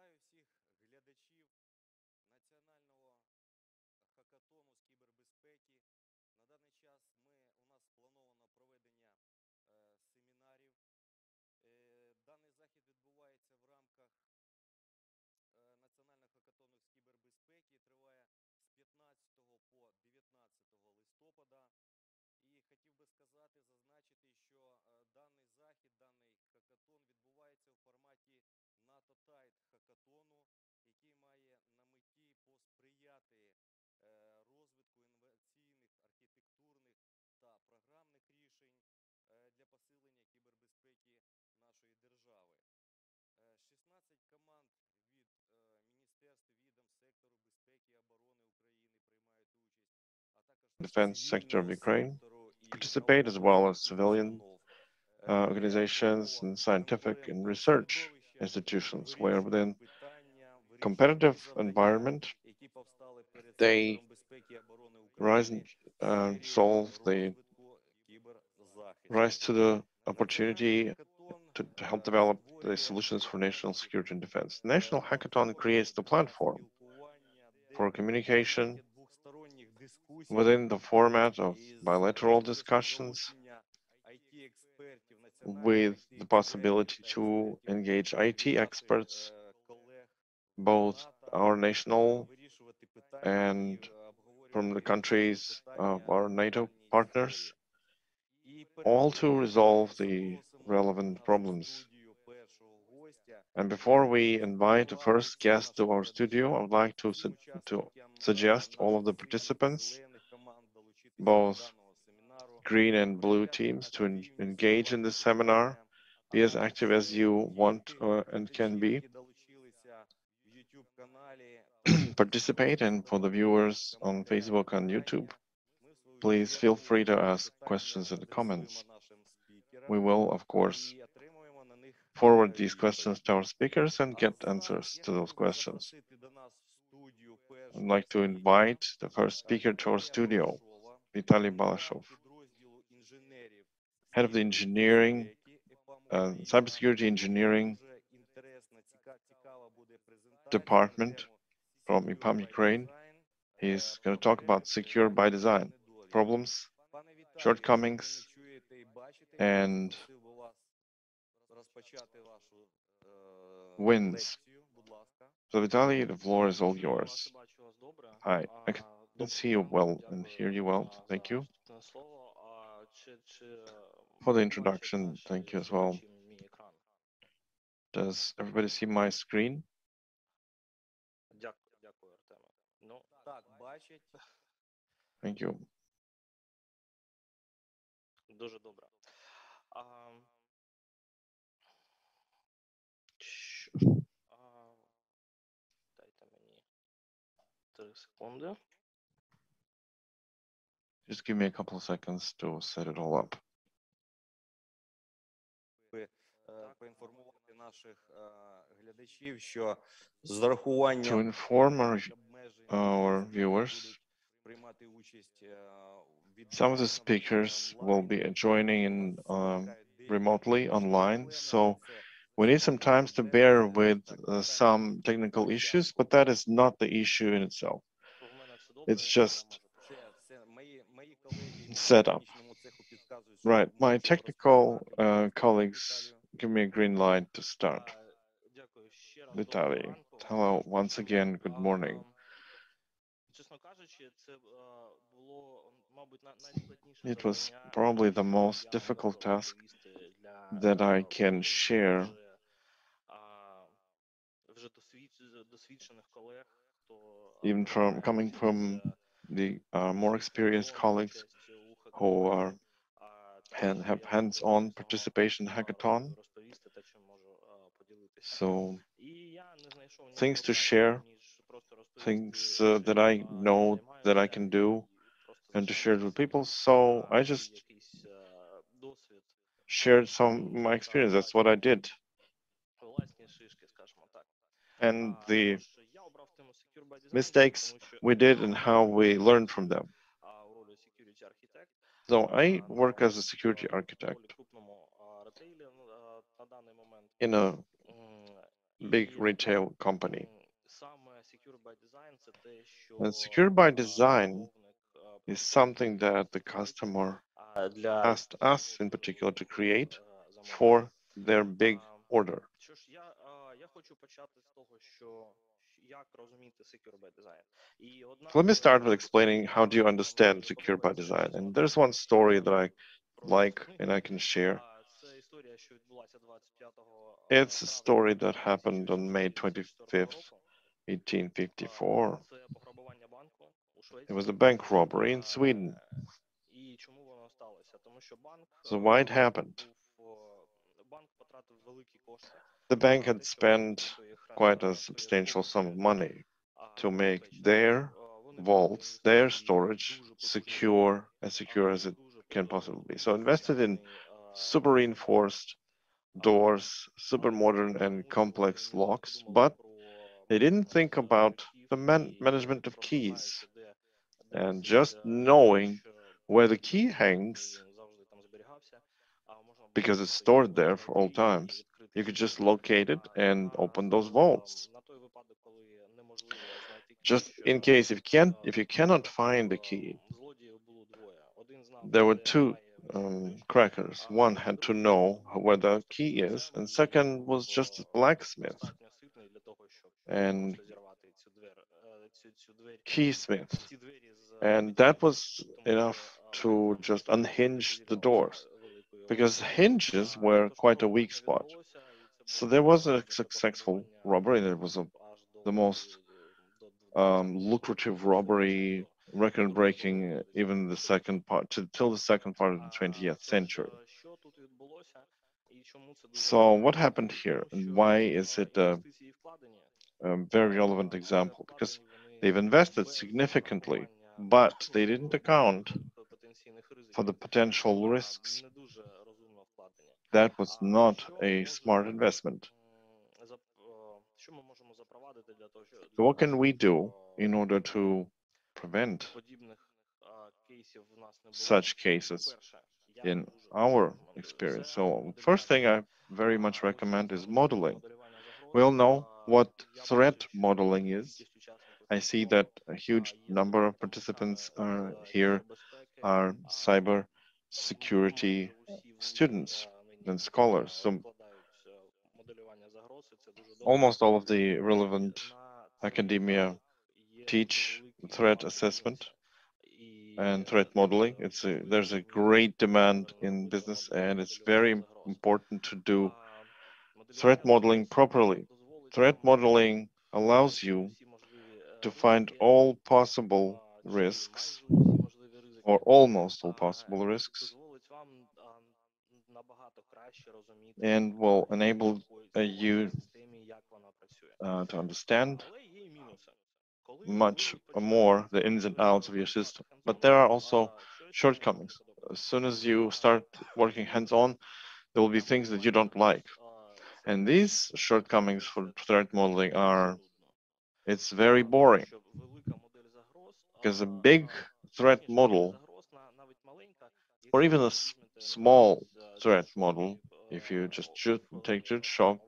Вітаю всіх глядачів національного хакатону з кібербезпеки. На даний час у нас сплановано проведення семінарів. Даний захід відбувається в рамках національного хакатону з кібербезпеки. Триває з 15 по 19 листопада. І хотів би сказати, зазначити, що даний захід, даний хакатон відбувається у форматі НАТО-Тайт хакатону, який має на меті посприяти розвитку інноваційних, архітектурних та програмних рішень для посилення кібербезпеки нашої держави. 16 команд від міністерств, відомств сектору безпеки і оборони України приймають участь, а також defense sector of цивільного Ukraine сектору і participate, as well as наукових civilian установ. organizations Тому and ми scientific обговоримо and research середовище, institutions, where вирішуємо within питання, вирішуємо ті competitive завдання, environment, які повстали перед they сектором безпеки і оборони rise України and в сфері solve the розвитку кіберзахисту. rise to the Національний opportunity хакатон to help develop the створює solutions for national можливості security and defense. The National Hackathon платформи creates the для platform спілкування, for де в communication форматі двосторонніх дискусій within the format of із bilateral можливістю discussions залучення IT-експертів, національних with the IT-експертів possibility та to експертів engage від IT наших experts, колег в both НАТО, our national вирішувати питання і and from the обговорювати різні countries of питання our в NATO даній сфері. partners, І перед all тим, to як ми resolve the запросимо в relevant нашу problems. студію першого гостя, And я before we хочу invite the запропонувати first всім guest to нашим our studio, I глядачам, would like всім to учасникам suggest all of наших the синіх та participants, зелених команд долучитися до both даного семінару, green and blue проявляти teams, to активність, engage in задавати this seminar, питання, а be as також active as you ті want тих and can глядачів, be, які долучилися в YouTube-каналі та підписалися, participate. And for the задавати також viewers on коментарі Facebook and YouTube, питання. Ми, в свою please feel чергу, free to ці ask питання questions in the адресуємо comments. нашим We спікерам will, of course, і отримуємо на них forward these questions to відповіді. our speakers and А get зараз answers я to those хотів би questions. запросити до нас в студію I'd першого like to спікера invite the first speaker to our Віталія studio, Балашова, Vitaly керівника Balashov, підрозділу інженерів з head of the engineering, кібербезпеки EPAM Україна. cybersecurity У нього engineering дуже інтересна, цікава буде презентація на department тему from Secure EPAM by Ukraine. Design, He's going to talk проблеми, about secure by переваги та design, недоліки. problems, Пане Віталію, якщо ви мене shortcomings, чуєте і бачите, я би and попросив би вас розпочати вашу wins. лекцію, будь ласка. So, Vitaly, the floor is all Чую вас і yours. бачу вас добре. Hi, I can Доброго see you дня, well and дякую hear you well. Thank за you. вступне слово. Чи For the бачать introduction, thank наші you as well. слухачі мій екран? Does everybody see my screen? Дякую, Артеме. Ну, Так, бачить. Thank you. дуже добре. А, що ж, дайте мені 3 секунди. Just give me a couple of seconds to set it all up. Поінформувати наших глядачів, що з зарахуванням To inform обмежень our спікери viewers, будуть приймати участь some of the віддалено, speakers will онлайн. be joining У in нас виникають деякі remotely технічні online. проблеми, So але це we need some можливо times to bear здержати. with Так, питань some трошки technical по issues, часу. but that is not the issue in itself. У мене все добре, It's я just можу продовжити. Все, мої колеги по set up. технічному цеху підказують, що Right. My можемо technical розпочинати. Будь ласка, пане colleagues Віталію. give me a green light to start. Дякую ще раз, доброго Vitaly, ранку. hello once Що ж, again. Good morning. чесно кажучи, це було, мабуть, найскладніше It was завдання, probably the що most я difficult мог task розповісти для that I can своїх share, вже досвідчених колег, хто even from приймає coming участь from the more в experienced хакатоні, colleagues участь у who хакатоні. are Те, and що have я можу hands-on так само participation hackathon. розповісти, те, чим можу поділитися. So І я не знайшов things нічого to кращого, share, ніж просто розповісти, things that чим I я know that I займаюся, can і do, просто and to share it with зачитатися people. So I свій just якийсь досвід, shared some my experience. That's what I did. власні шишки, скажімо так. And the Тож, я обрав тему Secure by Design, mistakes тому що we did and how we learned from them. у ролі Security Architect So I на work as a security доволі architect крупному ретейлі на даний момент. in a big retail company. Саме Secure by Design – це те, що And secure by design замовник is something that the customer для asked us in particular to create замовника. for their big order. Що ж, я хочу почати з того, що як розуміти Secure by Design. І одна So let me з start with explaining how do you understand secure by design. And there's one story that I like and I can share. Це історія, що відбулася 25 It's a story that happened on May 25th, 1854. Це пограбування банку у It Швеції. was a bank robbery in Sweden. І чому воно сталося? Тому що банк So why it happened? банк потратив великі кошти. The bank had spent quite a substantial sum of money to make their vaults, their storage secure as it can possibly be. So invested in super reinforced doors, super modern and complex locks, but they didn't think about the management of keys. And just knowing where the key hangs, because it's stored there for all times, you could just locate it and open those vaults. Just in case if you cannot find the key, there were two crackers. One had to know where the key is, and second was just a blacksmith and keysmith. And that was enough to just unhinge the doors, because hinges were quite a weak spot. So there was a successful robbery, and it was the most lucrative robbery, record-breaking, even the second part, till the second part of the 20th century. So what happened here, and why is it a very relevant example? Because they've invested significantly, but they didn't account for the potential risks. That was not a smart investment. So what can we do in order to prevent such cases in our experience? So first thing I very much recommend is modeling. We all know what threat modeling is. I see that a huge number of participants here are cybersecurity students and scholars. So almost all of the relevant academia teach threat assessment and threat modeling. There's a great demand in business, and it's very important to do threat modeling properly. Threat modeling allows you to find all possible risks, or almost all possible risks, and will enable you to understand much more the ins and outs of your system. But there are also shortcomings. As soon as you start working hands-on, there will be things that you don't like. And these shortcomings for threat modeling it's very boring. Because a big threat model, or even a small threat model, if you just take just shock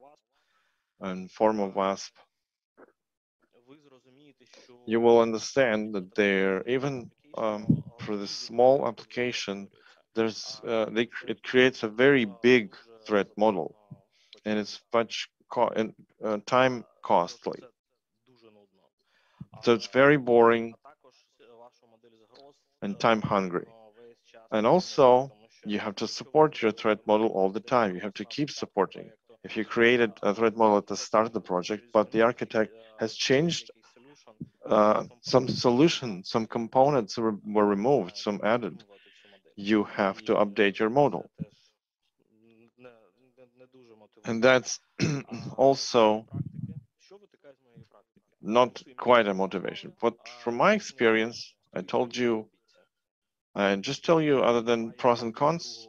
and form a WASP, you will understand that even for this small application, it creates a very big threat model, and it's much time costly. So it's very boring and time hungry. And also, you have to support your threat model all the time. You have to keep supporting. If you created a threat model at the start of the project, but the architect has changed some solution, some components were removed, some added, you have to update your model. And that's also not quite a motivation. But from my experience, I just tell you, other than pros and cons,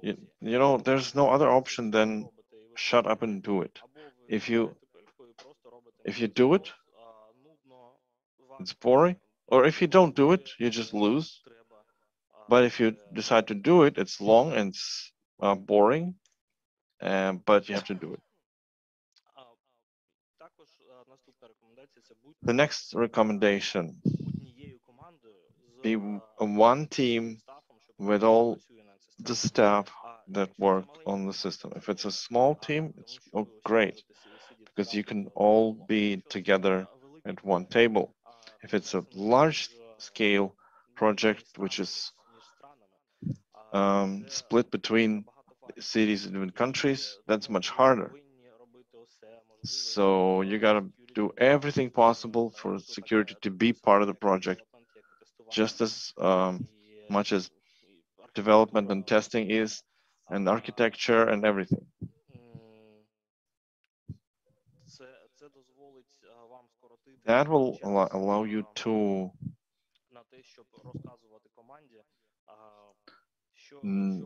you know, there's no other option than shut up and do it. If you do it, it's boring. Or if you don't do it, you just lose. But if you decide to do it, it's long and it's boring, but you have to do it. Також наступна рекомендація це The будьте next recommendation, однією командою з be one team стафом, що with all працює над the системою. staff that Якщо це work маленька on the команда, system. If то it's a краще, small team, тому it's що ви ще great можете сидіти because you разом can за одним all столом. be Якщо це together великий at one проект, table. If it's a піднесений large між scale project між which странами, is між странами, це split between набагато важче. cities in different countries, that's Тому much ви harder. повинні робити усе можливе, So you gotta security do бути everything присутнім possible та for тут security to be так part само of the як і project, девелопмент, як і тестування, just as і much as development архітектура and testing системи. is, and architecture and everything. М, це дозволить вам скоротити That will час allow you to на те, щоб розказувати команді, що mm,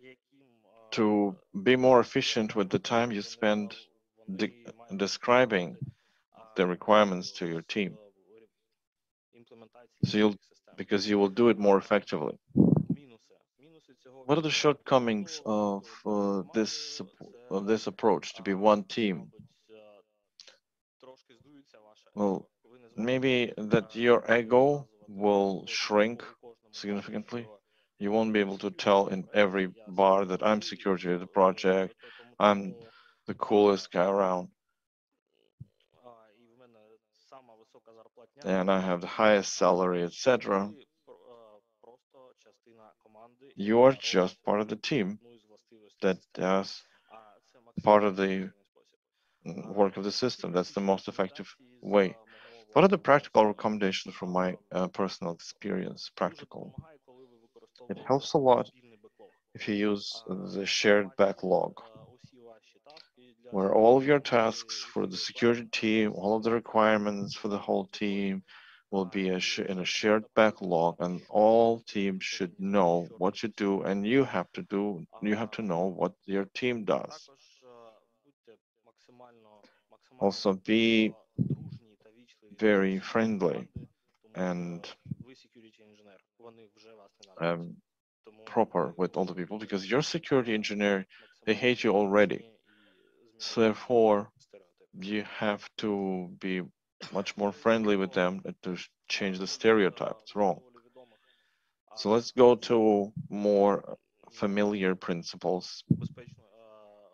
яким to be more efficient with the time you spend вони мають describing працювати the requirements to your з team. імплементації So you'll, цих систем. because you will do it more effectively. Мінуси цього What are the shortcomings of це this approach to be one team? мабуть, трошки здується ваше Well, его. Ви не зможете maybe that your ego will shrink у кожному significantly. етапі, You won't be able to tell in every bar that I'm security of the project, I'm the coolest guy around, і в мене сама висока зарплатня, and I have the highest salary, etc. ви просто частина команди, You are яка just робить part of the team одну із властивостей that системи. does Це part of максимально the ефективний спосіб. work of the system. That's the Практичні most effective рекомендації з way. мого What are the власного practical досвіду. recommendations from my personal experience? Дуже Practical. допомагає, коли ви It використовуєте helps a lot спільний беклог. if you use the shared backlog, Усі ваші таски для where all of your security, tasks for the усі security requirements team, для all of the всіх requirements for the whole team will be in a shared backlog, and all teams should know what you do, and you have to know what your team does. Також будьте Also максимально be дружні та вічливі до very всієї friendly команди, тому and що ви security інженер, вони вже вас ненавидять. Тому proper ви with all the people, because your security engineer, they максимально hate you already. і So змінити therefore, стереотипи. you have to be much more friendly with them and to change the stereotype. It's wrong. Доволі відомих So let's go to more familiar principles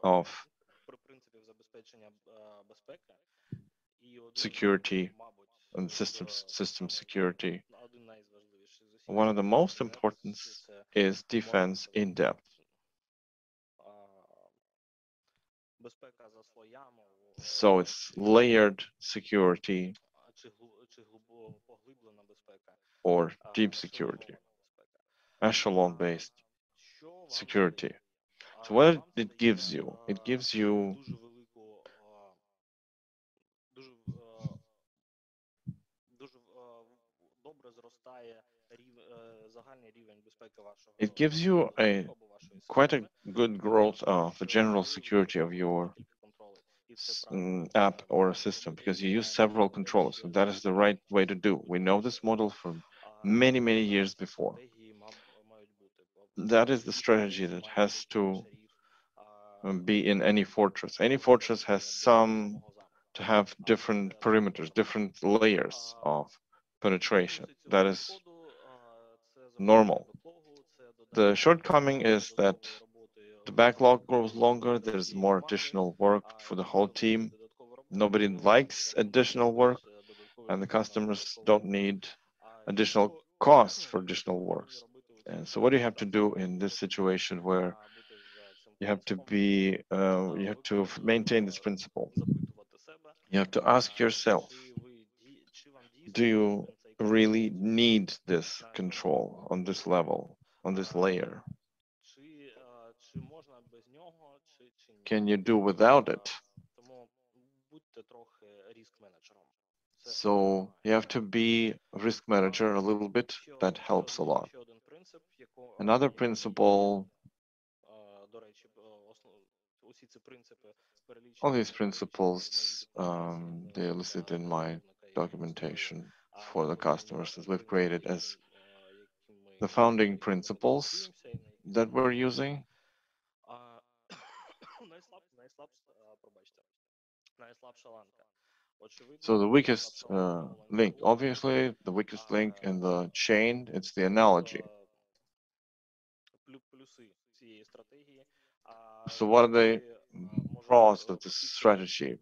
of принципів забезпечення безпеки. І security мабуть, and system security. один найважливіших з усіх One of the most important це is defense in depth. безпека за слоями, So it's layered security чи поглиблена безпека, or deep security, ешелонована безпека. echelon-based Що вам security. дає? So what Вам it це gives дає you? It gives you дуже велику, дуже дуже добре зростає загальний рівень безпеки вашого it gives you a застосунку або вашої quite a системи. good growth of the general Ви security of your використовуєте декілька контролей. І це правильно app or system, because you use several controllers. So that is the right way to do. We know this model from many, many years before. стратегії мають бути. That is the strategy that has to be in any fortress. Any fortress has to have different perimeters, different layers of penetration. That is normal. The shortcoming is that the backlog grows longer, there's more additional work for the whole team. Nobody likes additional work, and the customers don't need additional costs for additional works. And so what do you have to do in this situation where you have to maintain this principle? You have to ask yourself, do you really need this control on this level, on this layer? Чи можна без нього, чи ні. Can you do without it? Тому будьте трохи риск-менеджером. So you have to be a risk manager a little bit. That helps a lot. Ще один принцип, Another principle, до речі, усі ці принципи перелічені. all these principles, they are listed in my documentation for the customers that we've created as the founding principles that we're using. найслабша ланка. So the weakest link, obviously, the weakest link in the chain, it's the analogy. Плюси цієї стратегії. So what are the pros of this strategy?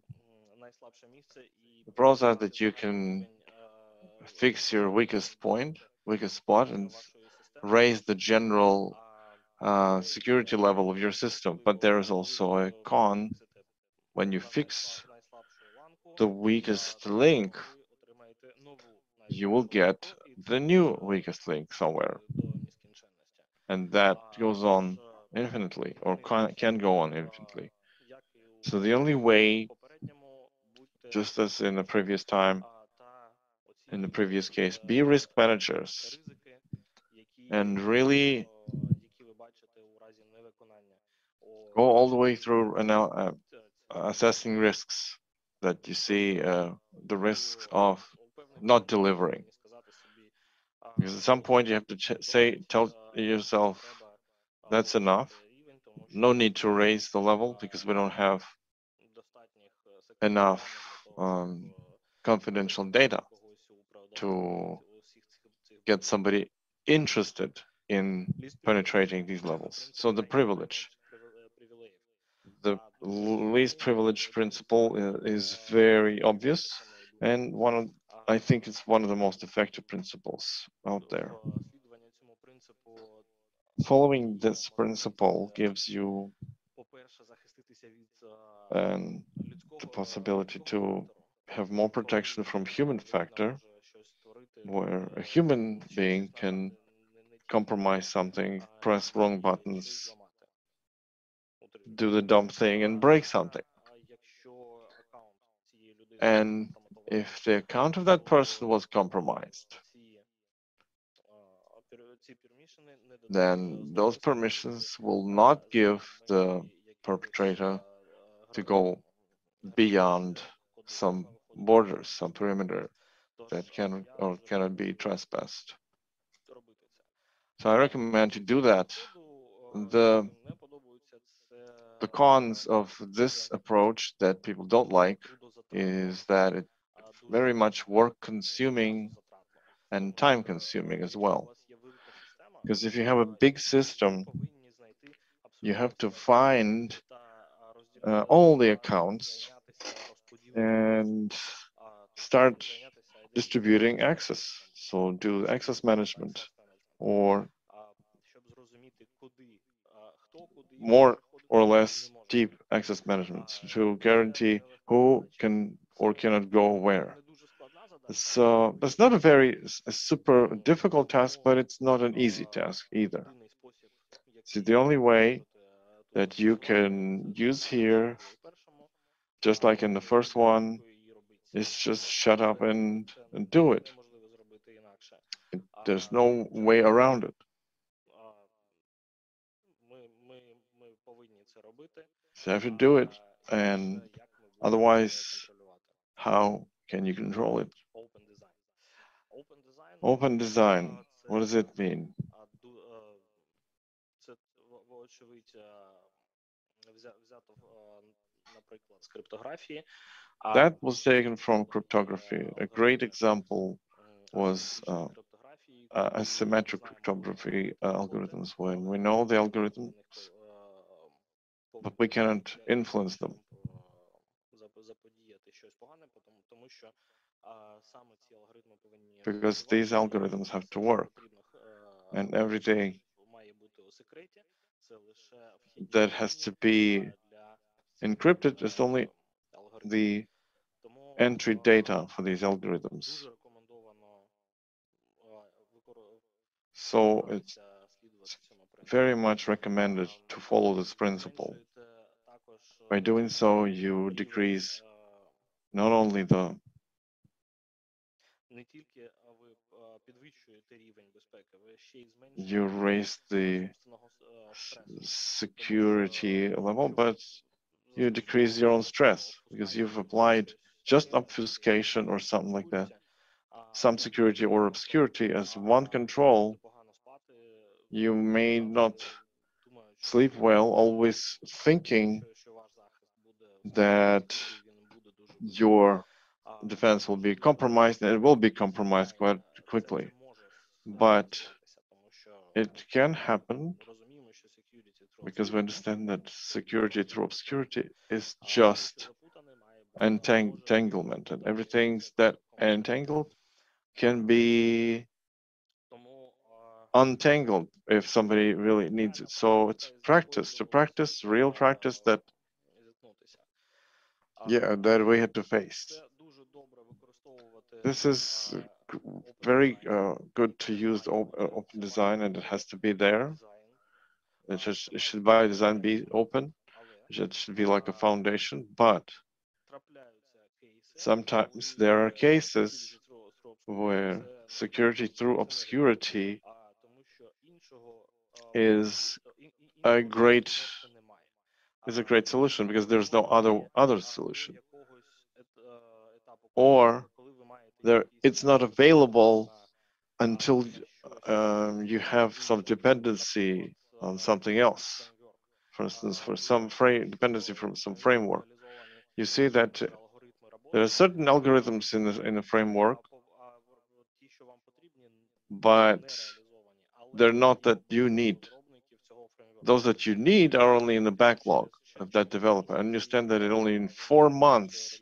Найслабше місце і The pros are that you can fix your weakest point, weakest spot, and raise the general security level of your system. But there is also a con. When you fix the weakest link, you will get the new weakest link somewhere. And that goes on infinitely, or can go on infinitely. So the only way, just as in the previous time, in the previous case, be risk managers and really go all the way through assessing risks that you see, the risks of not delivering. Because at some point you have to tell yourself, that's enough. No need to raise the level because we don't have enough confidential data to get somebody interested in penetrating these levels. So the privilege, the least privilege principle is very obvious, and I think it's one of the most effective principles out there. Following this principle gives you the possibility to have more protection from human factor, where a human being can compromise something, press wrong buttons, do the dumb thing, and break something. And if the account of that person was compromised, then those permissions will not give the perpetrator to go beyond some borders, some perimeter that can or cannot be trespassed. So I recommend you do that. The cons of this approach that people don't like is that it's very much work consuming and time consuming as well. Because if you have a big system, you have to find all the accounts and start distributing access. So do access management or more or less deep access management to guarantee who can or cannot go where. So it's not a super difficult task, but it's not an easy task either. So the only way that you can use here, just like in the first one, is just shut up and do it. There's no way around it. So you have to do it, and otherwise, how can you control it? Open design, what does it mean? Це вочевидь взято, наприклад, з криптографії. That was taken from cryptography. A great example was asymmetric cryptography algorithms, when we know the algorithms, but we cannot influence them. Because these algorithms have to work, and every day that has to be encrypted is only the entry data for these algorithms. So it's very much recommended to follow this principle. By doing so, you decrease not only the you raise the security level, but you decrease your own stress because you've applied just obfuscation or something like that, some security or obscurity as one control. You may not sleep well, always thinking that your defense will be compromised, and it will be compromised quite quickly. But it can happen because we understand that security through obscurity is just entanglement, and everything that entangled can be untangled if somebody really needs it. So it's practice, real practice that, yeah, that we had to face. This is very good to use open design, and it has to be there. It should by design be open. It should be like a foundation, but sometimes there are cases where security through obscurity is a great solution because there's no other solution, or it's not available until you have some dependency on something else. For instance, for some dependency from some framework, you see that there are certain algorithms in the framework, but they're not that you need. Those that you need are only in the backlog of that developer. I understand that only in 4 months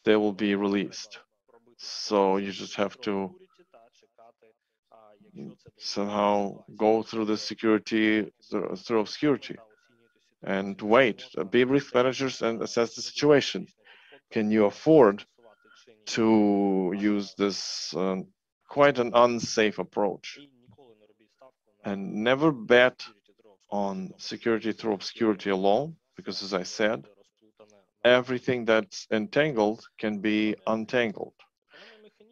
they will be released. So you just have to somehow go through the security through obscurity and wait. Be risk managers and assess the situation. Can you afford to use this quite an unsafe approach? And never bet on security through obscurity alone, because as I said, everything that's entangled can be untangled.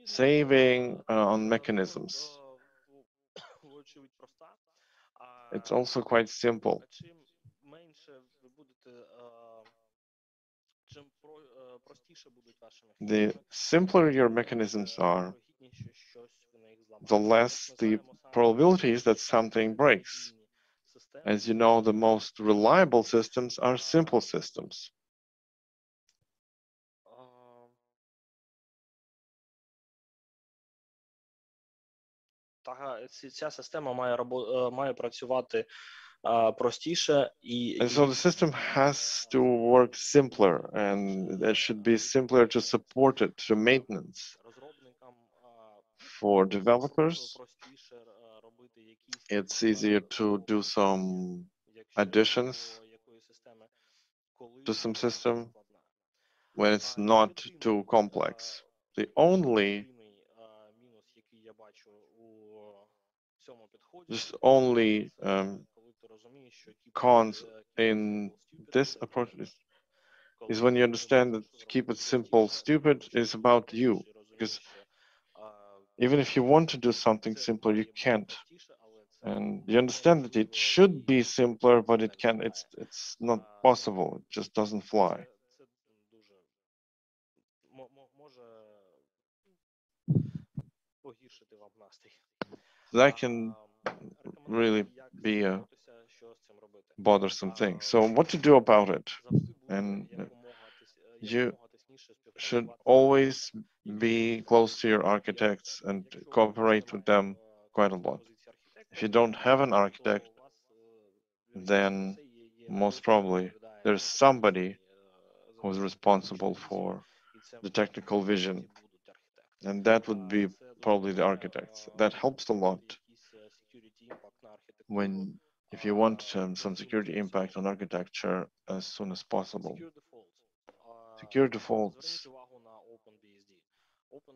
Saving on mechanisms. It's also quite simple. The simpler your mechanisms are, the less the probability is that something breaks. As you know, the most reliable systems are simple systems. Ця система має працювати простіше і And so the system has to work simpler, and it should be simpler to support it, to maintenance. For developers, it's easier to do some additions to some system when it's not too complex. The only cons in this approach is when you understand that to keep it simple, stupid is about you. Because even if you want to do something simpler, you can't. And you understand that it should be simpler, but it can't. It's not possible. It just doesn't fly. That can really be a bothersome thing. So what to do about it? And you should always be close to your architects and cooperate with them quite a lot. If you don't have an architect, then most probably there's somebody who's responsible for the technical vision, and that would be probably the architects. That helps a lot if you want some security impact on architecture as soon as possible. Secure defaults.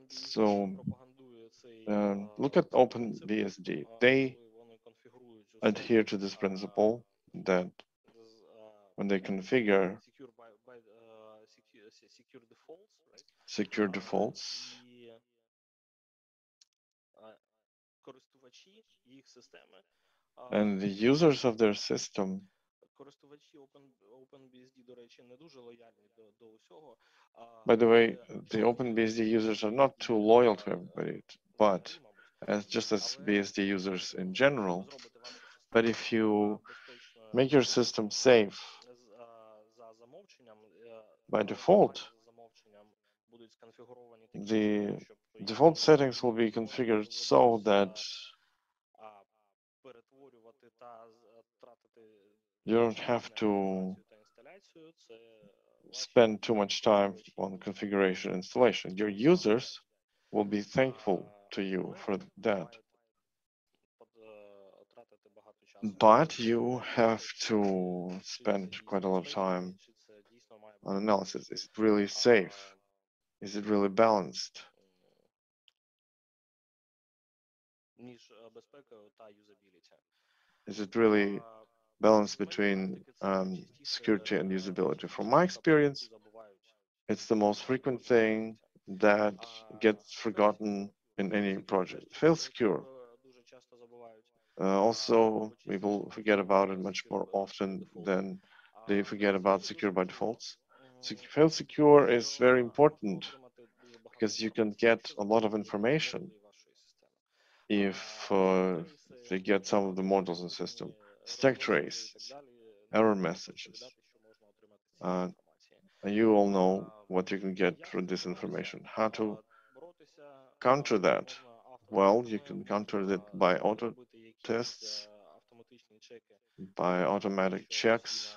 So look at OpenBSD. They adhere to this principle that when they configure secure defaults, and the users of their system, by the way, the OpenBSD users are not too loyal to everybody, but just as BSD users in general. But if you make your system safe by default, будуть сконфігуровані таким the чином, щоб їх default можна було settings will be configured so доводилось that перетворювати та тратити you don't час have на to реєстрацію та інсталяцію. Це ваші spend too much time користувачі on configuration and installation. Your users will be thankful to you ви for that. маєте тратити багато часу на But це, you щоб have перевірити, to чи це spend дійсно quite a lot of безпечно, time чи це дійсно має on бути analysis. Is it really safe? Is it really balanced? між безпекою та юзабіліті. Is it really balanced between security and usability? From my experience, it's the most frequent thing that gets forgotten in any project. Fail secure. Also, people forget about it much more often than they forget about secure by defaults. Fail secure is very important because you can get a lot of information if they get some of the modules in the system. Stack traces, error messages. You all know what you can get from this information. How to counter that? Well, you can counter it by auto tests, by automatic checks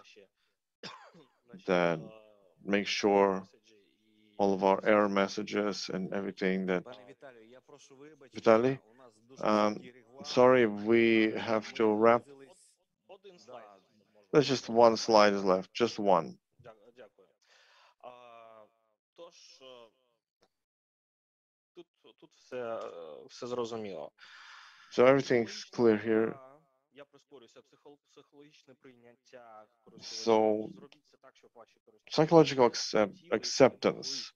that make sure all of our error messages and everything that. Пане Віталію, я прошу вибачення, Vitaly, у нас дуже чіткий регламент. sorry, we have to Ми wrap. наблизились. Один слайд можна. There's just one slide is left, just one. Дякую. Тож, тут все зрозуміло. So everything's clear here. Я прискорюся. Психологічне прийняття користувачів. So Зробіть це так, щоб ваші користувачі psychological acceptance.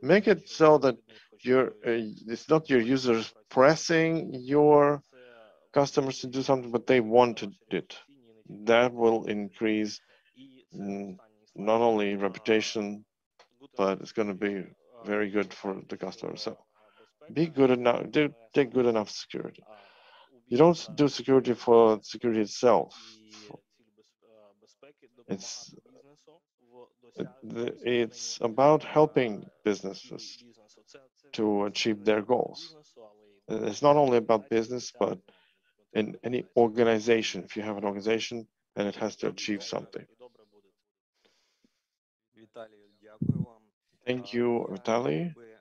Make it so that it's not your users pressing your customers to do something, but they wanted it. That will increase not only reputation, but it's going to be very good for the customer. So be good enough, take good enough security. You don't do security for security itself. It's about helping businesses to achieve their goals. It's not only about business, but in any organization. If you have an organization, then it has to achieve something. Віталію, дякую вам. Thank you, Я Vitaly. хотів би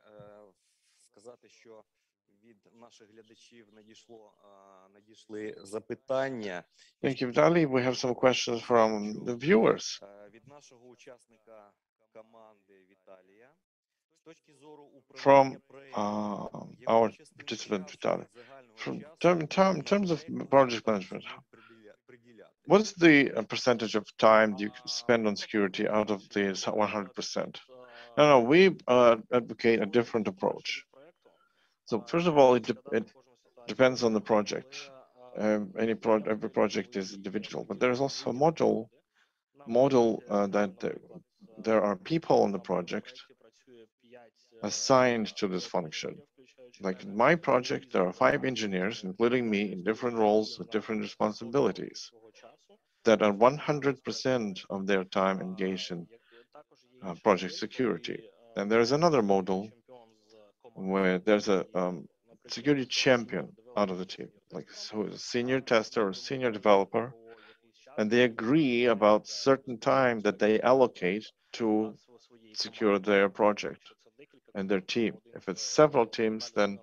сказати, що від наших глядачів надійшли запитання. Thank you, Vitaly. We have some questions from the viewers. Від нашого учасника команди Віталія. З точки зору From управління проєктом, our participant Vitaly. In terms of project management, what is the percentage of time you spend on security out of the 100%? No, we advocate a different approach. So first of all, it depends on the project. Every project is individual, but there is also a model that there are people on the project assigned to this function. Like in my project, there are 5 engineers, including me, in different roles with different responsibilities that are 100% of their time engaged in project security. And there is another model where there's a security champion out of the team, like a senior tester or senior developer, and they agree about certain time that they allocate to secure their project and their team. If it's several teams, then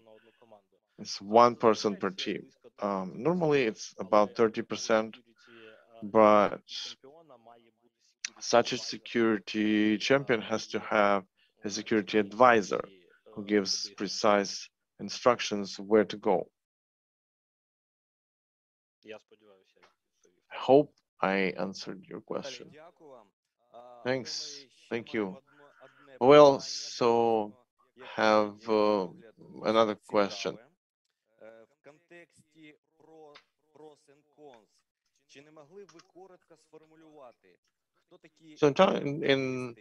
it's 1 person per team. Normally, it's about 30%, but such a security champion has to have a security advisor who gives precise instructions where to go. I hope I answered your question. Thanks. Thank you. Well, so have another question. В контексті pros and cons, чи не могли б ви коротко сформулювати, хто такі So in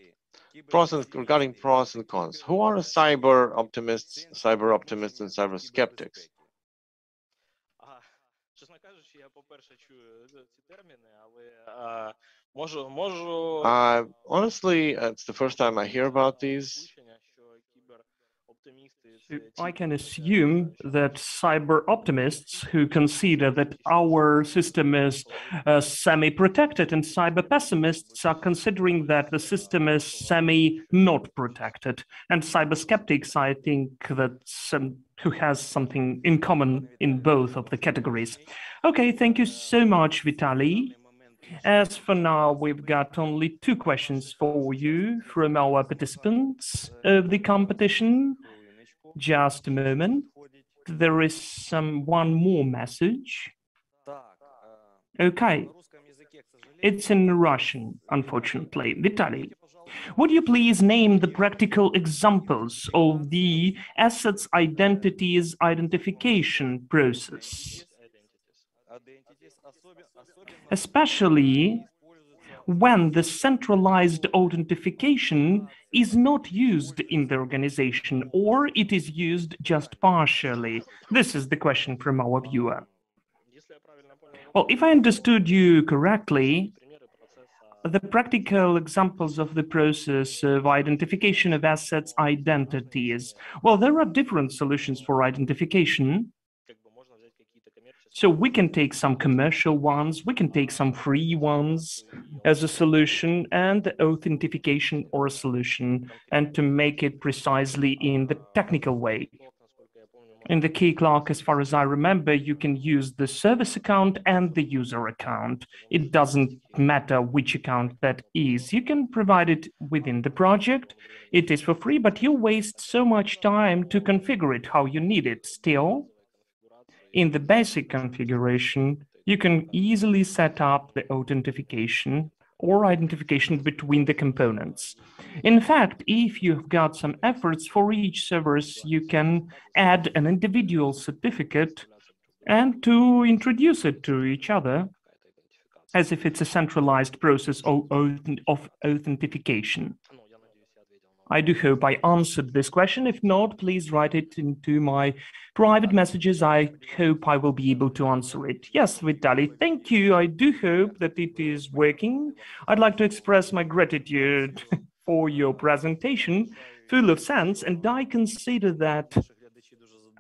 regarding pros and cons, who are cyber optimists and cyber skeptics? Чесно кажучи, я, по-перше, чую ці терміни, але можу... Honestly, it's the first time I hear about these. I can assume that cyber optimists who consider that our system is semi-protected and cyber pessimists are considering that the system is semi-not protected. And cyber skeptics, I think that who has something in common in both of the categories. Okay, thank you so much, Vitaly. As for now, we've got only 2 questions for you from our participants of the competition. Just a moment. There is one more message. Okay. It's in Russian, unfortunately. Vitaly, would you please name the practical examples of the assets identities identification process? Especially when the centralized authentication is not used in the organization or it is used just partially. This is the question from our viewer. Well, if I understood you correctly, the practical examples of the process of identification of assets identities. Well, there are different solutions for identification. So we can take some commercial ones, we can take some free ones as a solution, and authentication or a solution, and to make it precisely in the technical way. In the key clock, as far as I remember, you can use the service account and the user account. It doesn't matter which account that is. You can provide it within the project. It is for free, but you waste so much time to configure it how you need it. Still, in the basic configuration, you can easily set up the authentication or identification between the components. In fact, if you've got some efforts for each service, you can add an individual certificate and to introduce it to each other as if it's a centralized process of authentication. I do hope I answered this question. If not, please write it into my private messages. I hope I will be able to answer it. Yes, Vitaly, thank you. I do hope that it is working. I'd like to express my gratitude for your presentation, full of sense, and I consider that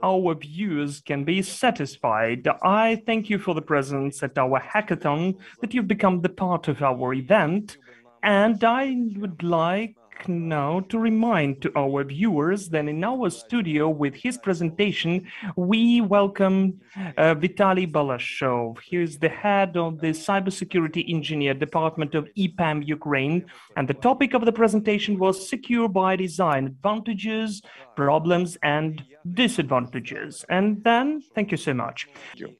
our viewers can be satisfied. I thank you for the presence at our hackathon, that you've become the part of our event, and I would like now to remind to our viewers that in our studio with his presentation, we welcome Vitaly Balashov. He is the head of the Cybersecurity Engineer Department of EPAM Ukraine, and the topic of the presentation was Secure by Design, Advantages, Problems, and Disadvantages. And then, thank you so much. Thank you.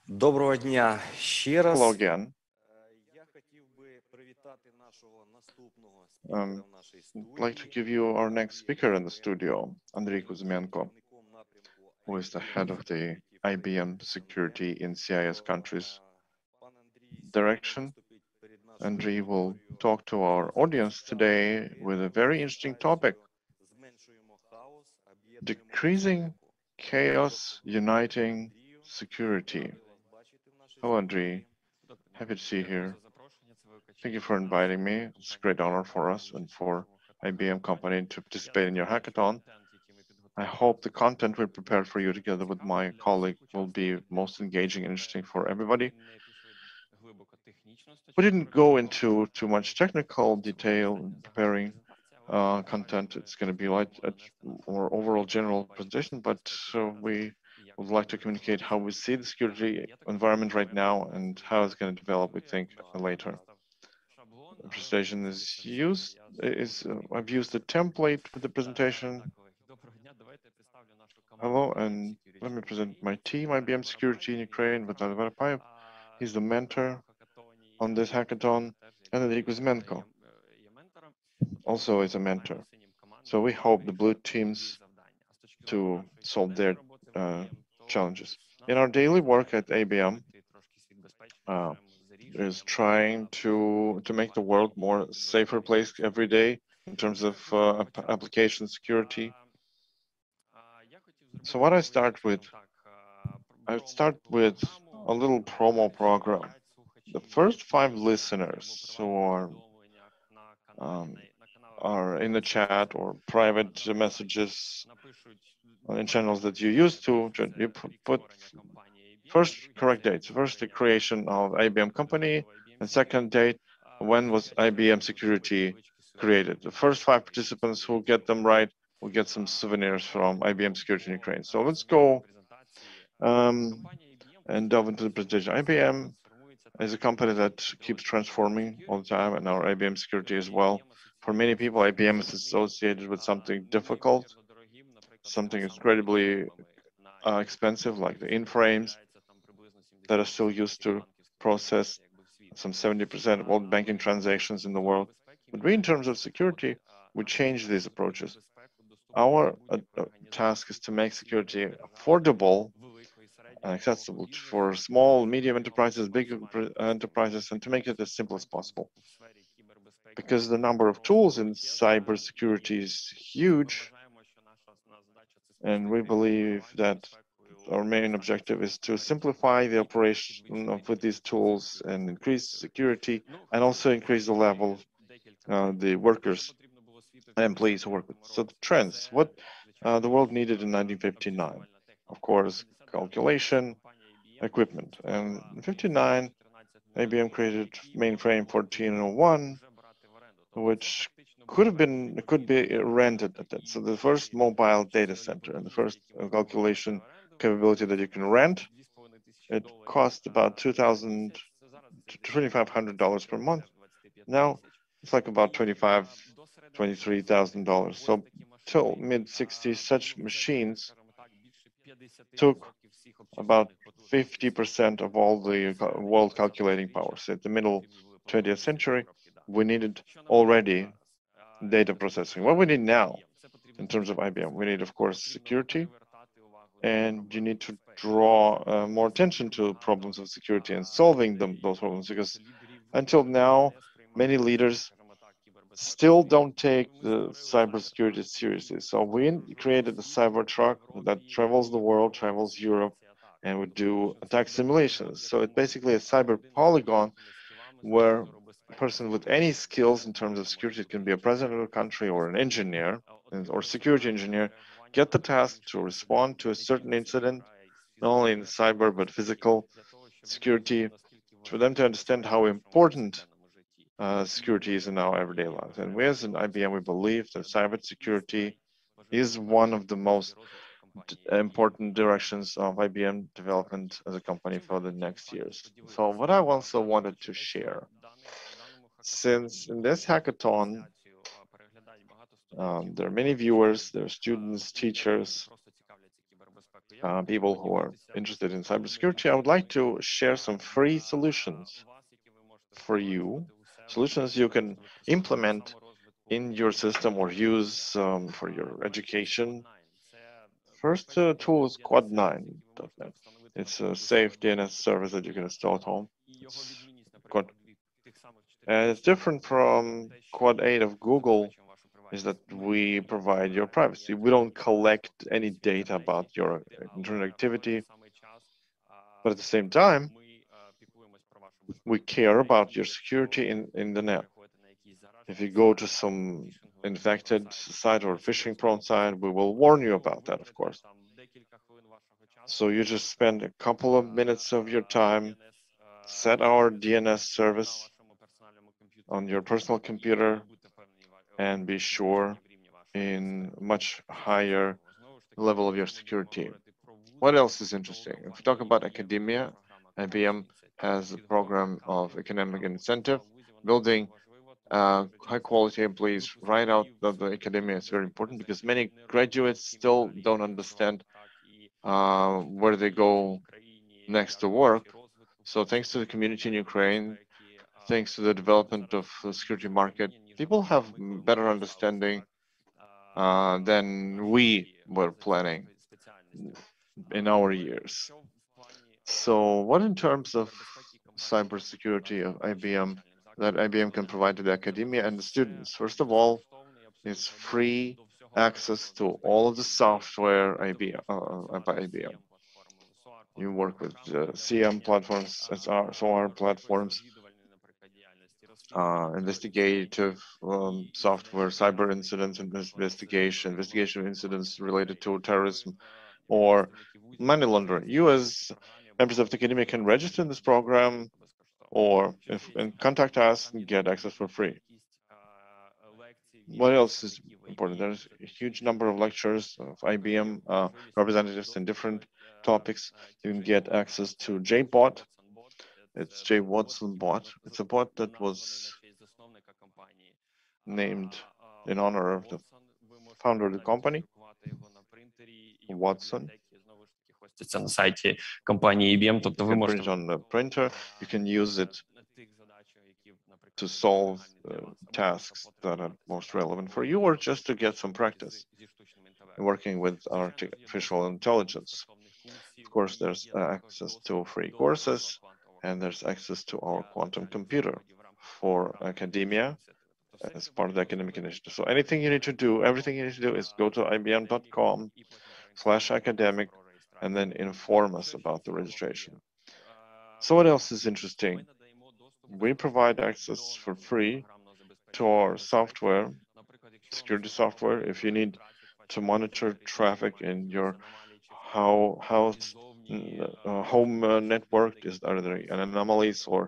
Доброго дня ще раз. Hello again. Я хотів би привітати нашого наступного I'd спікера в нашій like to give you our next speaker in the studio, Andriy Kuzmenko, who is the head of the IBM Security in CIS countries direction. Andriy will talk to our audience today with a very interesting topic: decreasing chaos, uniting security. Hello, Andriy. Happy to see you here. Thank you for inviting me. It's a great honor for us and for IBM company to participate in your hackathon. I hope the content we prepared for you together with my colleague will be most engaging and interesting for everybody. We didn't go into too much technical detail in preparing content. It's going to be like a more overall general presentation, but we would like to communicate how we see the security environment right now and how it's going to develop, we think, later. The presentation I've used a template for the presentation. Hello, and let me present my team, IBM Security in Ukraine, with Vitaly Balashov. He's the mentor on this hackathon, and Enrico Zmenko also is a mentor. So we hope the blue teams to solve their challenges. In our daily work at ABM, is trying to make the world more safer place every day in terms of application security. So what I start with a little promo program. The first 5 listeners who are in the chat or private messages in channels that you used to, you put first correct dates. First, the creation of IBM company, and second date, when was IBM security created. The first 5 participants who get them right will get some souvenirs from IBM Security in Ukraine. So let's go and delve into the presentation. IBM is a company that keeps transforming all the time, and our IBM security as well. For many people, IBM is associated with something difficult, something incredibly expensive, like the inframes that are still used to process some 70% of all banking transactions in the world. But we, in terms of security, we change these approaches. Our task is to make security affordable and accessible for small, medium enterprises, big enterprises, and to make it as simple as possible. Because the number of tools in cybersecurity is huge, and we believe that our main objective is to simplify the operation with these tools and increase security, and also increase the level of the workers and employees who work with. So the trends, what the world needed in 1959, of course, calculation, equipment. And in 59, IBM created mainframe 1401, which could be rented at that. So the first mobile data center and the first calculation capability that you can rent, it cost about $2,000 to $2,500 per month. Now it's like about $23,000. So till mid-60s, such machines took about 50% of all the world calculating power. So at the middle 20th century, we needed already data processing. What we need now in terms of IBM, we need, of course, security, and you need to draw more attention to problems of security and solving those problems, because until now, many leaders still don't take the cybersecurity seriously. So we created the cyber truck that travels the world, travels Europe, and would do attack simulations. So it's basically a cyber polygon where a person with any skills in terms of security, it can be a president of a country or an engineer or security engineer, get the task to respond to a certain incident, not only in cyber but physical security, for them to understand how important security is in our everyday lives. And we as an IBM, we believe that cybersecurity is one of the most important directions of IBM development as a company for the next years. So what I also wanted to share, since in this hackathon, there are many viewers, there are students, teachers, people who are interested in cybersecurity, I would like to share some free solutions for you, solutions you can implement in your system or use for your education. First tool is Quad9.net. It's a safe DNS service that you can install at home. And it's different from Quad8 of Google, is that we provide your privacy. We don't collect any data about your internet activity, but at the same time, we care about your security in the net. If you go to some infected site or phishing-prone site, we will warn you about that, of course. So you just spend a couple of minutes of your time, set our DNS service on your personal computer, and be sure in much higher level of your security. What else is interesting? If we talk about academia, IBM has a program of economic incentive, building high-quality employees right out of the academia is very important, because many graduates still don't understand where they go next to work. So thanks to the community in Ukraine, thanks to the development of the security market, people have better understanding than we were planning in our years. So what in terms of cybersecurity of IBM that IBM can provide to the academia and the students? First of all, it's free access to all of the software by IBM. You work with CM platforms, SOR platforms, investigative software, cyber incidents investigation incidents related to terrorism or money laundering. You as members of the academia can register in this program or and contact us and get access for free. What else is important? There's a huge number of lectures of IBM representatives in different topics. You can get access to JBot. It's J Watson bot. It's a bot that was named in honor of the founder of the company, Watson. Це на сайті компанії IBM, тобто You ви can print можете it on the printer. You can use it to solve tasks that are most relevant for you, or just to get some practice working with artificial intelligence. Of course, there's access to free courses, and there's access to our quantum computer for academia as part of the academic initiative. So anything you need to do, everything you need to do is go to ibm.com/academic and then inform us about the registration. So what else is interesting? We provide access for free to our software, security software. If you need to monitor traffic in your home network, are there any anomalies or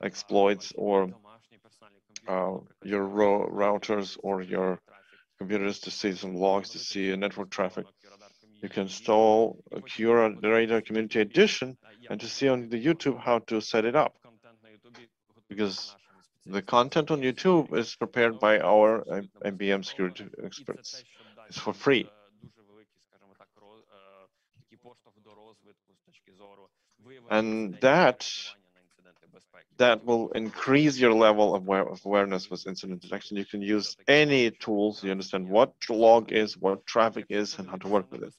exploits, or your routers or your computers to see some logs, to see network traffic. You can install a Radar Community Edition and to see on the YouTube how to set it up. Because the content on YouTube is prepared by our IBM security experts. It's for free. And that will increase your level of awareness with incident detection. You can use any tools. You understand what log is, what traffic is, and how to work with it.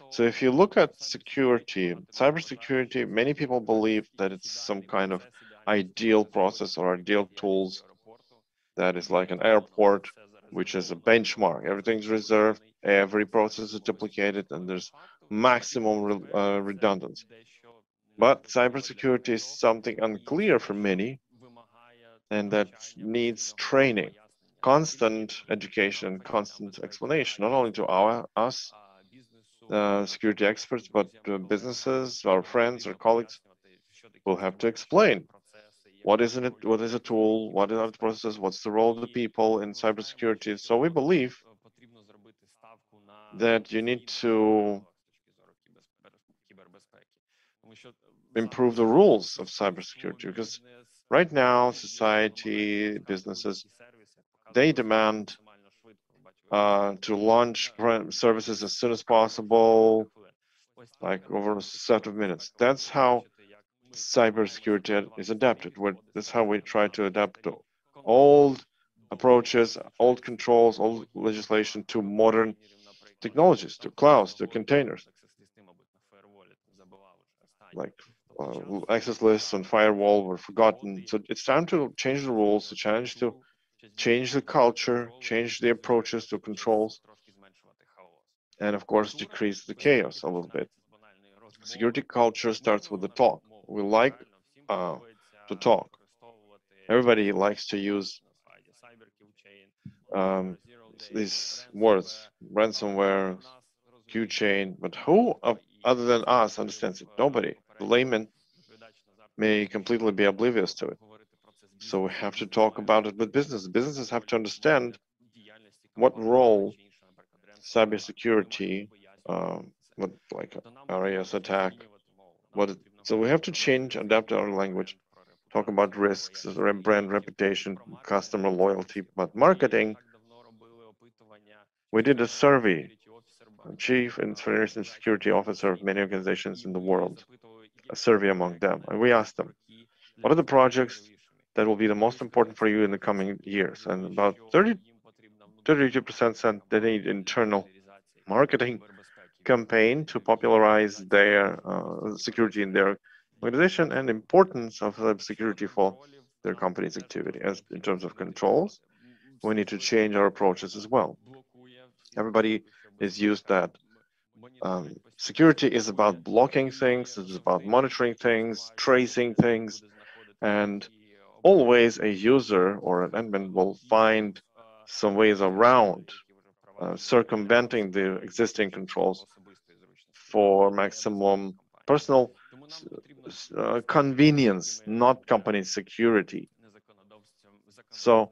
So if you look at security, cybersecurity, many people believe that it's some kind of ideal process or ideal tools that is like an airport, which is a benchmark. Everything's reserved, every process is duplicated, and there's maximum redundancy. But cybersecurity is something unclear for many, and that needs training, constant education, constant explanation, not only to us, security experts, but businesses, our friends, our colleagues will have to explain what is it, what is a tool, what are the processes, what's the role of the people in cybersecurity. So we believe that you need to improve the rules of cybersecurity, because right now society, businesses, they demand to launch services as soon as possible, like over a set of minutes. That's how cybersecurity is adapted. That's how we try to adapt to old approaches, old controls, old legislation to modern technologies, to clouds, to containers, like access lists and firewall were forgotten. So it's time to change the rules, to change the culture, change the approaches to controls, and of course decrease the chaos a little bit. Security culture starts with the talk. We like to talk. Everybody likes to use these words, ransomware, Q-chain, but who other than us understands it? Nobody. The layman may completely be oblivious to it. So we have to talk about it with businesses. Businesses have to understand what role cybersecurity, what like RAS attack, so we have to change, adapt our language, talk about risks, brand reputation, customer loyalty, but marketing. We did a survey, chief information security officer of many organizations in the world, a survey among them, and we asked them, what are the projects that will be the most important for you in the coming years. And about 32% said they need internal marketing campaign to popularize their security in their organization and importance of cybersecurity for their company's activity. As in terms of controls, we need to change our approaches as well. Everybody is used that security is about blocking things, it's about monitoring things, tracing things, and always a user or an admin will find some ways around circumventing the existing controls for maximum personal convenience, not company security. So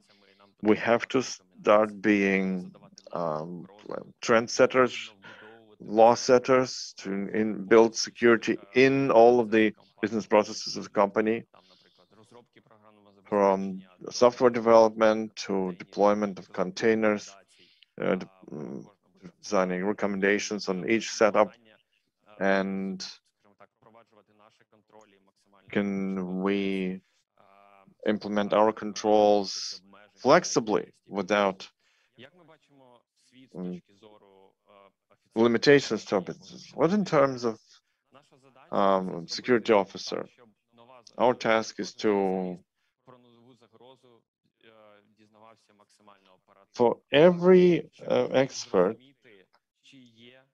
we have to start being trendsetters, law setters to build security in all of the business processes of the company, from software development to deployment of containers, designing recommendations on each setup, and can we implement our controls flexibly without limitations to our business. What in terms of security officer? Our task is to, for every expert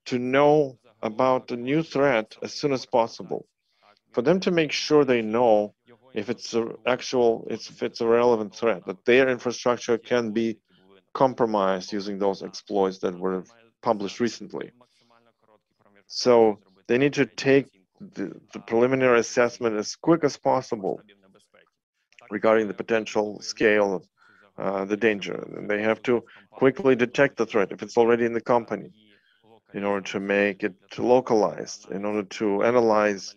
to know about a new threat as soon as possible, for them to make sure they know if it's if it's a relevant threat, that their infrastructure can be compromised using those exploits that were published recently. So they need to take the preliminary assessment as quick as possible regarding the potential scale of the danger. And they have to quickly detect the threat if it's already in the company, in order to make it localized, in order to analyze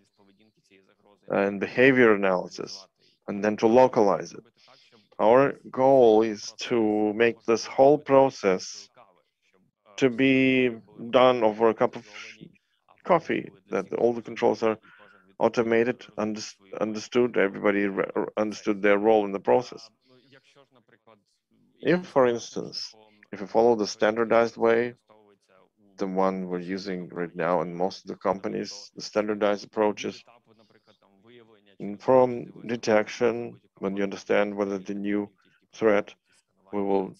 and behavior analysis, and then to localize it. Our goal is to make this whole process to be done over a cup of coffee, that all the controls are automated, understood, everybody understood their role in the process. If, for instance, if we follow the standardized way, the one we're using right now in most of the companies, the standardized approaches, from detection, when you understand whether the new threat, we will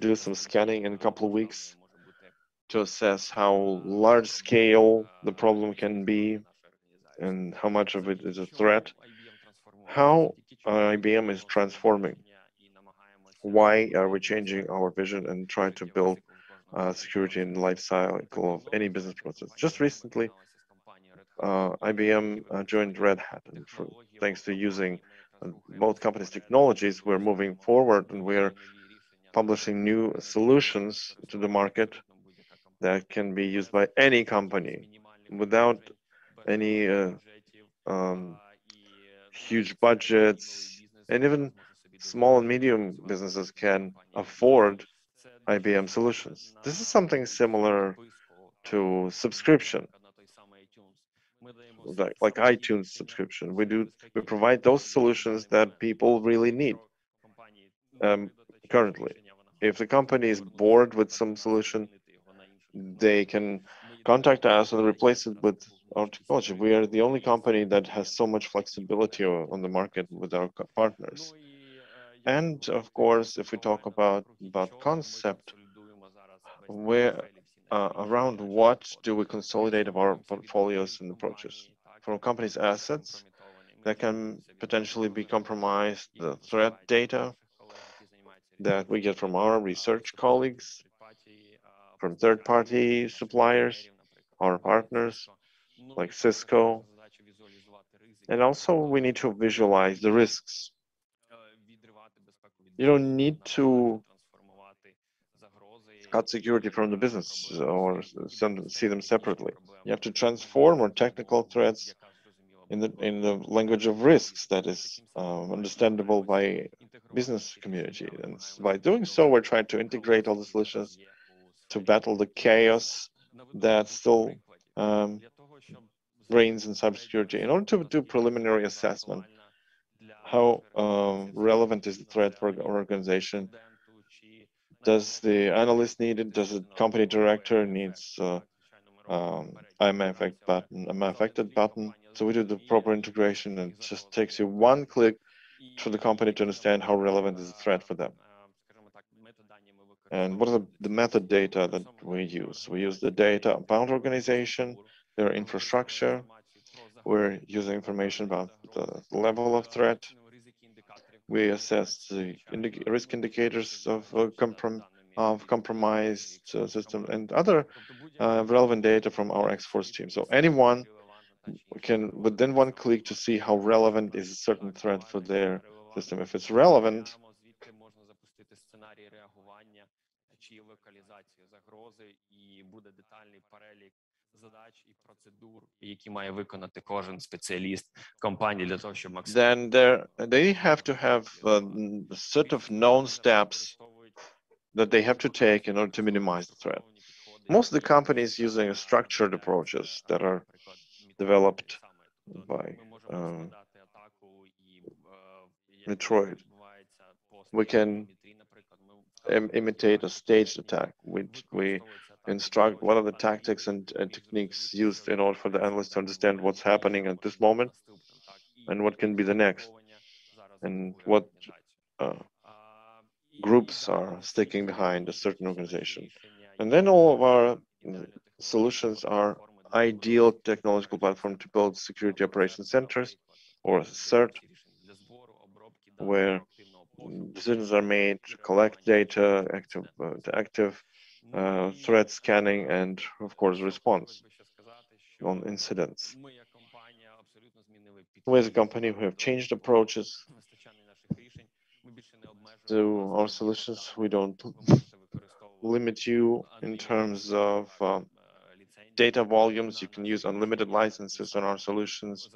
do some scanning in a couple of weeks to assess how large scale the problem can be and how much of it is a threat. How IBM is transforming. Why are we changing our vision and trying to build security in the life cycle of any business process? Just recently, IBM joined Red Hat, and thanks to using both companies' technologies, we're moving forward and we're publishing new solutions to the market that can be used by any company without any huge budgets, and even small and medium businesses can afford IBM solutions. This is something similar to subscription, like iTunes subscription. We provide those solutions that people really need currently. If the company is bored with some solution, they can contact us and replace it with our technology. We are the only company that has so much flexibility on the market with our partners. And of course, if we talk about concept, where around what do we consolidate of our portfolios and approaches? For a company's assets that can potentially be compromised, the threat data that we get from our research colleagues, from third-party suppliers, our partners, like Cisco. And also we need to visualize the risks. You don't need to cut security from the business or see them separately. You have to transform our technical threats in the language of risks that is understandable by business community. And by doing so, we're trying to integrate all the solutions to battle the chaos that still reigns in cybersecurity. In order to do preliminary assessment, how relevant is the threat for our organization? Does the analyst need it? Does the company director needs I'm affected button? So we do the proper integration, and it just takes you one click for the company to understand how relevant is the threat for them. And what are the method data that we use? We use the data about organization, their infrastructure. We're using information about the level of threat. We assess the risk indicators of compromised system and other relevant data from our X-Force team. So anyone can, within one click, to see how relevant is a certain threat for their system. If it's relevant, чи локалізації загрози, і буде детальний перелік задач і процедур, які має виконати кожен спеціаліст компанії для того, щоб then they have to have a set of known steps that they have to take in order to minimize the threat. Most of the companies using structured approaches that are developed by Detroit. We can imitate a staged attack. We instruct what are the tactics and techniques used in order for the analyst to understand what's happening at this moment and what can be the next, and what groups are sticking behind a certain organization. And then all of our solutions are ideal technological platform to build security operation centers, or CERT, where decisions are made to collect data, active threat scanning, and of course response on incidents. We as a company who have changed approaches to our solutions. We don't limit you in terms of data volumes. You can use unlimited licenses on our solutions,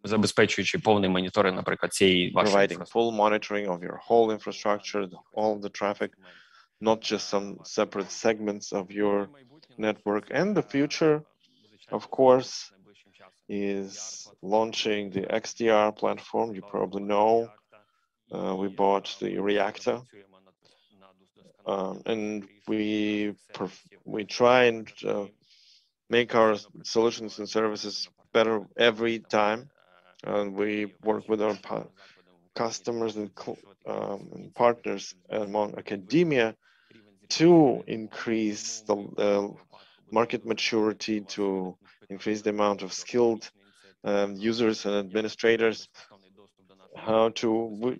забезпечуючи повний моніторинг, наприклад, цієї вашої providing full monitoring of your whole infrastructure, all of the traffic, not just some separate segments of your network. And the future, of course, is launching the XDR platform. You probably know we bought the reactor, and we try and make our solutions and services better every time. And we work with our customers and partners among academia to increase the market maturity, to increase the amount of skilled users and administrators.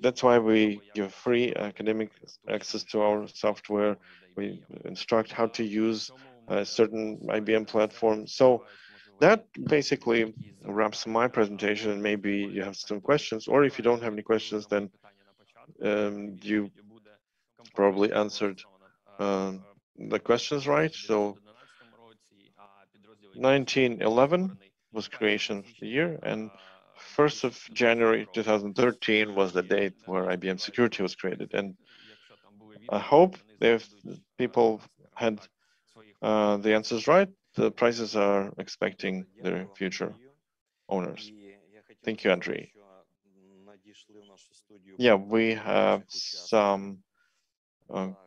That's why we give free academic access to our software. We instruct how to use a certain IBM platform. So that basically wraps my presentation, and maybe you have some questions, or if you don't have any questions, then you probably answered the questions right. So 1911 was creation of the year, and 1st of January 2013 was the date where IBM Security was created. And I hope if people had the answers right, the prices are expecting their future owners. Thank you, Andrei. Yeah, we have some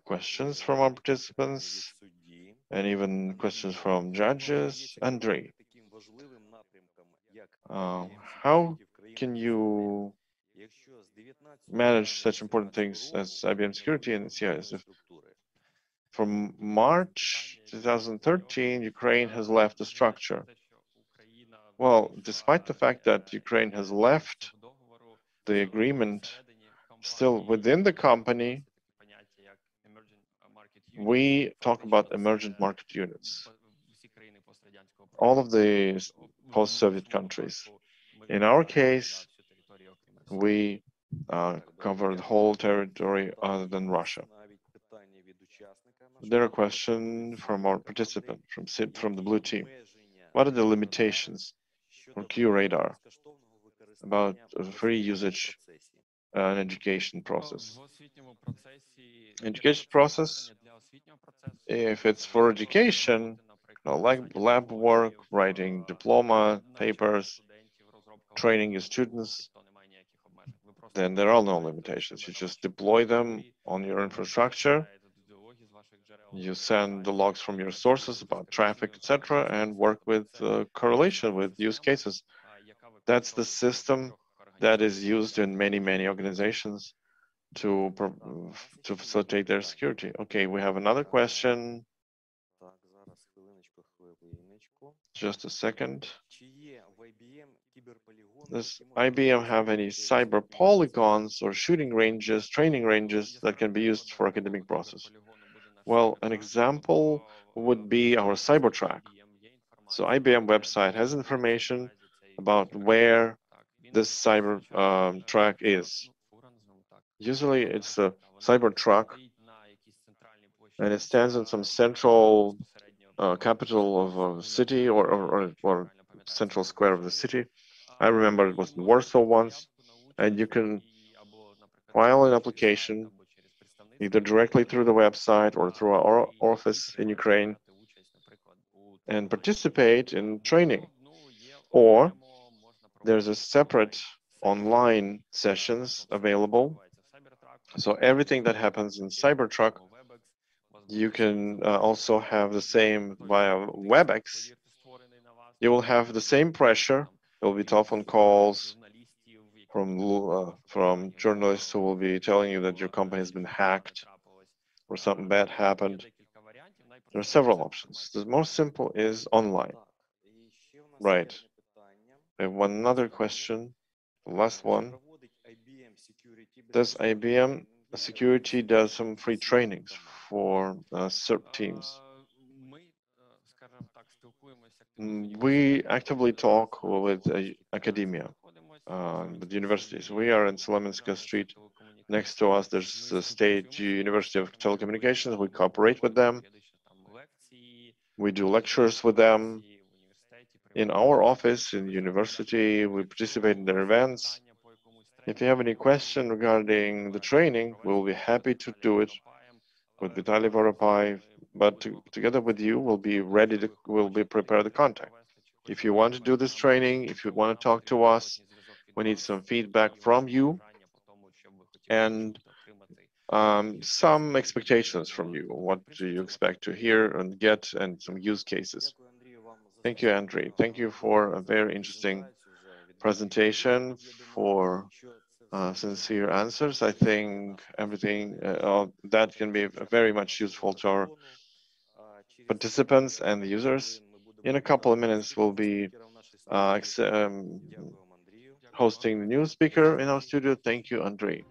questions from our participants and even questions from judges. Andrei, how can you manage such important things as IBM Security and CIS? From March 2013, Ukraine has left the structure. Well, despite the fact that Ukraine has left the agreement, still within the company, we talk about emergent market units. All of the post-Soviet countries. In our case, we cover the whole territory other than Russia. There are questions from our participant, from the blue team. What are the limitations for QRadar about free usage and education process? Education process, if it's for education, like lab work, writing diploma papers, training your students, then there are no limitations. You just deploy them on your infrastructure. You send the logs from your sources about traffic, etc., and work with correlation with use cases. That's the system that is used in many organizations to facilitate their security. Okay, we have another question. Just a second. Does IBM have any cyber polygons or shooting ranges, training ranges that can be used for academic process? Well, an example would be our Cybertrack. So IBM website has information about where this cyber track is. Usually it's a cyber truck and it stands in some central capital of a city or central square of the city. I remember it was in Warsaw once, and you can file an application either directly through the website or through our office in Ukraine and participate in training. Or there's a separate online sessions available. So everything that happens in Cybertruck, you can also have the same via WebEx. You will have the same pressure. There will be telephone calls from journalists who will be telling you that your company has been hacked or something bad happened. There are several options. The most simple is online. Right. I have one other question, the last one. Does IBM Security does some free trainings for CERT teams? We actively talk with academia, with universities. We are in Solomenska Street. Next to us, there's the State University of Telecommunications. We cooperate with them. We do lectures with them. In our office, in the university, we participate in their events. If you have any question regarding the training, we'll be happy to do it with Vitaly Voropai, but together with you, we'll be prepared to contact. If you want to do this training, if you want to talk to us, we need some feedback from you and some expectations from you. What do you expect to hear and get, and some use cases. Thank you, Andrei. Thank you for a very interesting presentation, for sincere answers. I think everything that can be very much useful to our participants and the users. In a couple of minutes, we'll be hosting the new speaker in our studio. Thank you, Andrei.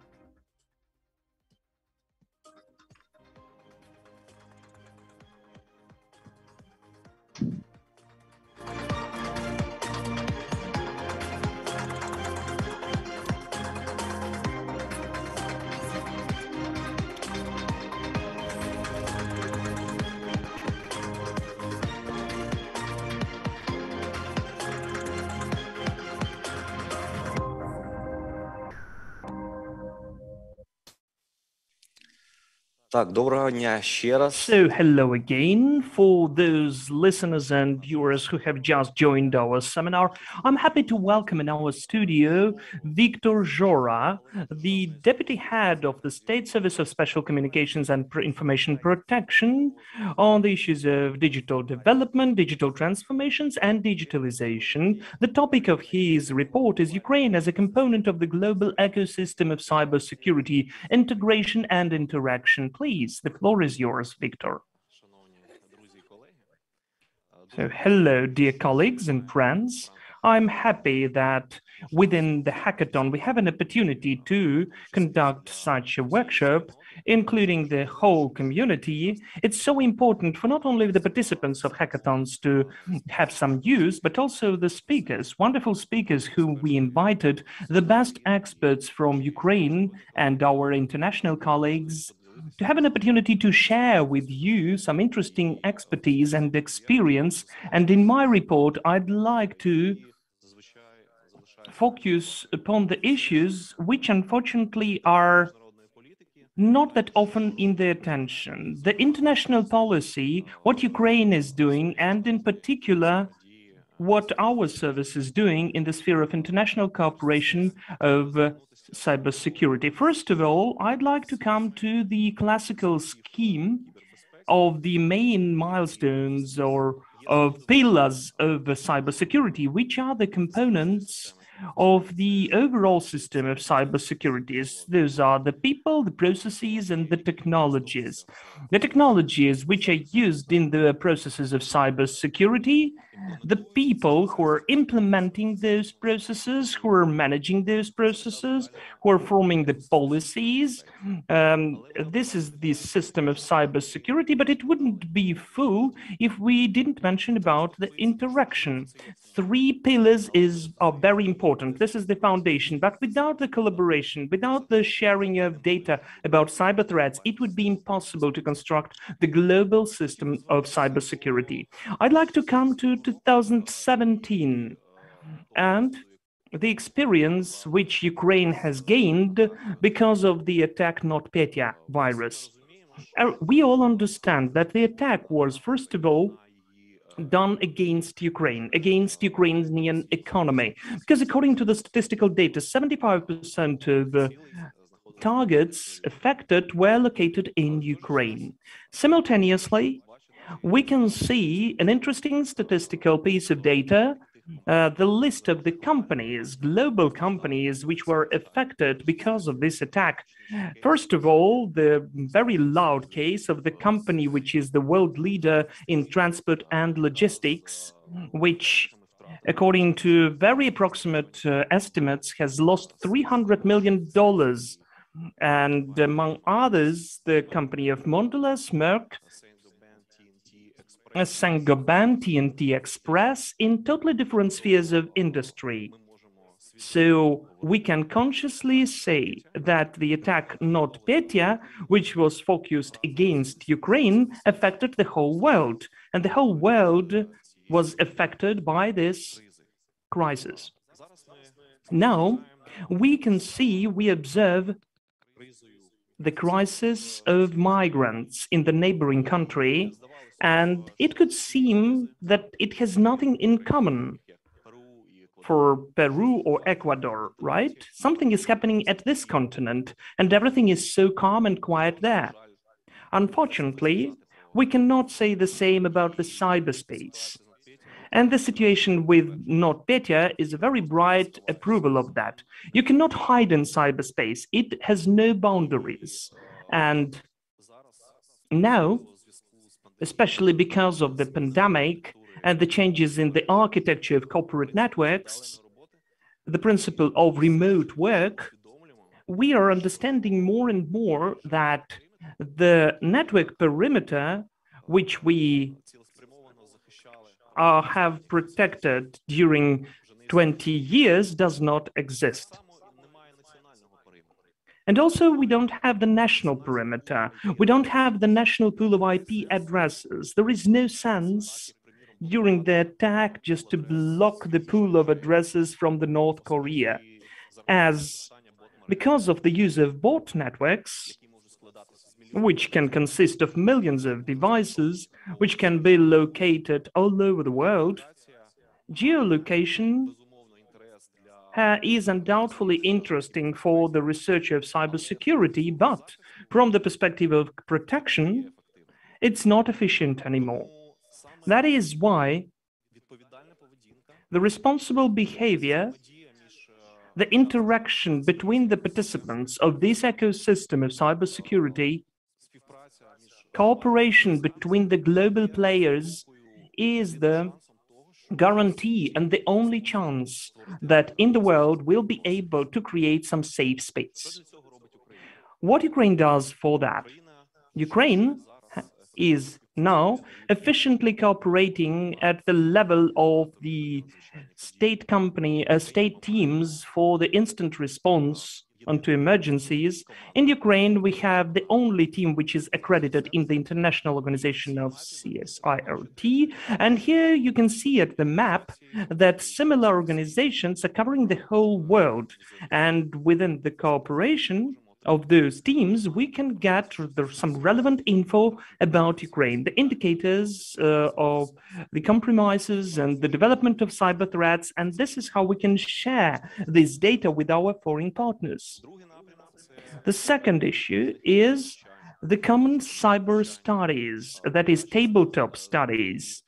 Так, доброго дня ще раз. So, hello again for those listeners and viewers who have just joined our seminar. I'm happy to welcome in our studio Viktor Zhora, the Deputy Head of the State Service of Special Communications and Information Protection on the issues of digital development, digital transformations, and digitalization. The topic of his report is Ukraine as a component of the global ecosystem of cybersecurity, integration and interaction. Please, the floor is yours, Viktor. So, hello, dear colleagues and friends. I'm happy that within the hackathon we have an opportunity to conduct such a workshop, including the whole community. It's so important for not only the participants of hackathons to have some use, but also the speakers, wonderful speakers who we invited, the best experts from Ukraine and our international colleagues, to have an opportunity to share with you some interesting expertise and experience. And in my report, I'd like to focus upon the issues which unfortunately are not that often in the attention. The international policy, what Ukraine is doing, and in particular, what our service is doing in the sphere of international cooperation of cybersecurity. First of all, I'd like to come to the classical scheme of the main milestones or of pillars of cybersecurity, which are the components of the overall system of cybersecurity. Those are the people, the processes, and the technologies. The technologies which are used in the processes of cybersecurity, the people who are implementing those processes, who are managing those processes, who are forming the policies. This is the system of cybersecurity, but it wouldn't be full if we didn't mention about the interaction. Three pillars are very important. This is the foundation, but without the collaboration, without the sharing of data about cyber threats, it would be impossible to construct the global system of cybersecurity. I'd like to come to 2017 and the experience which Ukraine has gained because of the attack NotPetya virus. We all understand that the attack was, first of all, done against Ukraine, against Ukrainian economy. Because according to the statistical data, 75% of the targets affected were located in Ukraine. Simultaneously, we can see an interesting statistical piece of data, the list of the companies, global companies, which were affected because of this attack. First of all, the very loud case of the company, which is the world leader in transport and logistics, which, according to very approximate estimates, has lost $300 million. And among others, the company of Mondelez, Merck, Saint-Gobain, TNT Express, in totally different spheres of industry. So we can consciously say that the attack NotPetya, which was focused against Ukraine, affected the whole world, and the whole world was affected by this crisis. Now, we observe the crisis of migrants in the neighboring country, and it could seem that it has nothing in common for Peru or Ecuador, right? Something is happening at this continent, and everything is so calm and quiet there. Unfortunately, we cannot say the same about the cyberspace. And the situation with NotPetya is a very bright approval of that. You cannot hide in cyberspace. It has no boundaries. And now, especially because of the pandemic and the changes in the architecture of corporate networks, the principle of remote work, we are understanding more and more that the network perimeter, which we have protected during 20 years, does not exist. And also, we don't have the national perimeter. We don't have the national pool of IP addresses. There is no sense during the attack just to block the pool of addresses from the North Korea, as because of the use of bot networks, which can consist of millions of devices, which can be located all over the world, geolocation is undoubtedly interesting for the research of cybersecurity, but from the perspective of protection, it's not efficient anymore. That is why the responsible behavior, the interaction between the participants of this ecosystem of cybersecurity, cooperation between the global players is the guarantee and the only chance that in the world we'll be able to create some safe space. What Ukraine does for that? Ukraine is now efficiently cooperating at the level of the state teams for the instant response onto emergencies. In Ukraine, we have the only team which is accredited in the International Organization of CSIRT. And here you can see at the map that similar organizations are covering the whole world. And within the cooperation, of those teams, we can get some relevant info about Ukraine, the indicators of the compromises and the development of cyber threats, and this is how we can share this data with our foreign partners. The second issue is the common cyber studies, that is tabletop studies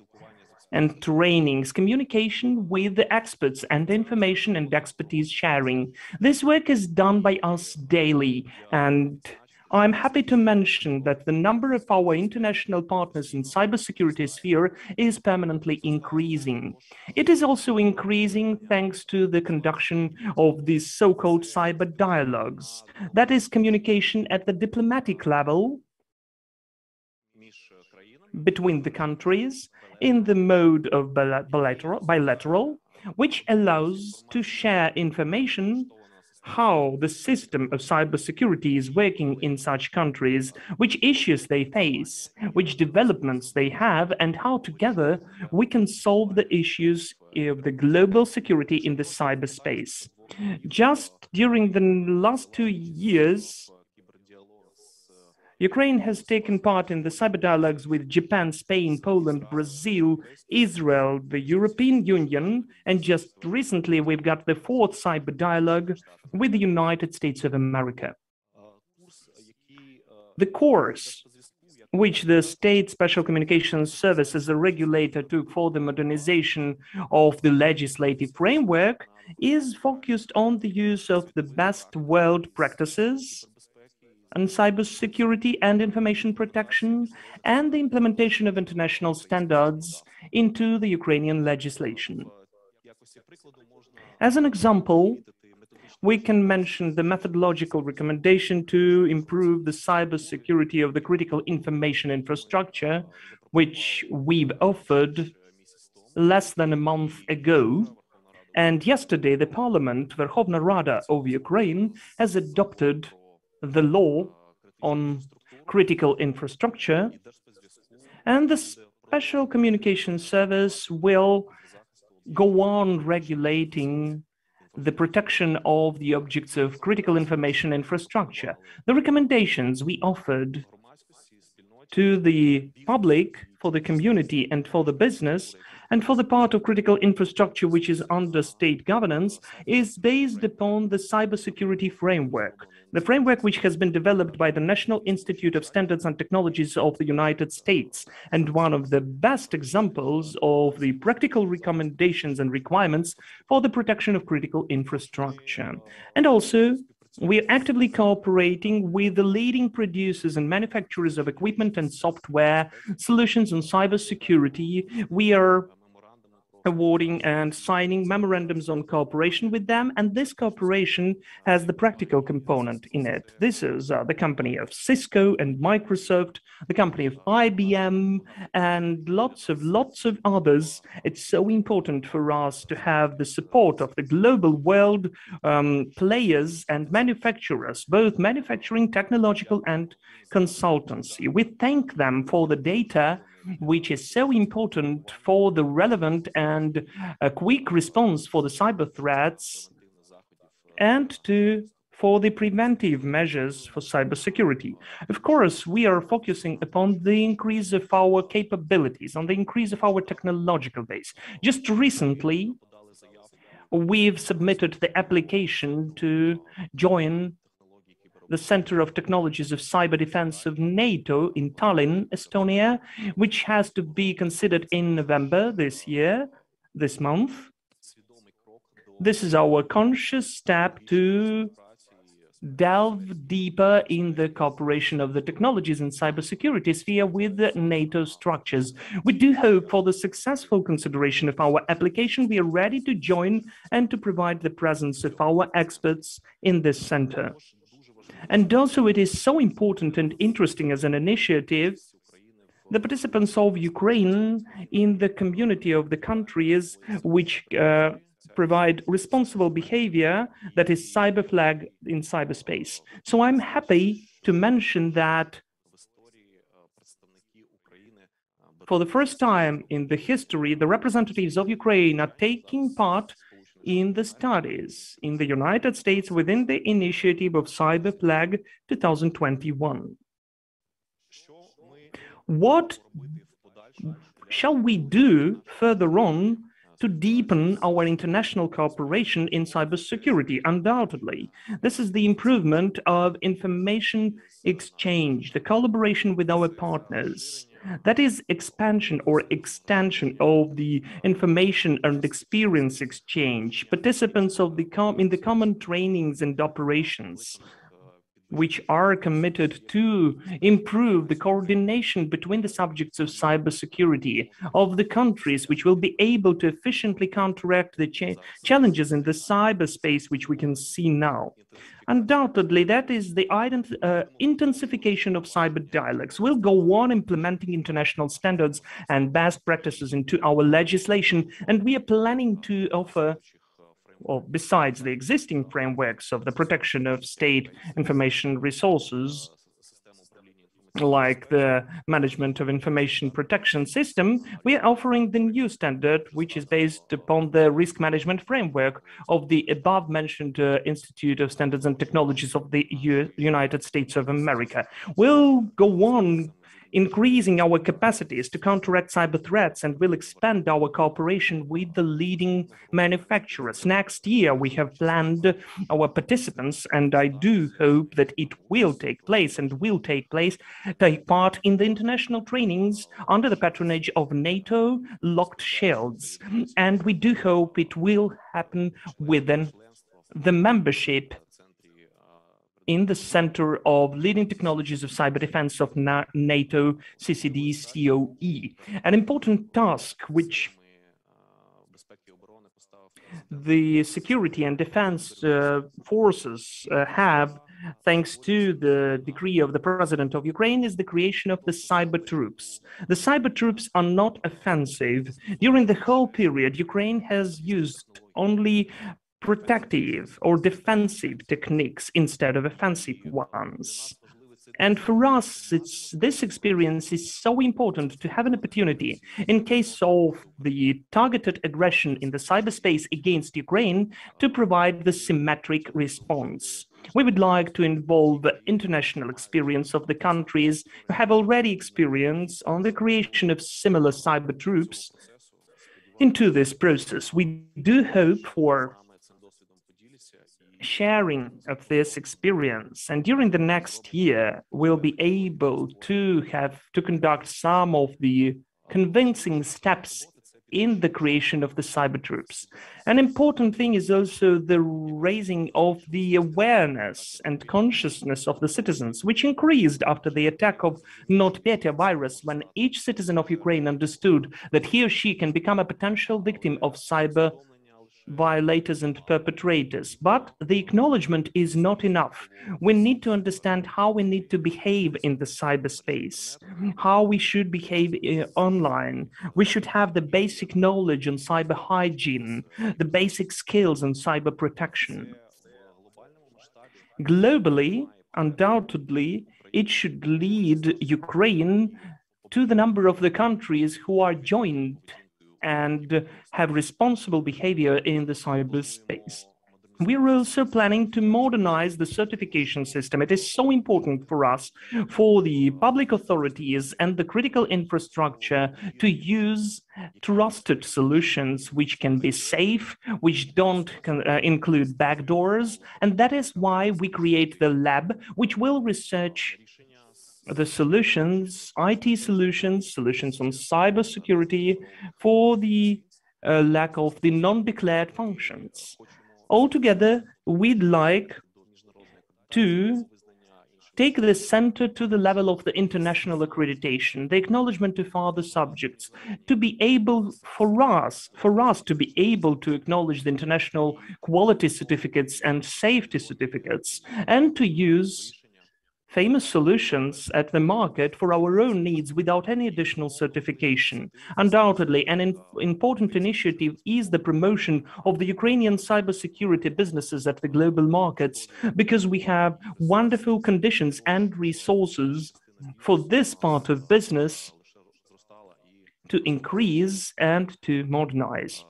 and trainings, communication with the experts, and information and expertise sharing. This work is done by us daily, and I'm happy to mention that the number of our international partners in cybersecurity sphere is permanently increasing. It is also increasing thanks to the conduction of these so-called cyber dialogues. That is communication at the diplomatic level between the countries in the mode of bilateral, which allows to share information how the system of cybersecurity is working in such countries, which issues they face, which developments they have, and how together we can solve the issues of the global security in the cyberspace. Just during the last 2 years, Ukraine has taken part in the cyber dialogues with Japan, Spain, Poland, Brazil, Israel, the European Union, and just recently we've got the 4th cyber dialogue with the United States of America. The course which the State Special Communications Service as a regulator took for the modernization of the legislative framework is focused on the use of the best world practices and cybersecurity and information protection, and the implementation of international standards into the Ukrainian legislation. As an example, we can mention the methodological recommendation to improve the cybersecurity of the critical information infrastructure, which we've offered less than a month ago. And yesterday, the Parliament, Verkhovna Rada of Ukraine, has adopted the law on critical infrastructure, and the Special Communications Service will go on regulating the protection of the objects of critical information infrastructure. The recommendations we offered to the public, for the community, and for the business, and for the part of critical infrastructure which is under state governance, is based upon the cybersecurity framework. The framework which has been developed by the National Institute of Standards and Technologies of the United States, and one of the best examples of the practical recommendations and requirements for the protection of critical infrastructure. And also, we are actively cooperating with the leading producers and manufacturers of equipment and software solutions on cybersecurity. We are awarding and signing memorandums on cooperation with them, and this cooperation has the practical component in it. This is the company of Cisco and Microsoft, the company of IBM, and lots of others. It's so important for us to have the support of the global world players and manufacturers, both manufacturing, technological, and consultancy. We thank them for the data which is so important for the relevant and a quick response for the cyber threats, and for the preventive measures for cybersecurity. Of course, we are focusing upon the increase of our capabilities, on the increase of our technological base. Just recently, we've submitted the application to join the Center of Technologies of Cyber Defense of NATO in Tallinn, Estonia, which has to be considered in November this month. This is our conscious step to delve deeper in the cooperation of the technologies in cybersecurity sphere with the NATO structures. We do hope for the successful consideration of our application. We are ready to join and to provide the presence of our experts in this center. And also, it is so important and interesting as an initiative, the participants of Ukraine in the community of the countries which provide responsible behavior, that is cyber flag in cyberspace. So I'm happy to mention that for the first time in the history, the representatives of Ukraine are taking part in the studies in the United States within the initiative of Cyber Plague 2021. What shall we do further on to deepen our international cooperation in cybersecurity? Undoubtedly, this is the improvement of information exchange, the collaboration with our partners. That is expansion or extension of the information and experience exchange, participants of in the common trainings and operations, which are committed to improve the coordination between the subjects of cybersecurity of the countries, which will be able to efficiently counteract the challenges in the cyberspace, which we can see now. Undoubtedly, that is the intensification of cyber dialogues. We'll go on implementing international standards and best practices into our legislation, and we are planning to offer, well, besides the existing frameworks of the protection of state information resources, like the management of information protection system, we are offering the new standard, which is based upon the risk management framework of the above-mentioned Institute of Standards and Technologies of the United States of America. We'll go on increasing our capacities to counteract cyber threats, and will expand our cooperation with the leading manufacturers. Next year, we have planned our participants, and I do hope that it will take place and will take part in the international trainings under the patronage of NATO Locked Shields. And we do hope it will happen within the membership in the Center of Leading Technologies of Cyber Defense of NATO CCD-COE. An important task which the security and defense forces have, thanks to the decree of the President of Ukraine, is the creation of the cyber troops. The cyber troops are not offensive. During the whole period, Ukraine has used only protective or defensive techniques instead of offensive ones. And for us, this experience is so important to have an opportunity, in case of the targeted aggression in the cyberspace against Ukraine, to provide the symmetric response. We would like to involve the international experience of the countries who have already experience on the creation of similar cyber troops into this process. We do hope for sharing of this experience, and during the next year we'll be able to conduct some of the convincing steps in the creation of the cyber troops. An important thing is also the raising of the awareness and consciousness of the citizens, which increased after the attack of NotPetya virus, when each citizen of Ukraine understood that he or she can become a potential victim of cyber violators and perpetrators. But the acknowledgement is not enough. We need to understand how we need to behave in the cyberspace, how we should behave online. We should have the basic knowledge on cyber hygiene, the basic skills on cyber protection. Globally, undoubtedly, it should lead Ukraine to the number of the countries who are joined and have responsible behavior in the cyberspace. We're also planning to modernize the certification system. It is so important for us, for the public authorities and the critical infrastructure, to use trusted solutions which can be safe, which don't include backdoors. And that is why we create the lab, which will research the solutions, IT solutions, solutions on cybersecurity for the lack of the non-declared functions. Altogether, we'd like to take the center to the level of the international accreditation, the acknowledgement of other subjects, to be able for us to be able to acknowledge the international quality certificates and safety certificates, and to use famous solutions at the market for our own needs without any additional certification. Undoubtedly, an important initiative is the promotion of the Ukrainian cybersecurity businesses at the global markets, because we have wonderful conditions and resources for this part of business to increase and to modernize.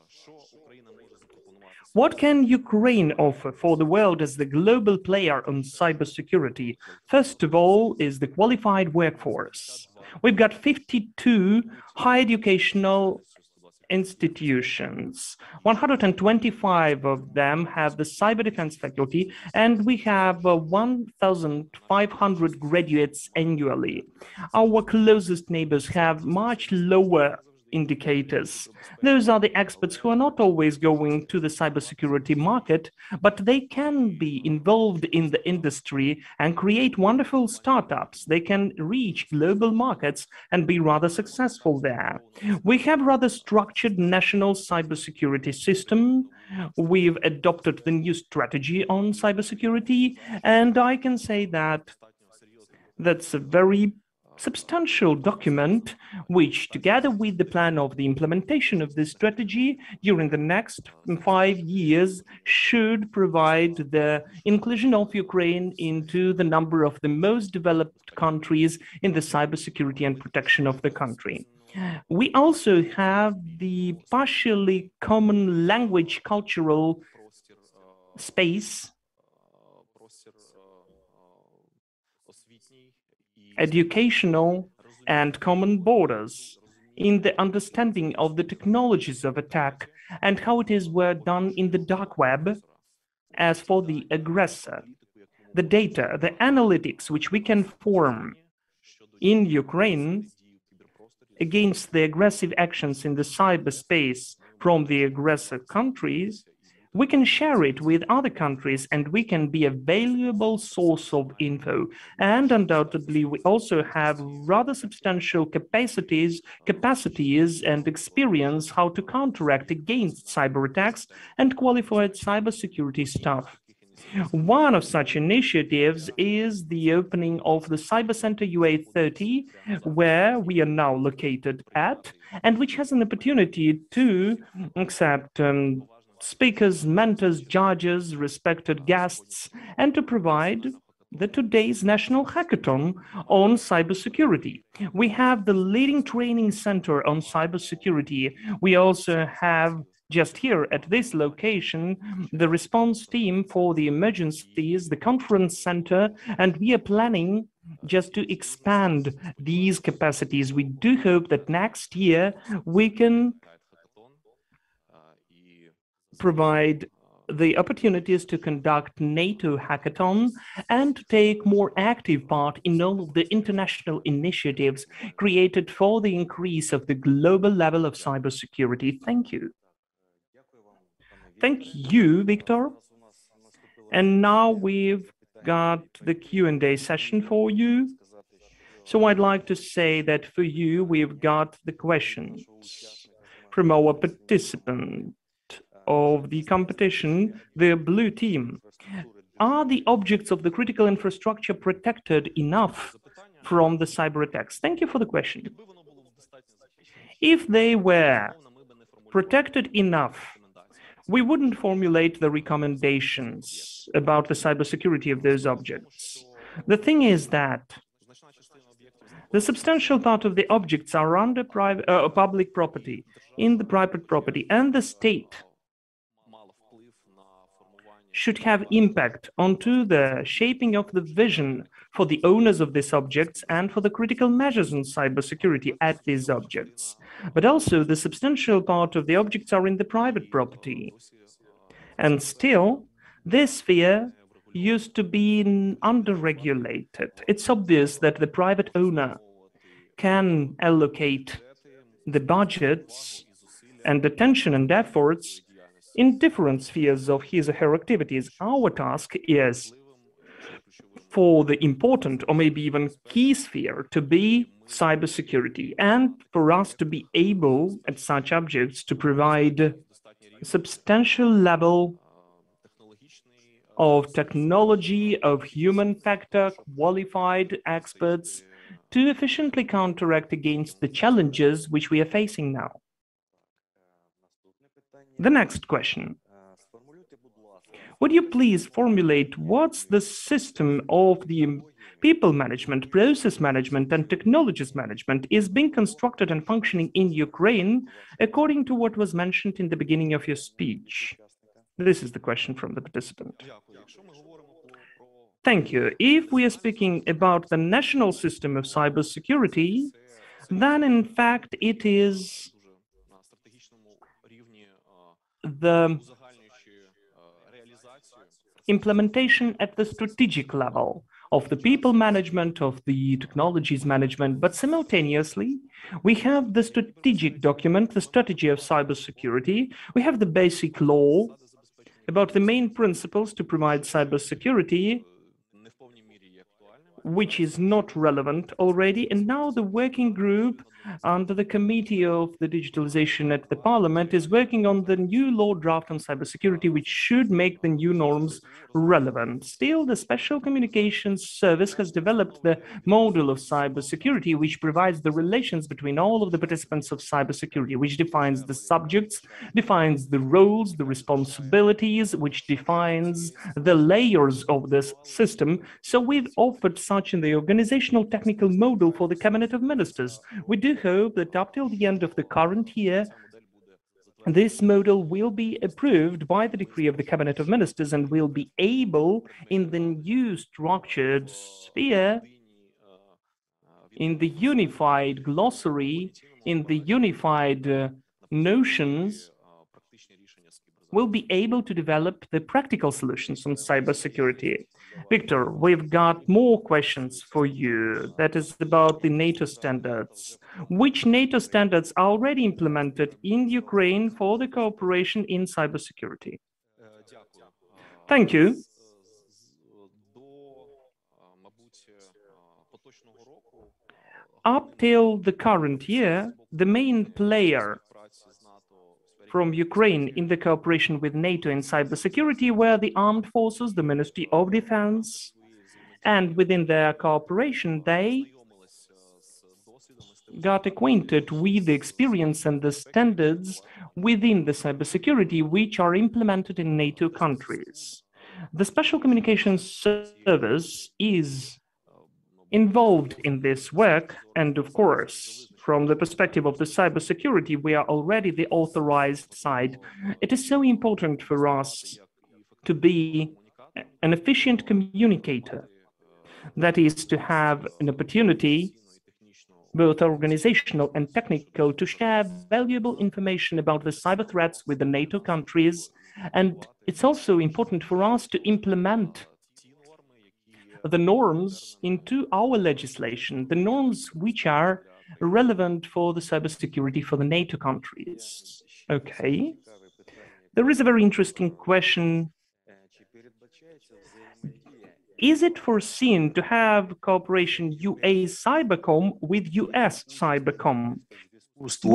What can Ukraine offer for the world as the global player on cybersecurity? First of all is the qualified workforce. We've got 52 high educational institutions. 125 of them have the cyber defense faculty, and we have 1,500 graduates annually. Our closest neighbors have much lower indicators. Those are the experts who are not always going to the cybersecurity market, but they can be involved in the industry and create wonderful startups. They can reach global markets and be rather successful there. We have rather structured national cybersecurity system. We've adopted the new strategy on cybersecurity, and I can say that that's a very substantial document, which, together with the plan of the implementation of this strategy during the next 5 years, should provide the inclusion of Ukraine into the number of the most developed countries in the cybersecurity and protection of the country. We also have the partially common language cultural space, educational and common borders in the understanding of the technologies of attack and how it is were done in the dark web as for the aggressor. The data, the analytics which we can form in Ukraine against the aggressive actions in the cyberspace from the aggressor countries, we can share it with other countries and we can be a valuable source of info. And undoubtedly, we also have rather substantial capacities and experience how to counteract against cyber attacks and qualified cybersecurity staff. One of such initiatives is the opening of the Cyber Center UA30, where we are now located at, and which has an opportunity to accept speakers, mentors, judges, respected guests, and to provide the today's national hackathon on cybersecurity. We have the leading training center on cybersecurity. We also have just here at this location, the response team for the emergencies, the conference center, and we are planning just to expand these capacities. We do hope that next year we can provide the opportunities to conduct NATO hackathon and to take more active part in all of the international initiatives created for the increase of the global level of cybersecurity. Thank you. Thank you, Victor. And now we've got the Q&A session for you. So I'd like to say that for you, we've got the questions from our participant of the competition, the blue team. Are the objects of the critical infrastructure protected enough from the cyber attacks? Thank you for the question. If they were protected enough, we wouldn't formulate the recommendations about the cybersecurity of those objects. The thing is that the substantial part of the objects are under public property, in the private property, and the state should have impact onto the shaping of the vision for the owners of these objects and for the critical measures in cybersecurity at these objects. But also the substantial part of the objects are in the private property. And still, this sphere used to be under-regulated. It's obvious that the private owner can allocate the budgets and attention and efforts in different spheres of his or her activities. Our task is for the important or maybe even key sphere to be cybersecurity, and for us to be able at such objects to provide a substantial level of technology, of human factor, qualified experts to efficiently counteract against the challenges which we are facing now. The next question. Would you please formulate what's the system of the people management, process management, and technologies management is being constructed and functioning in Ukraine according to what was mentioned in the beginning of your speech? This is the question from the participant. Thank you. If we are speaking about the national system of cybersecurity, then in fact it is the implementation at the strategic level of the people management, of the technologies management, but simultaneously, we have the strategic document, the strategy of cybersecurity. We have the basic law about the main principles to provide cybersecurity, which is not relevant already. And now the working group under the Committee of the Digitalization at the Parliament is working on the new law draft on cybersecurity, which should make the new norms relevant. Still, the Special Communications Service has developed the model of cybersecurity, which provides the relations between all of the participants of cybersecurity, which defines the subjects, defines the roles, the responsibilities, which defines the layers of this system. So we've offered such in the organizational technical model for the Cabinet of Ministers. We do hope that up till the end of the current year, this model will be approved by the decree of the Cabinet of Ministers and will be able, in the new structured sphere, in the unified glossary, in the unified notions, will be able to develop the practical solutions on cybersecurity. Victor, we've got more questions for you. That is about the NATO standards. Which NATO standards are already implemented in Ukraine for the cooperation in cybersecurity? Thank you. Up till the current year, the main player from Ukraine in the cooperation with NATO in cybersecurity were the armed forces, the Ministry of Defense, and within their cooperation, they got acquainted with the experience and the standards within the cybersecurity which are implemented in NATO countries. The Special Communications Service is involved in this work, and of course, from the perspective of the cybersecurity, we are already the authorized side. It is so important for us to be an efficient communicator. That is to have an opportunity, both organizational and technical, to share valuable information about the cyber threats with the NATO countries. And it's also important for us to implement the norms into our legislation, the norms which are relevant for the cybersecurity for the NATO countries. Okay. There is a very interesting question. Is it foreseen to have cooperation UA Cybercom with US Cybercom? What's the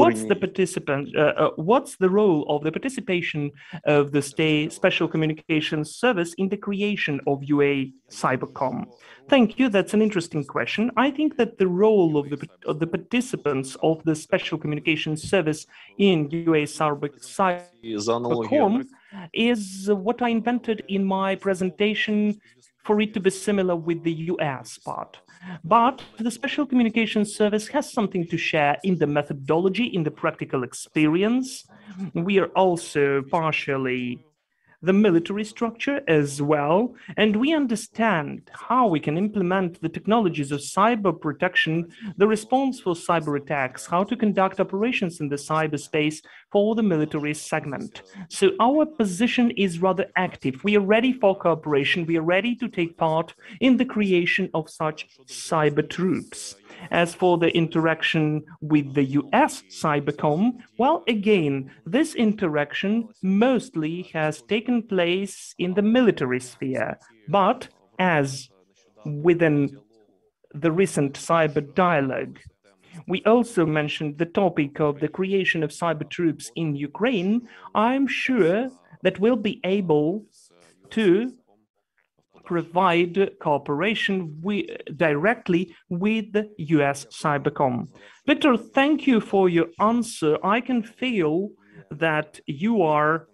role of the participation of the State Special Communications Service in the creation of UA Cybercom? Thank you. That's an interesting question. I think that the role of the participants of the Special Communications Service in UA Cybercom is what I invented in my presentation, for it to be similar with the US part. But the Special Communications Service has something to share in the methodology, in the practical experience. We are also partially the military structure as well, and we understand how we can implement the technologies of cyber protection, the response for cyber attacks, how to conduct operations in the cyberspace for the military segment. So our position is rather active. We are ready for cooperation. We are ready to take part in the creation of such cyber troops. As for the interaction with the US Cybercom, well, again, this interaction mostly has taken place in the military sphere. But as within the recent cyber dialogue, we also mentioned the topic of the creation of cyber troops in Ukraine, I'm sure that we'll be able to provide cooperation directly with the US Cybercom. Victor, thank you for your answer. I can feel that you are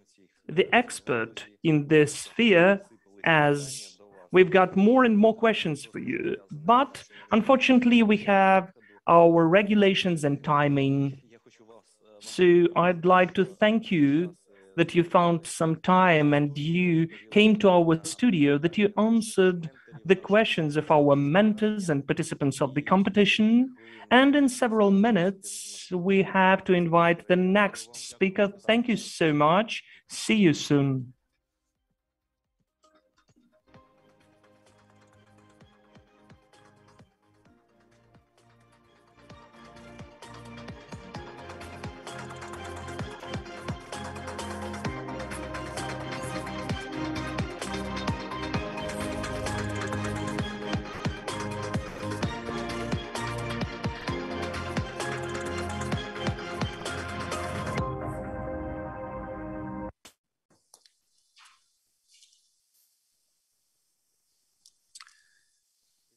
the expert in this sphere, as we've got more and more questions for you. But unfortunately, we have our regulations and timing. So I'd like to thank you that you found some time and you came to our studio, that you answered the questions of our mentors and participants of the competition. And in several minutes, we have to invite the next speaker. Thank you so much. See you soon.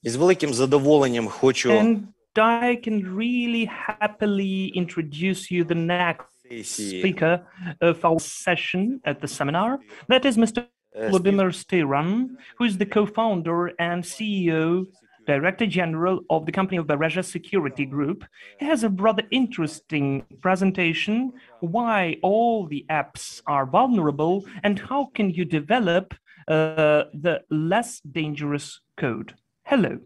І з великим задоволенням хочу And I can really happily introduce you the next сесії speaker of our session at the seminar. That is Mr. Volodymyr Styran, who is the co-founder and CEO, Director General of the company of Security Group. He has a rather interesting presentation, why all the apps are vulnerable and how can you develop the less dangerous code. Hello.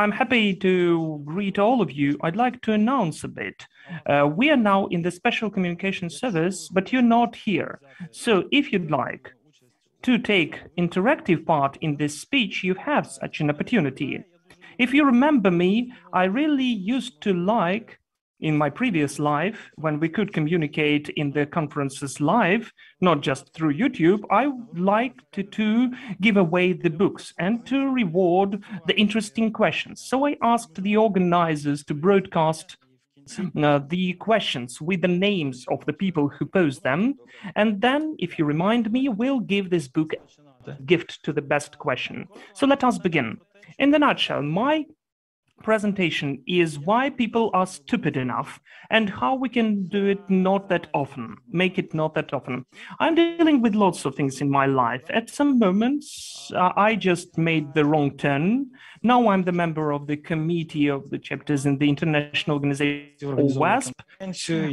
I'm happy to greet all of you. I'd like to announce a bit. We are now in the special communication service, but you're not here. So if you'd like to take interactive part in this speech, you have such an opportunity. If you remember me, I really used to like, in my previous life, when we could communicate in the conferences live, not just through YouTube, I liked to give away the books and to reward the interesting questions. So I asked the organizers to broadcast the questions with the names of the people who posed them. And then, if you remind me, we'll give this book gift to the best question. So let us begin. In the nutshell, my presentation is why people are stupid enough and how we can do it not that often, make it not that often. I'm dealing with lots of things in my life. At some moments, I just made the wrong turn. Now I'm the member of the committee of the chapters in the international organization OWASP.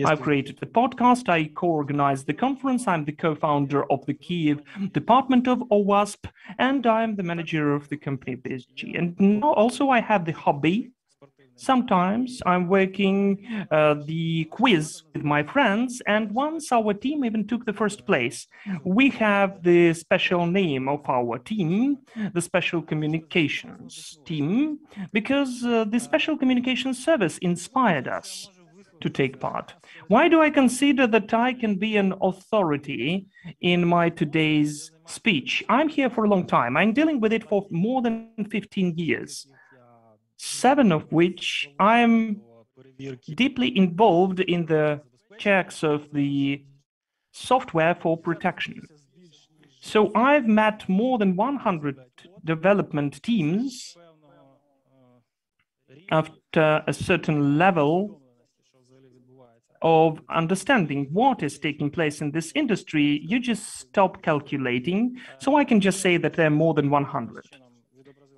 I've created the podcast. I co-organized the conference. I'm the co-founder of the Kyiv department of OWASP, and I'm the manager of the company BSG. And now also I have the hobby. Sometimes I'm working the quiz with my friends, and once our team even took the first place. We have the special name of our team, the Special Communications team, because the Special Communications Service inspired us to take part. Why do I consider that I can be an authority in my today's speech? I'm here for a long time. I'm dealing with it for more than 15 years. 7 of which I'm deeply involved in the checks of the software for protection. So I've met more than 100 development teams. After a certain level of understanding what is taking place in this industry, you just stop calculating. So I can just say that there are more than 100.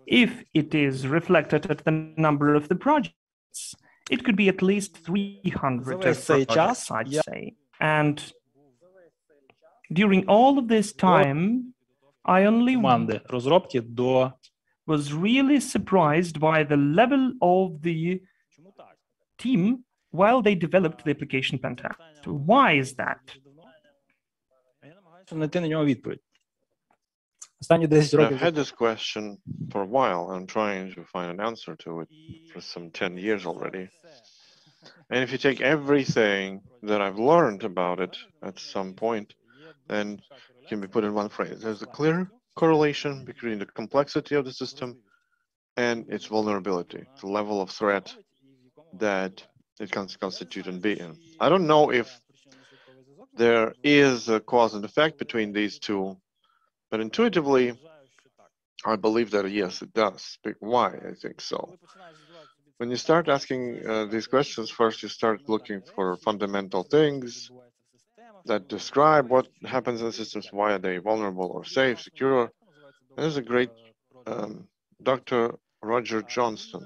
If it is reflected at the number of the projects, it could be at least 300 projects, I'd say. And during all of this time, I only was really surprised by the level of the team while they developed the application Penta. Why is that? I've had this question for a while. I'm trying to find an answer to it for some 10 years already. And if you take everything that I've learned about it at some point, then it can be put in one phrase. There's a clear correlation between the complexity of the system and its vulnerability, the level of threat that it can constitute and be in. I don't know if there is a cause and effect between these two, but intuitively, I believe that yes, it does. But why? I think so. When you start asking these questions, first you start looking for fundamental things that describe what happens in the systems, why are they vulnerable or safe, secure. There's a great Dr. Roger Johnston.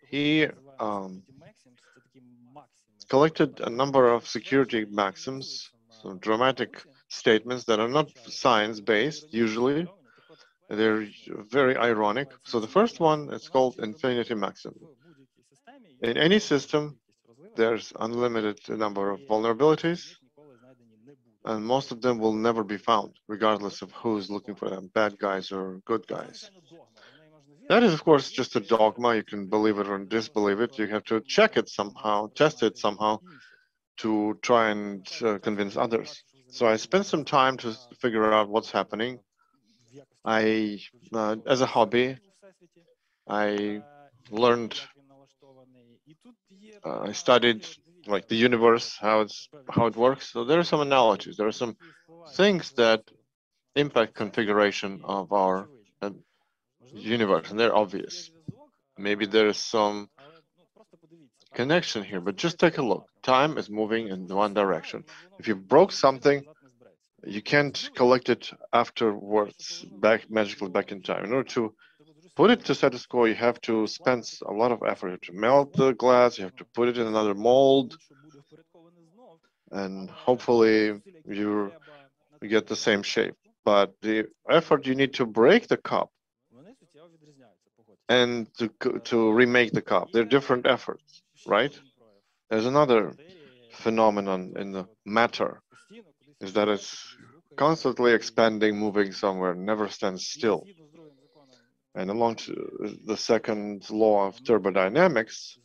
He collected a number of security maxims, some dramatic statements that are not science-based usually. They're very ironic. So the first one is called infinity maxim. In any system, there's unlimited number of vulnerabilities, and most of them will never be found, regardless of who's looking for them, bad guys or good guys. That is, of course, just a dogma. You can believe it or disbelieve it. You have to check it somehow, test it somehow to try and convince others. So I spent some time to figure out what's happening. As a hobby, I learned, I studied like the universe, how it works. So there are some analogies. There are some things that impact configuration of our universe, and they're obvious. Maybe there is some connection here, but just take a look. Time is moving in one direction. If you broke something, you can't collect it afterwards, magically back in time. In order to put it to status quo, you have to spend a lot of effort. You have to melt the glass, you have to put it in another mold, and hopefully you get the same shape. But the effort you need to break the cup and to remake the cup, they're different efforts, right? There's another phenomenon in the matter, is that it's constantly expanding, moving somewhere, never stands still. And along to the second law of thermodynamics,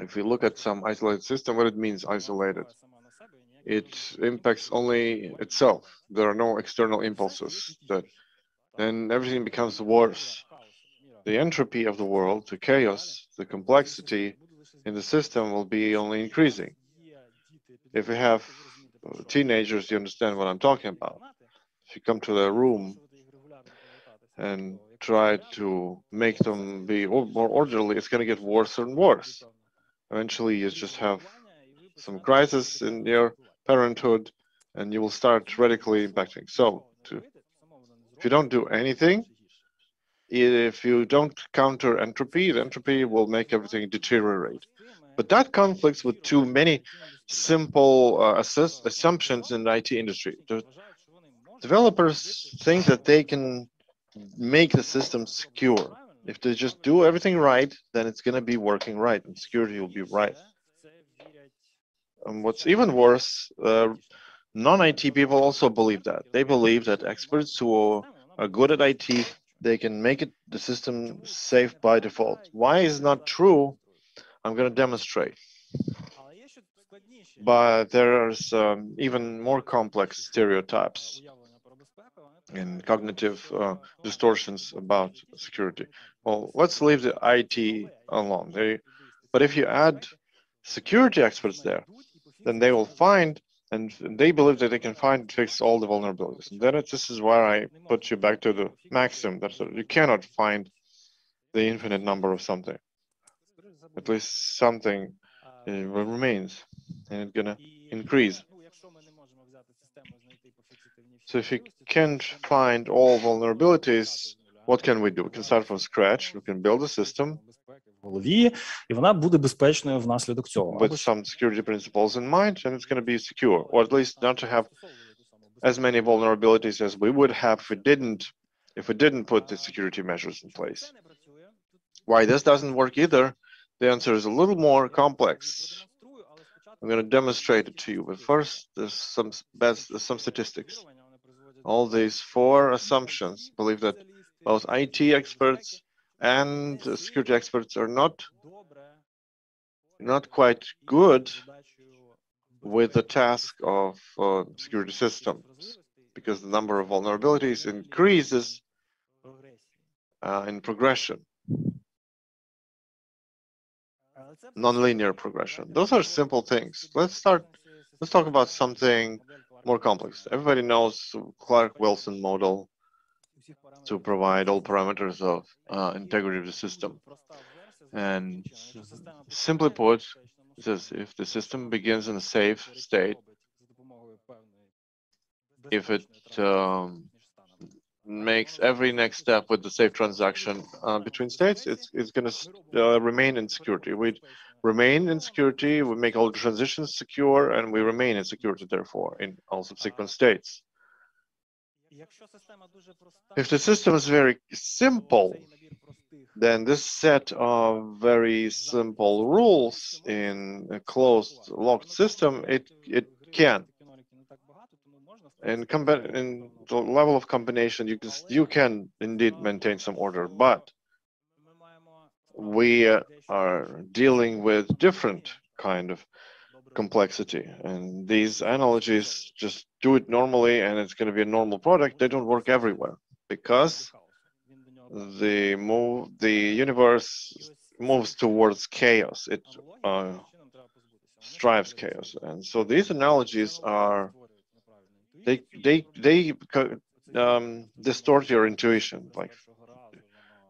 if you look at some isolated system, what it means isolated? It impacts only itself. There are no external impulses. Then everything becomes worse. The entropy of the world, the chaos, the complexity in the system will be only increasing. If you have teenagers, you understand what I'm talking about. If you come to their room and try to make them be more orderly, it's going to get worse and worse. Eventually, you just have some crisis in your parenthood, and you will start radically impacting. So, if you don't do anything, if you don't counter entropy, the entropy will make everything deteriorate. But that conflicts with too many simple assumptions in the IT industry. The developers think that they can make the system secure. If they just do everything right, then it's going to be working right, and security will be right. And what's even worse, non-IT people also believe that. They believe that experts who are good at IT, they can make the system safe by default. Why is not true? I'm going to demonstrate. But there's even more complex stereotypes and cognitive distortions about security. Well, let's leave the IT alone. But if you add security experts there, then they will find, and they believe that they can find and fix all the vulnerabilities. And then this is where I put you back to the maxim that you cannot find the infinite number of something. At least something remains, and it's gonna increase. So if you can't find all vulnerabilities, what can we do? We can start from scratch. We can build a system в голові, і вона буде безпечною внаслідок цього. with some security principles in mind, and it's going to be secure, or at least not to have as many vulnerabilities as we would have if we didn't put the security measures in place. Why this doesn't work either, the answer is a little more complex. I'm going to demonstrate it to you, but first there's some statistics. All these four assumptions believe that both IT experts and security experts are not quite good with the task of security systems, because the number of vulnerabilities increases in progression, nonlinear progression. Those are simple things. Let's talk about something more complex. Everybody knows Clark-Wilson model to provide all parameters of integrity of the system. And simply put, it says if the system begins in a safe state, if it makes every next step with the safe transaction between states, it's going to remain in security. We remain in security, we make all the transitions secure, and we remain in security, therefore, in all subsequent states. If the system is very simple, then this set of very simple rules in a closed, locked system, it can. In the level of combination, you can indeed maintain some order, but we are dealing with different kind of complexity, and these analogies just do it normally, and it's going to be a normal product. They don't work everywhere because the universe moves towards chaos. It strives chaos, and so these analogies are they distort your intuition. Like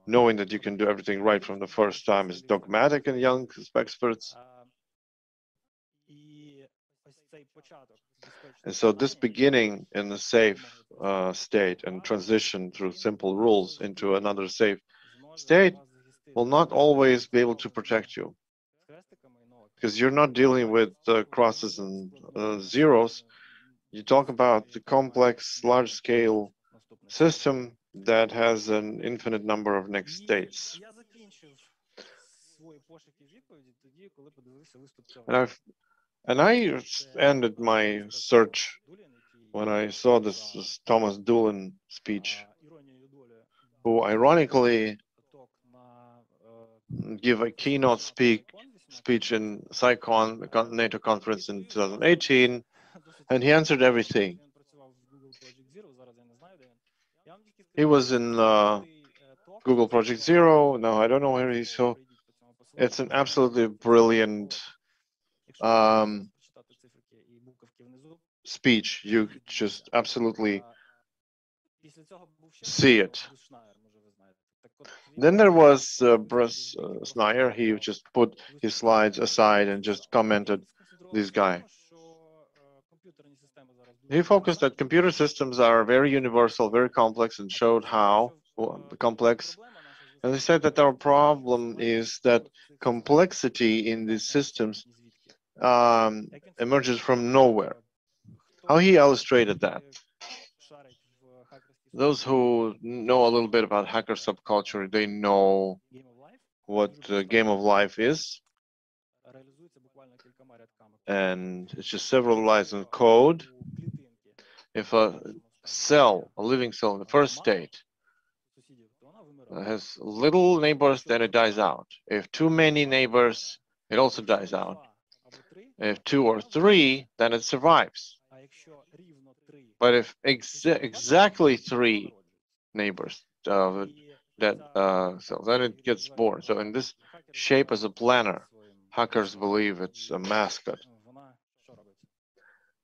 knowing that you can do everything right from the first time is dogmatic in young experts. And so this beginning in the safe state and transition through simple rules into another safe state will not always be able to protect you, because you're not dealing with crosses and zeros. You talk about the complex, large-scale system that has an infinite number of next states. And I ended my search when I saw this Thomas Doolin speech, who ironically gave a keynote speech in CyCon, the NATO conference in 2018, and he answered everything. He was in Google Project Zero. Now I don't know where he's. So it's an absolutely brilliant speech. You just absolutely see it. Then there was Bruce Snyder. He just put his slides aside and just commented, this guy. He focused that computer systems are very universal, very complex, and showed how complex. And he said that our problem is that complexity in these systems emerges from nowhere. How he illustrated that. Those who know a little bit about hacker subculture, they know what the game of life is. And it's just several lines of code. If a cell, a living cell in the first state, has little neighbors, then it dies out. If too many neighbors, it also dies out. If 2 or 3, then it survives. But if exactly 3 neighbors so then it gets born. So in this shape as a planner, hackers believe it's a mascot.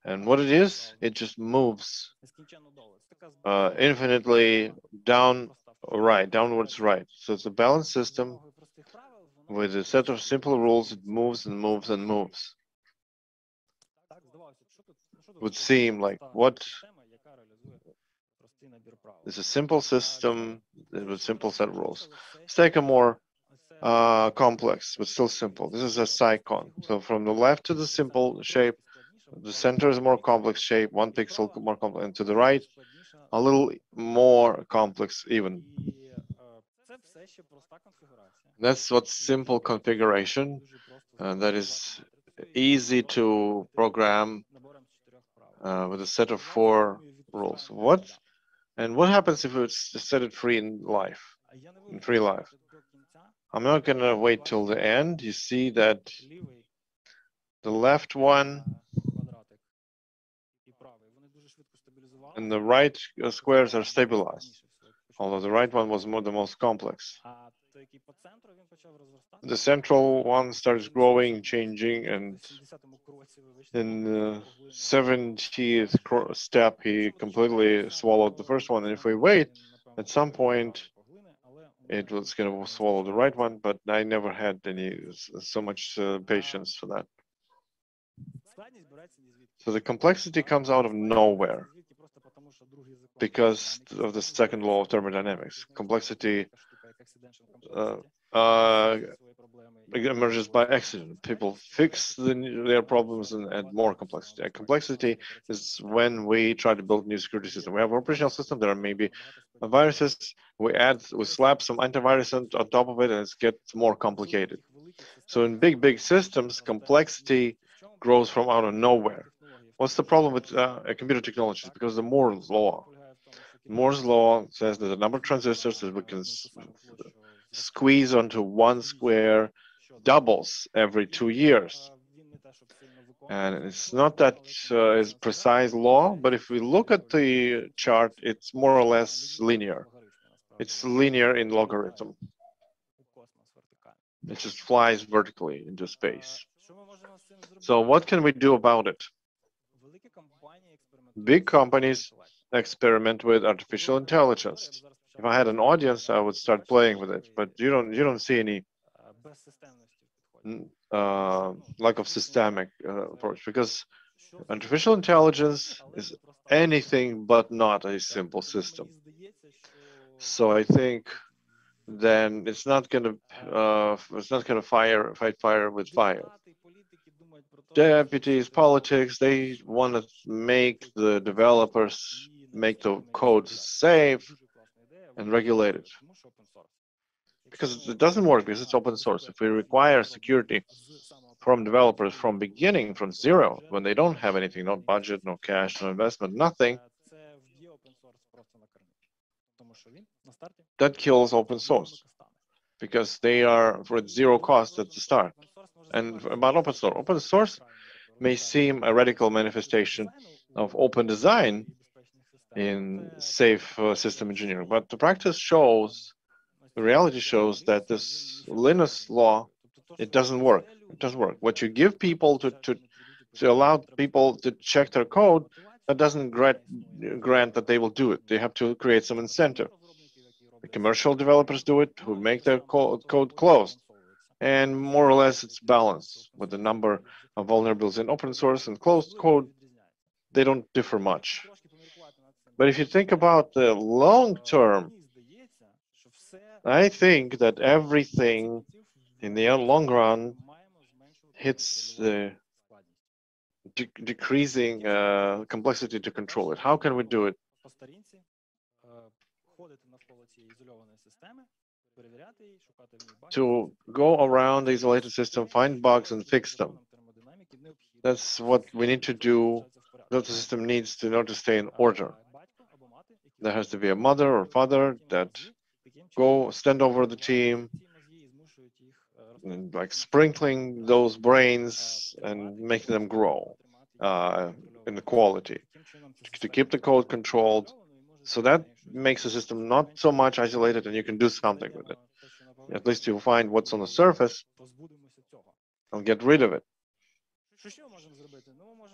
And what it is, it just moves infinitely downwards right. So it's a balanced system with a set of simple rules. It moves and moves and moves. It would seem like what is a simple system with simple set of rules. Let's take a more complex but still simple. This is a cycon. So from the left to the simple shape, the center is a more complex shape, 1 pixel more complex, and to the right, a little more complex even. That's what simple configuration, that is easy to program with a set of 4 rules. What happens if it's set it free in free life? I'm not going to wait till the end. You see that the left one and the right squares are stabilized, although the right one was the most complex. The central one starts growing, changing, and in the 70th step, he completely swallowed the first one. And if we wait, at some point, it was going to swallow the right one, but I never had so much patience for that. So the complexity comes out of nowhere because of the second law of thermodynamics. Complexity emerges by accident. People fix their problems and add more complexity. And complexity is when we try to build new security system. We have an operational system. There are maybe viruses. We slap some antivirus on top of it, and it gets more complicated. So in big systems, complexity grows from out of nowhere. What's the problem with computer technologies? Because the Moore's law. Moore's law says that the number of transistors that we can squeeze onto one square doubles every 2 years. And it's not that is precise law, but if we look at the chart, it's more or less linear. It's linear in logarithm. It just flies vertically into space. So what can we do about it? Big companies experiment with artificial intelligence. If I had an audience, I would start playing with it, but you don't see any lack of systemic approach, because artificial intelligence is anything but not a simple system. So I think then it's not gonna fight fire with fire. Deputies, politics, they want to make the developers make the code safe and regulated, because it doesn't work because it's open source. If we require security from developers from beginning, from zero, when they don't have anything, no budget, no cash, no investment, nothing, that kills open source, because they are for zero cost at the start. And about open source may seem a radical manifestation of open design in safe system engineering, but the practice shows, the reality shows that this Linus law, it doesn't work. It doesn't work. What you give people to allow people to check their code, that doesn't grant that they will do it. They have to create some incentive. The commercial developers do it, who make their code closed. And more or less it's balanced with the number of vulnerabilities in open source and closed code. They don't differ much. But if you think about the long term, I think that everything in the long run hits the decreasing complexity to control it. How can we do it? To go around the isolated system, find bugs and fix them. That's what we need to do. That the system needs to in order to stay in order. There has to be a mother or father that go stand over the team, and like sprinkling those brains and making them grow in the quality to keep the code controlled. So that makes the system not so much isolated, and you can do something with it. At least you'll find what's on the surface and get rid of it.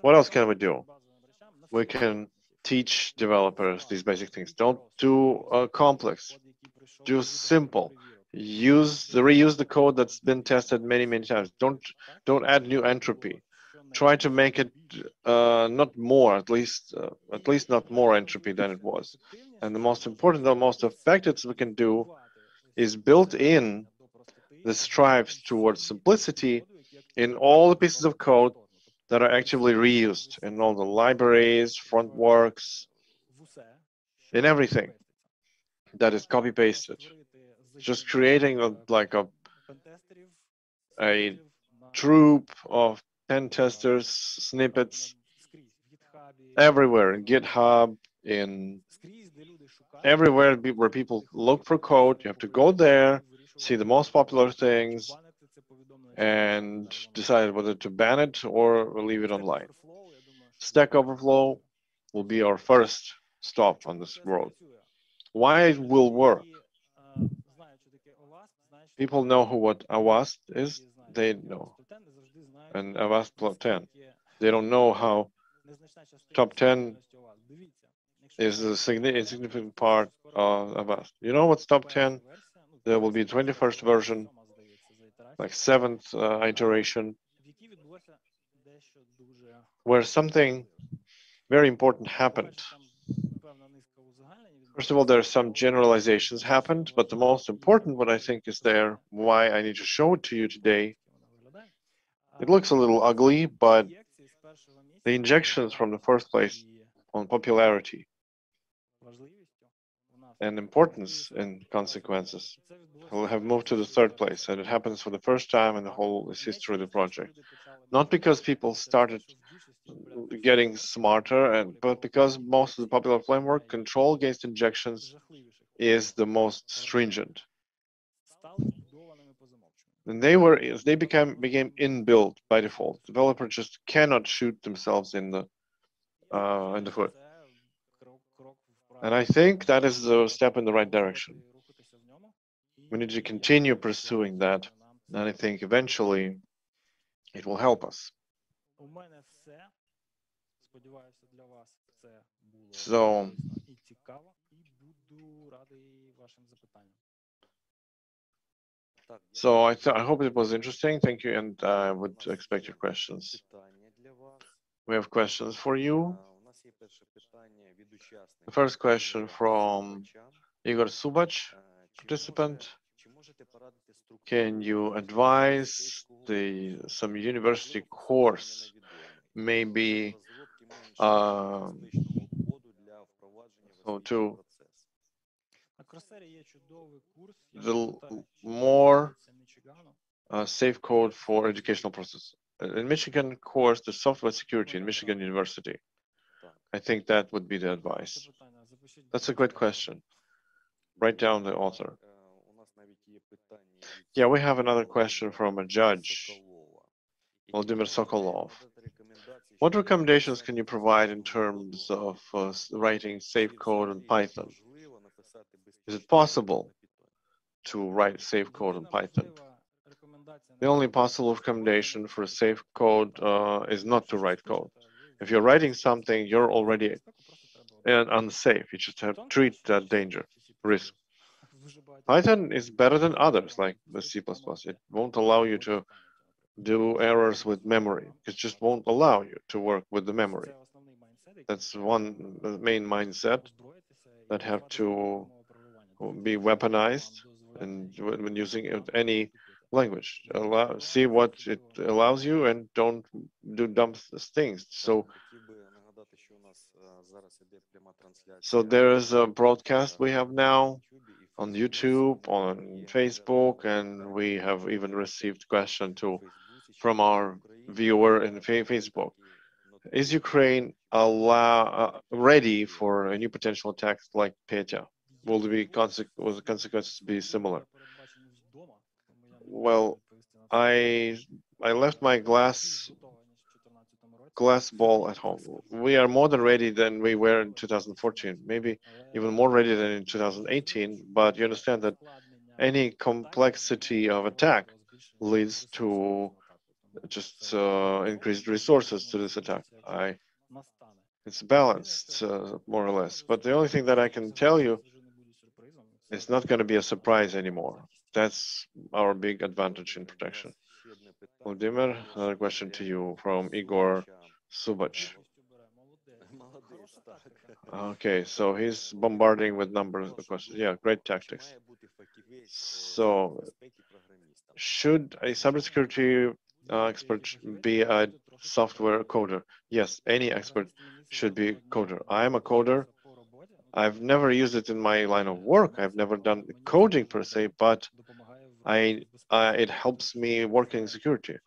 What else can we do? We can teach developers these basic things. Don't do complex. Do simple. Reuse the code that's been tested many times. Don't add new entropy. Try to make it not more, at least not more entropy than it was. And the most important, the most effective we can do is built in the strives towards simplicity in all the pieces of code that are actively reused, in all the libraries, front works, in everything that is copy pasted. Just creating a troop of pen testers, snippets everywhere in GitHub, in everywhere where people look for code. You have to go there, see the most popular things, and decide whether to ban it or leave it online. Stack Overflow will be our first stop on this road. Why it will work? People know what Avast is. They know. And Avast Top 10. They don't know how Top 10 is a significant part of Avast. You know what's Top 10? There will be 21st version, like 7th iteration, where something very important happened. First of all, there are some generalizations happened, but the most important, what I think is there, why I need to show it to you today. It looks a little ugly, but the injections from the first place on popularity and importance and consequences will have moved to the third place, and it happens for the first time in the whole history of the project. Not because people started getting smarter, but because most of the popular framework control against injections is the most stringent. And they became inbuilt by default. Developers just cannot shoot themselves in the foot. And I think that is a step in the right direction. We need to continue pursuing that, and I think eventually it will help us. So I hope it was interesting. Thank you, and I would expect your questions. We have questions for you. The first question from Igor Subach, participant. Can you advise some university course, maybe to the more safe code for educational process? In Michigan course, the software security in Michigan University. I think that would be the advice. That's a great question. Write down the author. Yeah, we have another question from a judge, Vladimir Sokolov. What recommendations can you provide in terms of writing safe code in Python? Is it possible to write safe code in Python? The only possible recommendation for safe code is not to write code. If you're writing something, you're already unsafe. You just have to treat that danger, risk. Python is better than others, like the C++. It won't allow you to do errors with memory. It just won't allow you to work with the memory. That's one main mindset that have to be weaponized, and when using any language, see what it allows you and don't do dumb things. So there is a broadcast we have now on YouTube, on Facebook, and we have even received question too from our viewer in Facebook. Is Ukraine ready for a new potential attacks like Petya? Will the consequences be similar? Well, I left my glass ball at home. We are more than ready than we were in 2014, maybe even more ready than in 2018. But you understand that any complexity of attack leads to just increased resources to this attack. It's balanced, more or less. But the only thing that I can tell you, it's not going to be a surprise anymore. That's our big advantage in protection. Vladimir, another question to you from Igor Subach. Okay, so he's bombarding with numbers of questions. Yeah, great tactics. So, should a cybersecurity expert be a software coder? Yes, any expert should be a coder. I am a coder. I've never used it in my line of work. I've never done coding per se, but it helps me work in security.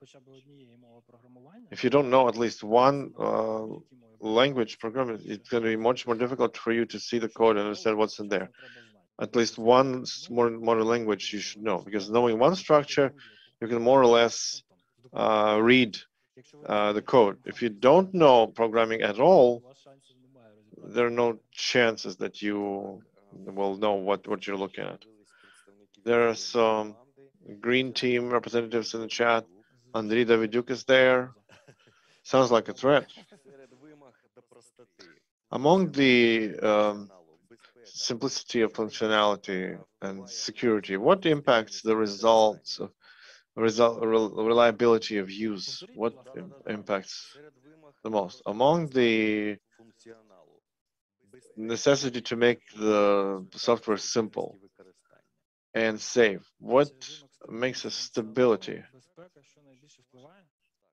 If you don't know at least one language programming, it's going to be much more difficult for you to see the code and understand what's in there. At least one more language you should know, because knowing one structure, you can more or less read the code. If you don't know programming at all, there are no chances that you will know what you're looking at. There are some green team representatives in the chat. Andriy Daviduk is there. Sounds like a threat. Among the simplicity of functionality and security, what impacts the results of reliability of use? What impacts the most? Among the necessity to make the software simple and safe. What makes a stability? Безпека, що найбільше впливає?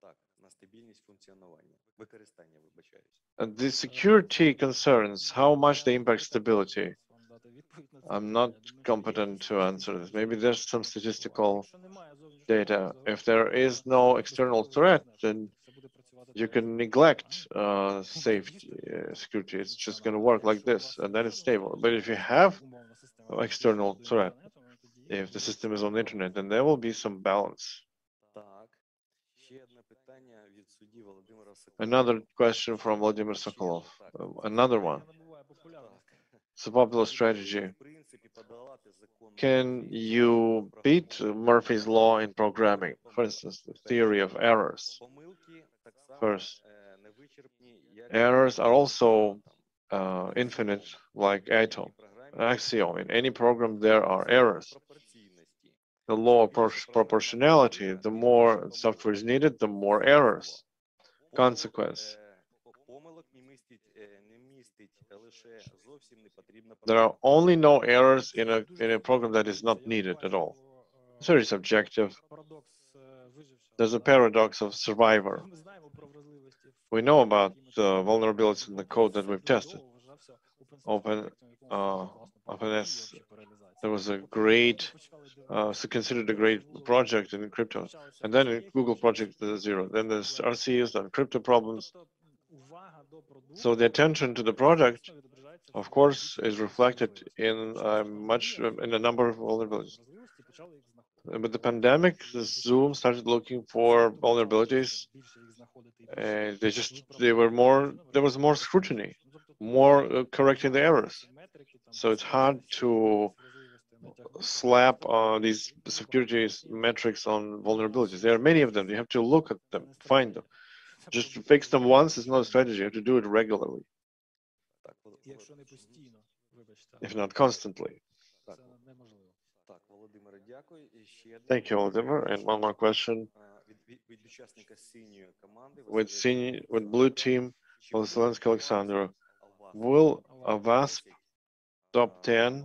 Так, на стабільність функціонування. Використання, вибачаюсь. The security concerns, how much they impact stability. Вам дати відповідь на це I'm питання. not Я думаю, що є competent to якісь answer this. статистичні Maybe дані, there's some що впливає. statistical Якщо немає зовнішньої data. загрози, If there is no external threat, then все буде працювати you так, can як neglect правильно? safety, security. It's just going to work like Якщо у this, вас and then it's є stable. But if you have умовна система external підключена до threat, інтернету, ну, тоді if the буде system is все on the добре. internet, then there will be some balance. Так. Ще одне питання від судді Володимира Соколова. Another question from Vladimir Sokolov. Another one. Питання набуває популярності. It's a popular strategy. Can you beat Murphy's law in programming? For instance, the theory of errors. First, errors are also infinite, like axiom. In any program, there are errors. The law of proportionality, the more software is needed, the more errors. Consequence. There are only no errors in a program that is not needed at all. It's very subjective. Парадокс вижившого. There's a paradox of survivor. Ми знаємо про вразливості We know about the vulnerabilities in the code that we've tested. OpenS, there was a great, considered a great project in crypto. And then in Google Project Zero. Then there's RCs and crypto problems. So the attention to the project, of course, is reflected in a number of vulnerabilities. With the pandemic, Zoom started looking for vulnerabilities. There was more scrutiny, more correcting the errors. So it's hard to slap these security metrics on vulnerabilities. There are many of them. You have to look at them, find them. Just to fix them once is not a strategy. You have to do it regularly, Якщо не постійно, вибачте, if not constantly. це неможливо. Так, Володимире, дякую. І ще Thank you, Vladimir. And one more question. від учасника синьої команди. With blue team, Zelensky Alexander, will a WASP top 10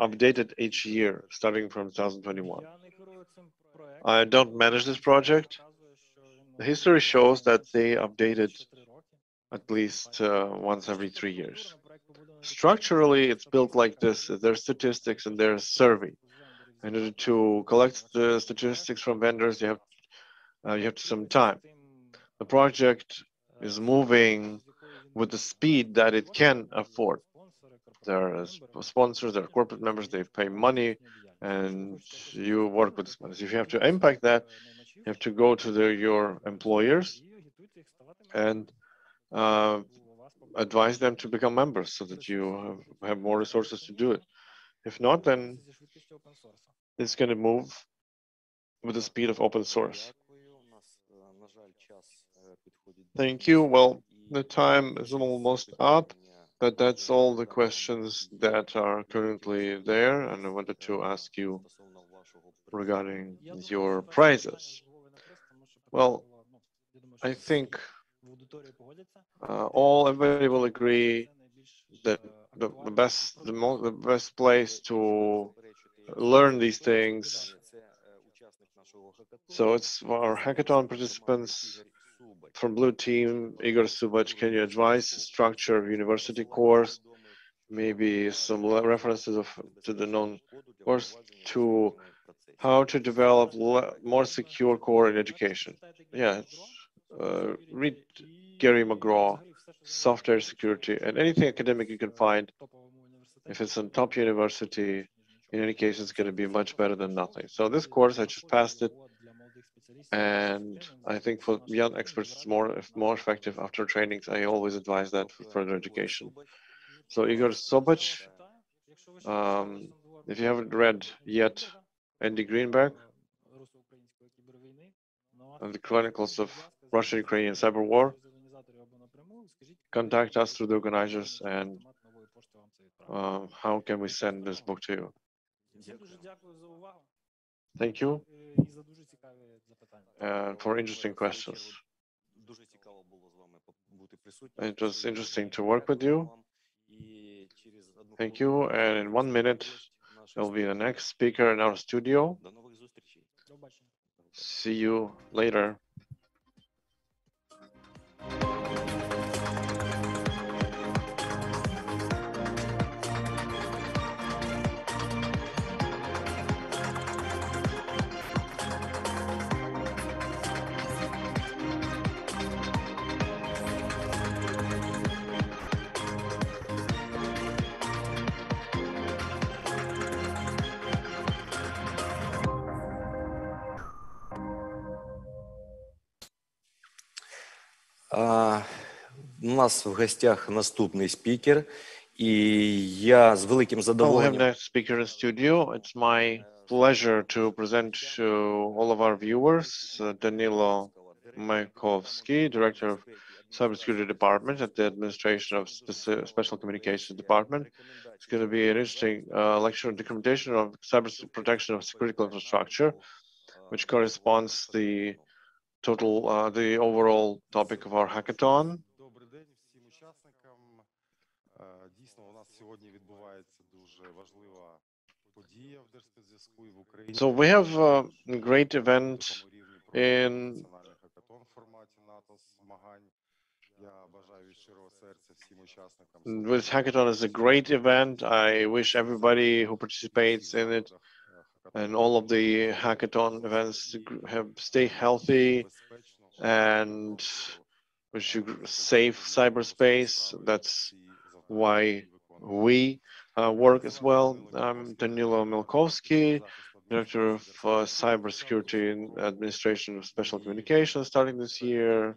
updated each year starting from 2021? Я не керую цим проектом. I don't manage this project. Показує, що він, The history shows that they updated ще 3 роки. at least once every 3 years. Проект побудований Structurally, it's built like this. There's statistics and there's survey. In order to collect the statistics from vendors, you have some time. The project is moving with the speed that it can afford. There are sponsors, there are corporate members, they pay money, and you work with sponsors. If you have to impact that, you have to go to your employers and advise them to become members so that you have more resources to do it. If not, then it's going to move with the speed of open source. Thank you. Well, the time is almost up, but that's all the questions that are currently there, and I wanted to ask you regarding your prizes. Well, I think everybody will agree that the best place to learn these things. So it's for our hackathon participants from Blue Team. Igor Subach, can you advise the structure of university course? Maybe some references to the known course to how to develop more secure core in education. Yeah, read Gary McGraw, software security, and anything academic you can find. If it's a top university, in any case, it's going to be much better than nothing. So this course, I just passed it, and I think for young experts, it's more effective after trainings. I always advise that for further education. So Igor Sobach, if you haven't read yet Andy Greenberg and the Chronicles of Russian-Ukrainian Cyber War, contact us through the organizers, and how can we send this book to you? Thank you and for interesting questions. It was interesting to work with you. Thank you. And in 1 minute, there will be the next speaker in our studio. See you later. У нас в гостях наступний спікер, і я з великим I will have задоволенням next speaker in studio. It's my pleasure to present to all of our viewers Danilo Makovsky, Director of Cybersecurity Department at the Administration of Special Communications Department. It's going to be an interesting lecture on documentation of cyber protection of critical infrastructure, which corresponds the overall topic of our hackathon. Добрий день всім учасникам. Дійсно, у нас сьогодні відбувається дуже важлива подія в Держспецзв'язку і в Україні. So we have a great event in Національний хакатон в форматі НАТО змагань. Я бажаю від щирого серця всім учасникам. This hackathon is a great event. I wish everybody who participates in it and all of the hackathon events stay healthy and wish you safe cyberspace. That's why we work as well. I'm Danilo Milkovsky, Director of Cybersecurity and Administration of Special Communications starting this year.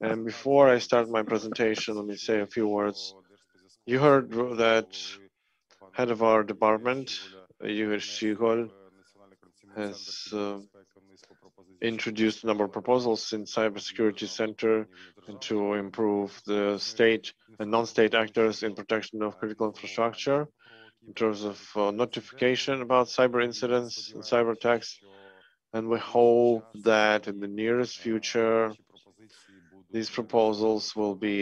And before I start my presentation, let me say a few words. You heard that head of our department, Igor Shigol, has introduced a number of proposals in Cybersecurity Center and to improve the state and non-state actors in protection of critical infrastructure in terms of notification about cyber incidents and cyber attacks. And we hope that in the nearest future, these proposals will be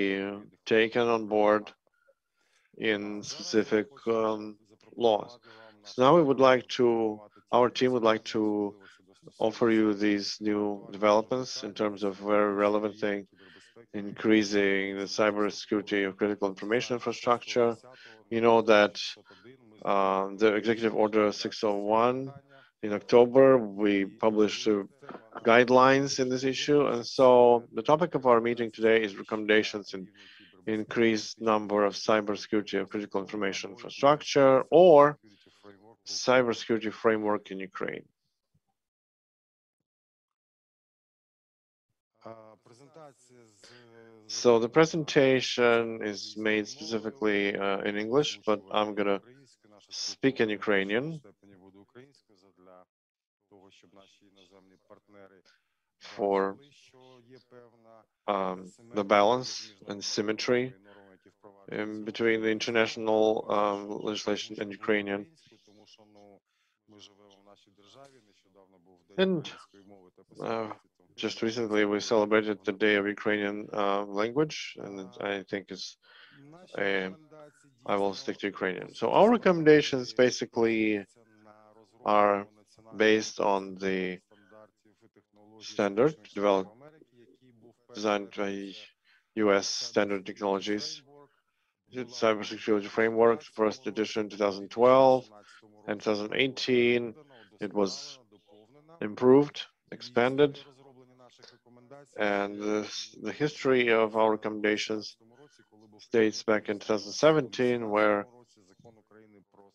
taken on board in specific laws. So now our team would like to offer you these new developments in terms of very relevant thing, increasing the cybersecurity of critical information infrastructure. You know that the Executive Order 601 in October, we published guidelines in this issue. And so the topic of our meeting today is recommendations in increased number of cybersecurity of critical information infrastructure or cybersecurity framework in Ukraine. So the presentation is made specifically in English, but I'm going to speak in Ukrainian for the balance and symmetry in between the international legislation and Ukrainian. And just recently we celebrated the Day of Ukrainian language, and I think I will stick to Ukrainian. So our recommendations basically are based on the standard designed by US standard technologies. Cybersecurity framework, first edition 2012 and 2018. It was improved, expanded, and the history of our recommendations dates back in 2017, where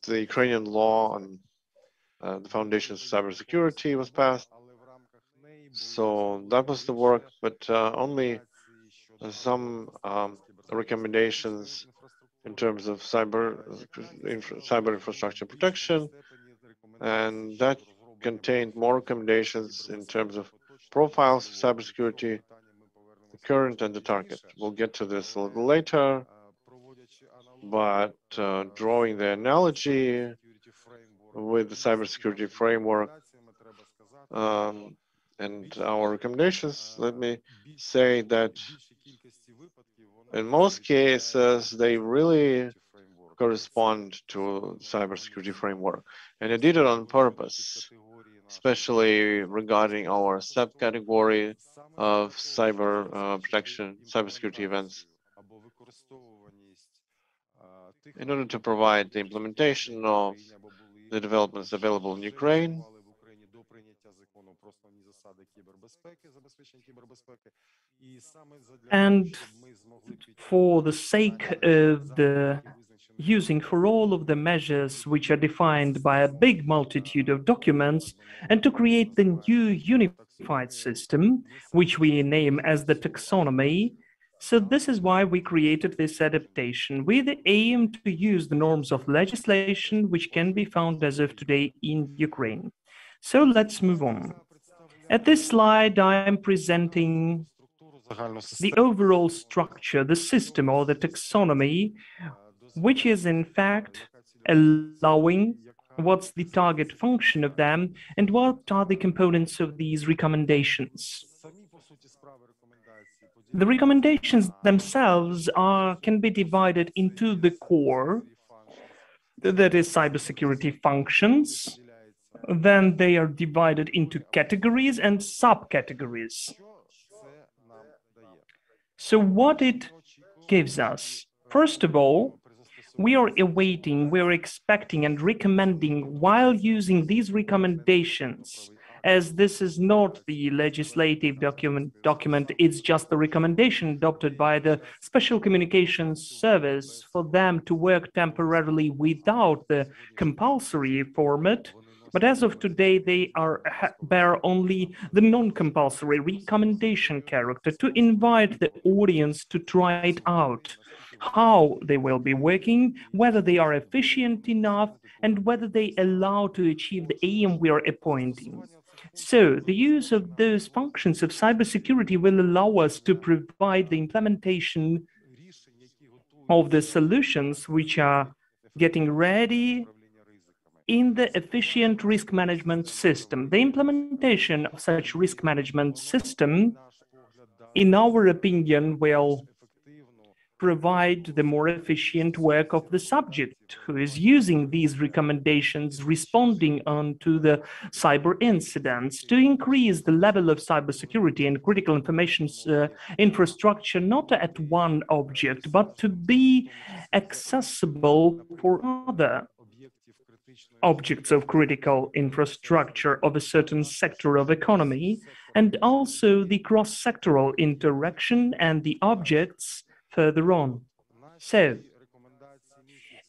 the Ukrainian law on the foundations of cybersecurity was passed. So that was the work, but only some recommendations in terms of cyber infrastructure protection, and that contained more recommendations in terms of profiles of cybersecurity, the current and the target. We'll get to this a little later, but drawing the analogy with the cybersecurity framework and our recommendations, let me say that in most cases, they really correspond to cybersecurity framework. And I did it on purpose, especially regarding our subcategory of cyber protection, cybersecurity events, in order to provide the implementation of the developments available in Ukraine. And for the sake of the using for all of the measures which are defined by a big multitude of documents, and to create the new unified system, which we name as the taxonomy. So this is why we created this adaptation with the aim to use the norms of legislation which can be found as of today in Ukraine. So let's move on. At this slide, I'm presenting the overall structure, the system or the taxonomy, which is in fact allowing what's the target function of them and what are the components of these recommendations. The recommendations themselves can be divided into the core, that is cybersecurity functions. Then they are divided into categories and subcategories. So what it gives us? First of all, we are expecting and recommending while using these recommendations, as this is not the legislative document, it's just the recommendation adopted by the Special Communications Service for them to work temporarily without the compulsory format. But as of today, they bear only the non-compulsory recommendation character to invite the audience to try it out, how they will be working, whether they are efficient enough, and whether they allow to achieve the aim we are appointing. So the use of those functions of cybersecurity will allow us to provide the implementation of the solutions which are getting ready in the efficient risk management system. The implementation of such risk management system, in our opinion, will provide the more efficient work of the subject who is using these recommendations, responding onto the cyber incidents, to increase the level of cybersecurity and critical information infrastructure, not at one object, but to be accessible for other objects of critical infrastructure of a certain sector of economy, and also the cross-sectoral interaction and the objects further on. So,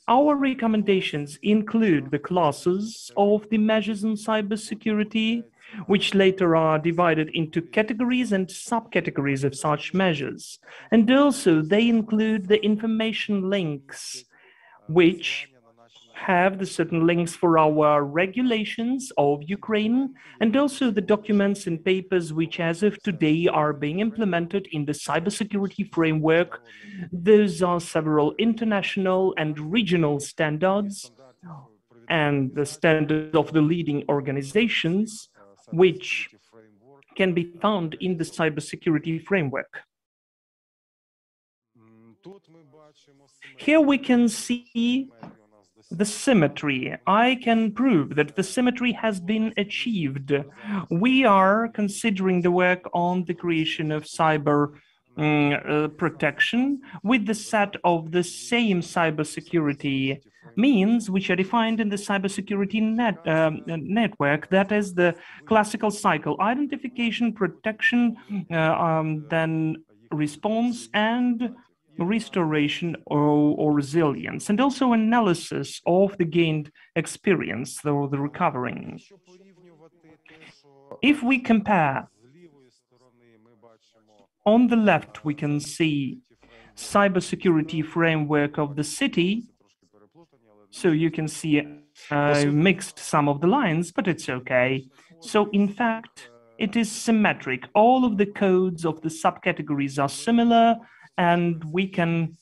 our recommendations include the classes of the measures in cybersecurity, which later are divided into categories and subcategories of such measures. And also they include the information links, which have the certain links for our regulations of Ukraine, and also the documents and papers which as of today are being implemented in the cybersecurity framework. Those are several international and regional standards and the standards of the leading organizations which can be found in the cybersecurity framework. Here we can see the symmetry. I can prove that the symmetry has been achieved. We are considering the work on the creation of cyber protection with the set of the same cybersecurity means which are defined in the cybersecurity network. That is the classical cycle: identification, protection, then response, and restoration or resilience, and also analysis of the gained experience or the recovering. If we compare, on the left we can see cybersecurity framework of the city. So you can see I mixed some of the lines, but it's okay. So in fact, it is symmetric. All of the codes of the subcategories are similar, and we can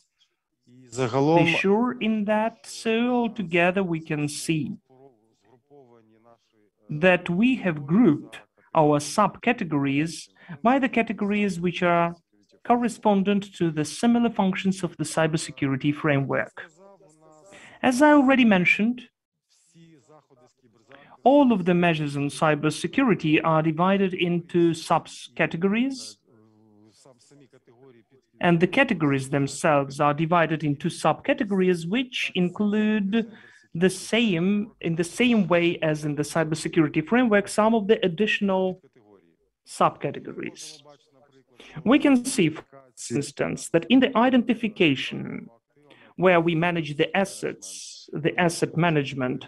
be sure in that. So altogether we can see that we have grouped our subcategories by the categories which are correspondent to the similar functions of the cybersecurity framework. As I already mentioned, all of the measures on cybersecurity are divided into subcategories, and the categories themselves are divided into subcategories, which include in the same way as in the cybersecurity framework, some of the additional subcategories. We can see, for instance, that in the identification, where we manage the assets, the asset management,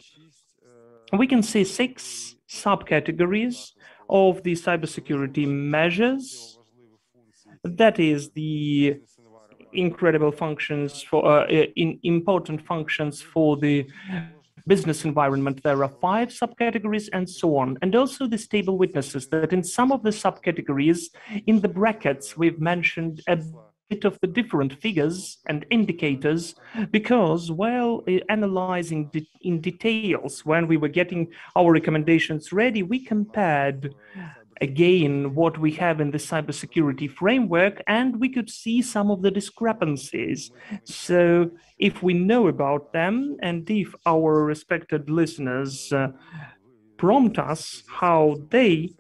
we can see 6 subcategories of the cybersecurity measures. That is the incredible functions for important functions for the business environment. There are 5 subcategories and so on. And also the stable witnesses, that in some of the subcategories, in the brackets, we've mentioned a bit of the different figures and indicators, because while analyzing in details, when we were getting our recommendations ready, we compared again what we have in the cybersecurity framework, and we could see some of the discrepancies. So if we know about them, and if our respected listeners prompt us how they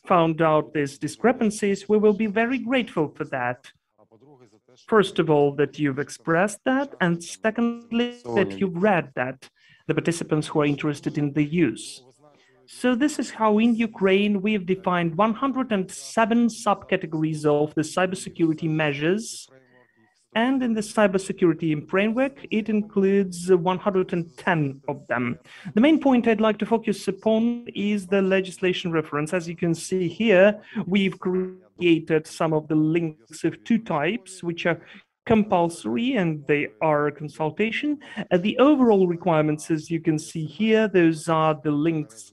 found out these discrepancies, we will be very grateful for that. First of all, that you've expressed that, and secondly, that you've read that, the participants who are interested in the use. So this is how in Ukraine we have defined 107 subcategories of the cybersecurity measures, and in the cybersecurity framework, it includes 110 of them. The main point I'd like to focus upon is the legislation reference. As you can see here, we've created some of the links of 2 types, which are compulsory and they are consultation. The overall requirements, as you can see here, those are the links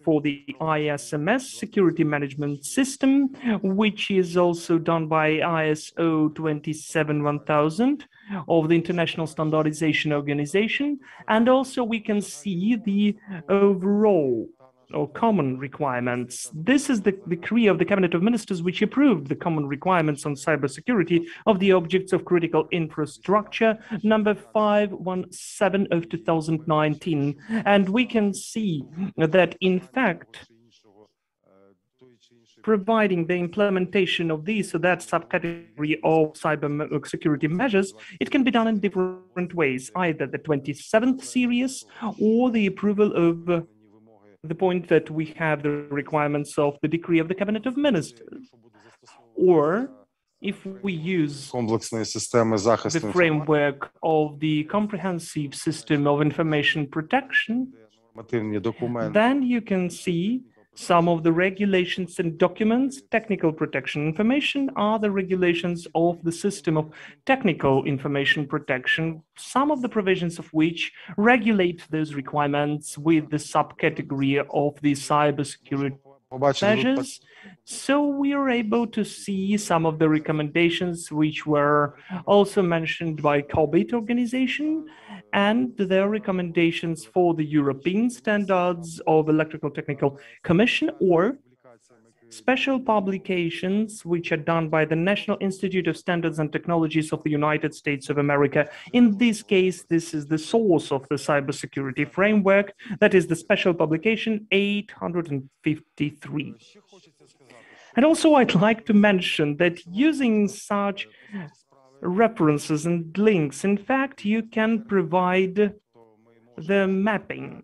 for the ISMS, Security Management System, which is also done by ISO 27000 of the International Standardization Organization. And also we can see the overall or common requirements. This is the decree of the Cabinet of Ministers which approved the common requirements on cybersecurity of the objects of critical infrastructure, number 517 of 2019. And we can see that, in fact, providing the implementation of these or that subcategory of cybersecurity measures, it can be done in different ways, either the 27th series or the approval of the point that we have the requirements of the decree of the Cabinet of Ministers. Or if we use the framework of the comprehensive system of information protection, then you can see some of the regulations and documents. Technical protection information are the regulations of the system of technical information protection, some of the provisions of which regulate those requirements with the subcategory of the cybersecurity measures. So we are able to see some of the recommendations which were also mentioned by COBIT organization, and their recommendations for the European Standards of Electrical Technical Commission, or special publications which are done by the National Institute of Standards and Technologies of the United States of America. In this case, this is the source of the cybersecurity framework, that is the special publication 853. And also I'd like to mention that using such references and links, in fact, you can provide the mapping.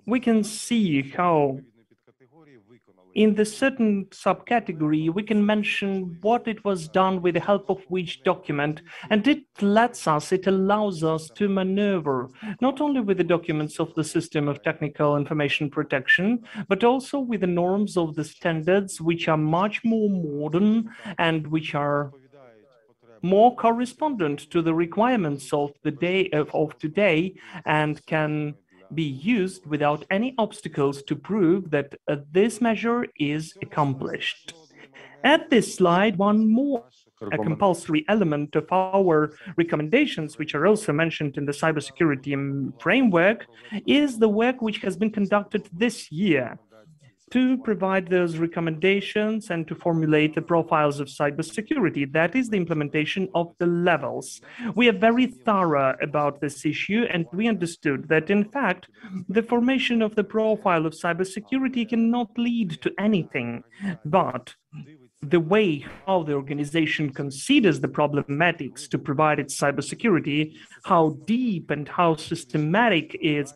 We can see how in the certain subcategory, we can mention what it was done with the help of which document, and it allows us to maneuver, not only with the documents of the system of technical information protection, but also with the norms of the standards, which are much more modern and which are more correspondent to the requirements of the day of today, and can be used without any obstacles to prove that this measure is accomplished. At this slide, one more compulsory element of our recommendations, which are also mentioned in the cybersecurity framework, is the work which has been conducted this year. to provide those recommendations and to formulate the profiles of cybersecurity. That is the implementation of the levels. We are very thorough about this issue, and we understood that, in fact, the formation of the profile of cybersecurity cannot lead to anything, but the way how the organization considers the problematics to provide its cybersecurity, how deep and how systematic is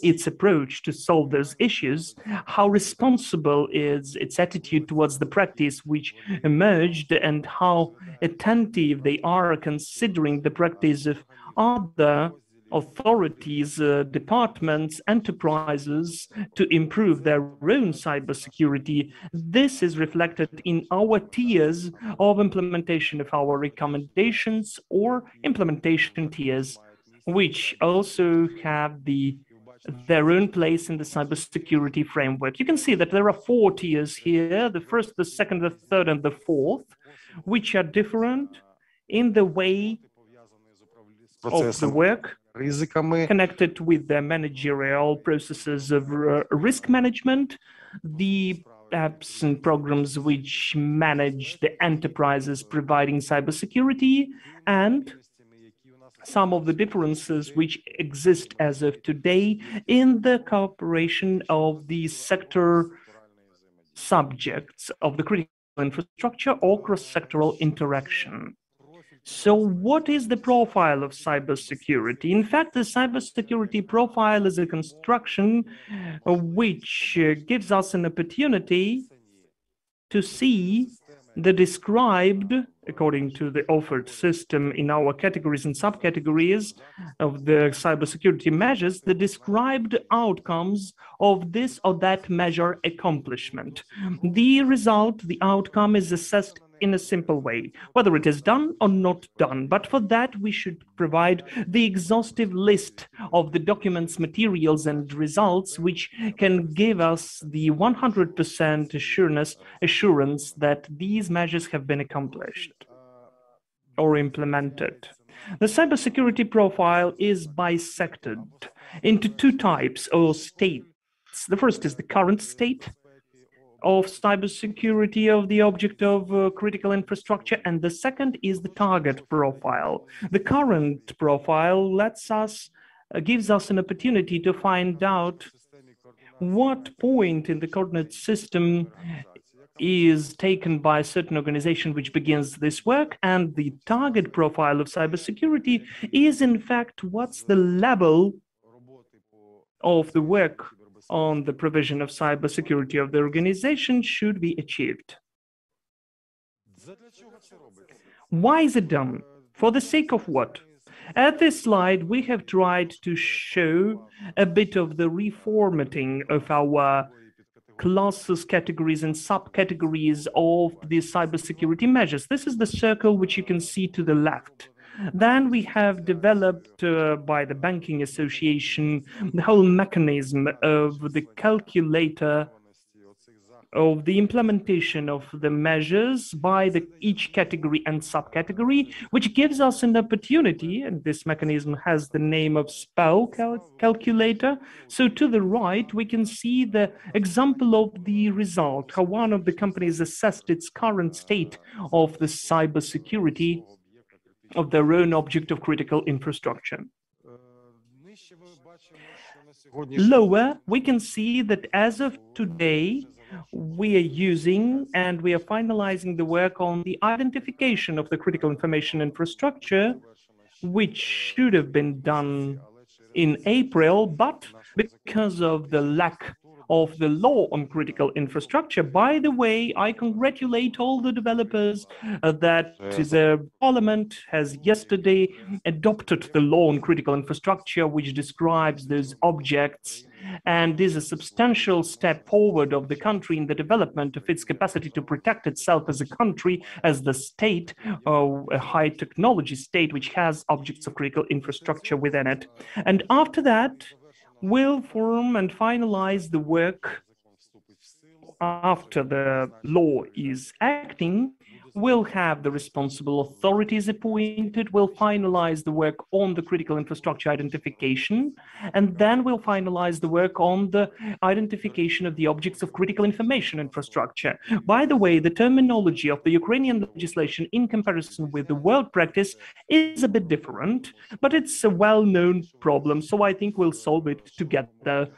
its approach to solve those issues, how responsible is its attitude towards the practice which emerged, and how attentive they are considering the practice of other authorities, departments, enterprises to improve their own cybersecurity. This is reflected in our tiers of implementation of our recommendations or implementation tiers, which also have their own place in the cybersecurity framework. You can see that there are 4 tiers here, the first, the second, the third, and the fourth, which are different in the way of the work connected with the managerial processes of risk management, the apps and programs which manage the enterprises providing cybersecurity, and some of the differences which exist as of today in the cooperation of the sector subjects of the critical infrastructure or cross-sectoral interaction. So what is the profile of cybersecurity? In fact, the cybersecurity profile is a construction which gives us an opportunity to see the described, according to the offered system in our categories and subcategories of the cybersecurity measures, the described outcomes of this or that measure accomplishment. The result, the outcome, is assessed in a simple way, whether it is done or not done. But for that, we should provide the exhaustive list of the documents, materials, and results, which can give us the 100% assurance that these measures have been accomplished or implemented. The cybersecurity profile is bisected into 2 types or states. The first is the current state of cybersecurity of the object of critical infrastructure, and the second is the target profile. The current profile gives us an opportunity to find out what point in the coordinate system is taken by a certain organization which begins this work, and the target profile of cybersecurity is, in fact, what's the level of the work on the provision of cybersecurity of the organization should be achieved. Why is it done? For the sake of what? At this slide, we have tried to show a bit of the reformatting of our classes, categories, and subcategories of the cybersecurity measures. This is the circle which you can see to the left. Then we have developed by the Banking Association the whole mechanism of the calculator of the implementation of the measures by each category and subcategory, which gives us an opportunity, and this mechanism has the name of spell calculator. So to the right, we can see the example of the result, how one of the companies assessed its current state of the cybersecurity of their own object of critical infrastructure. Lower, we can see that as of today, we are using and we are finalizing the work on the identification of the critical information infrastructure, which should have been done in April, but because of the lack of the law on critical infrastructure. By the way, I congratulate all the developers that the Parliament has yesterday adopted the law on critical infrastructure, which describes those objects and is a substantial step forward of the country in the development of its capacity to protect itself as a country, as the state, a high technology state which has objects of critical infrastructure within it. And after that, we'll form and finalize the work after the law is acting. We'll have the responsible authorities appointed, we'll finalize the work on the critical infrastructure identification, and then we'll finalize the work on the identification of the objects of critical information infrastructure. By the way, the terminology of the Ukrainian legislation in comparison with the world practice is a bit different, but it's a well-known problem, so I think we'll solve it together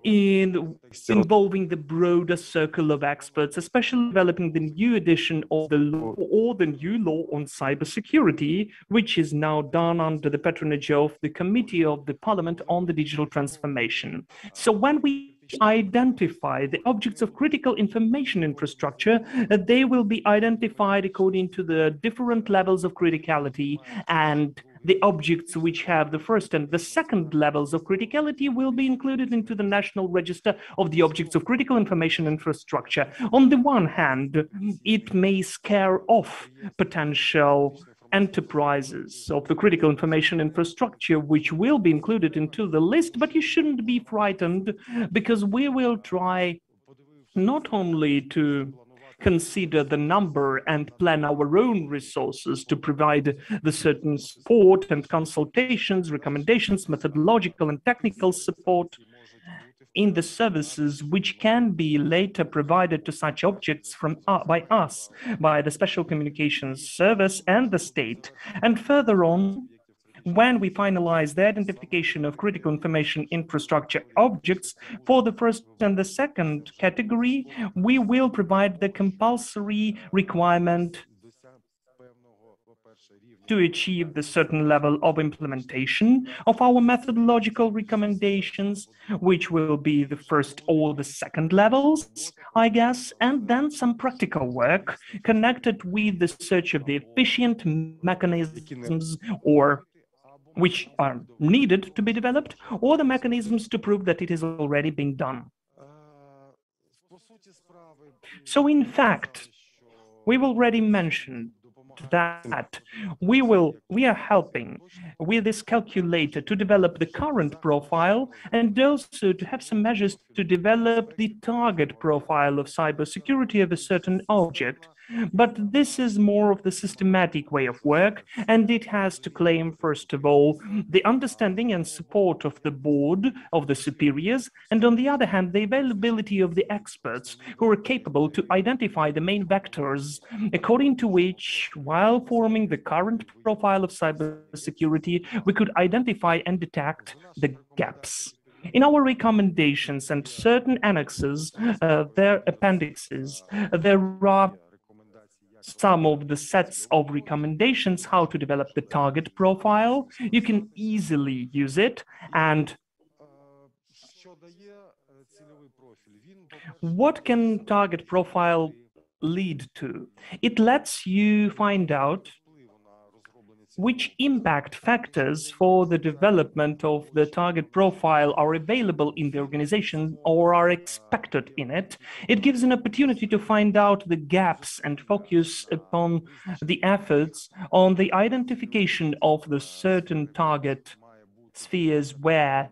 involving the broader circle of experts, especially developing the new edition of the law or the new law on cybersecurity, which is now done under the patronage of the Committee of the Parliament on the Digital Transformation. So when we identify the objects of critical information infrastructure, they will be identified according to the different levels of criticality, and the objects which have the first and the second levels of criticality will be included into the National Register of the Objects of Critical Information Infrastructure. On the one hand, it may scare off potential enterprises of the critical information infrastructure, which will be included into the list, but you shouldn't be frightened, because we will try not only to consider the number and plan our own resources to provide the certain support and consultations, recommendations, methodological and technical support in the services which can be later provided to such objects by us, by the Special Communications Service and the state. And further on, when we finalize the identification of critical information infrastructure objects for the first and the second category, we will provide the compulsory requirement to achieve the certain level of implementation of our methodological recommendations, which will be the first or the second levels, I guess, and then some practical work connected with the search of the efficient mechanisms or which are needed to be developed, or the mechanisms to prove that it is already being done. So in fact, we've already mentioned that we are helping with this calculator to develop the current profile and also to have some measures to develop the target profile of cybersecurity of a certain object. But this is more of the systematic way of work, and it has to claim, first of all, the understanding and support of the board, of the superiors, and on the other hand, the availability of the experts who are capable to identify the main vectors, according to which, while forming the current profile of cybersecurity, we could identify and detect the gaps. In our recommendations and certain annexes, their appendixes, there are some of the sets of recommendations how to develop the target profile. You can easily use it. And what can target profile lead to? It lets you find out which impact factors for the development of the target profile are available in the organization or are expected in it. It gives an opportunity to find out the gaps and focus upon the efforts on the identification of the certain target spheres where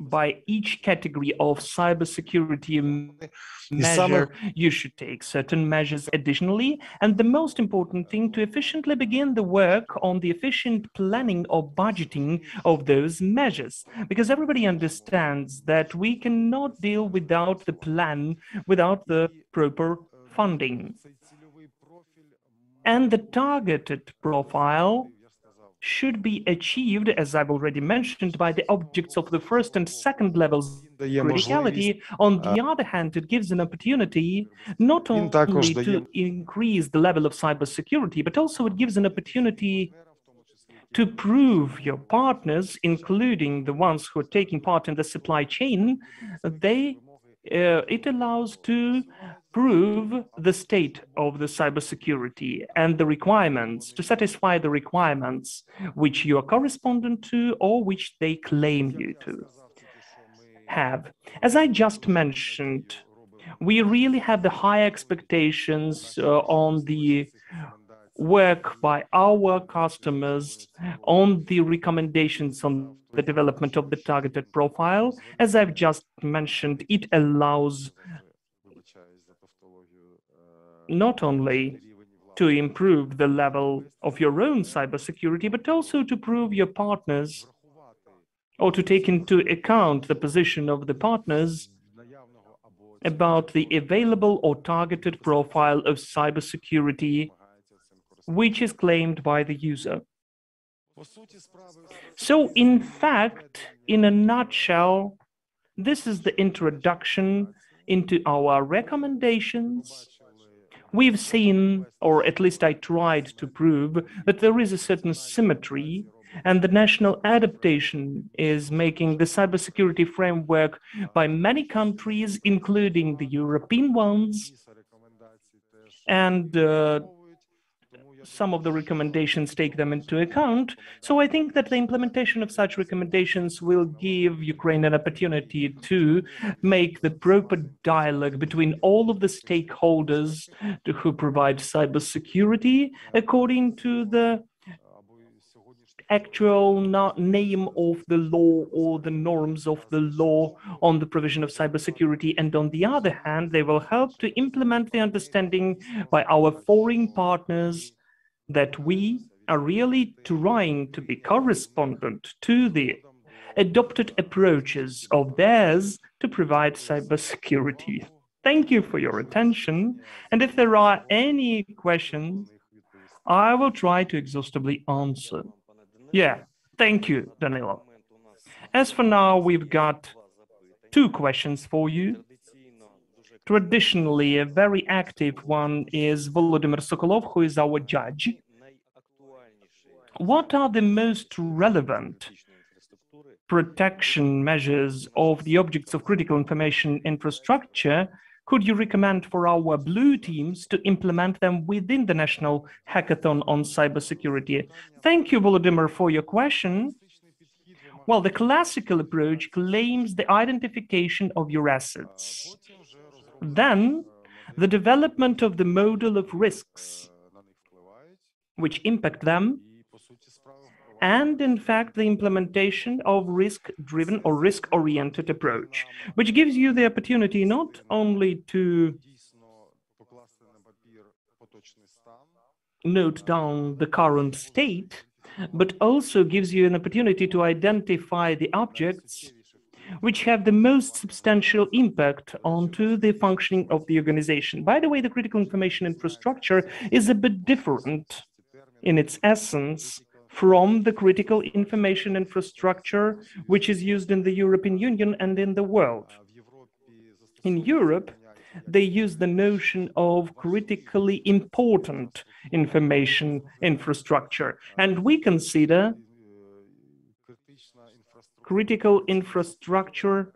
by each category of cybersecurity measure, you should take certain measures additionally. And the most important thing, to efficiently begin the work on the efficient planning or budgeting of those measures. Because everybody understands that we cannot deal without the plan, without the proper funding. And the targeted profile should be achieved, as I've already mentioned, by the objects of the first and second levels of criticality. On the other hand, it gives an opportunity not only to increase the level of cybersecurity, but also it gives an opportunity to prove your partners, including the ones who are taking part in the supply chain, it allows to prove the state of the cybersecurity and the requirements, to satisfy the requirements which you are correspondent to or which they claim you to have. As I just mentioned, we really have the high expectations on the work by our customers on the recommendations on the development of the targeted profile. As I've just mentioned, it allows not only to improve the level of your own cybersecurity, but also to prove your partners or to take into account the position of the partners about the available or targeted profile of cybersecurity which is claimed by the user. So, in fact, in a nutshell, this is the introduction into our recommendations. We've seen, or at least I tried to prove, that there is a certain symmetry, and the national adaptation is making the cybersecurity framework by many countries, including the European ones, and some of the recommendations take them into account. So I think that the implementation of such recommendations will give Ukraine an opportunity to make the proper dialogue between all of the stakeholders who provide cybersecurity according to the actual name of the law or the norms of the law on the provision of cybersecurity. And on the other hand, they will help to implement the understanding by our foreign partners that we are really trying to be correspondent to the adopted approaches of theirs to provide cybersecurity. Thank you for your attention. And if there are any questions, I will try to exhaustively answer. Yeah, thank you, Danilo. As for now, we've got 2 questions for you. Traditionally, a very active one is Volodymyr Sokolov, who is our judge. What are the most relevant protection measures of the objects of critical information infrastructure could you recommend for our blue teams to implement them within the national hackathon on cybersecurity? Thank you, Volodymyr, for your question. Well, the classical approach claims the identification of your assets. Then, the development of the model of risks which impact them, and in fact, the implementation of risk-driven or risk-oriented approach, which gives you the opportunity not only to note down the current state, but also gives you an opportunity to identify the objects which have the most substantial impact onto the functioning of the organization. By the way, the critical information infrastructure is a bit different in its essence from the critical information infrastructure which is used in the European Union and in the world. In Europe, they use the notion of critically important information infrastructure, and we consider critical infrastructure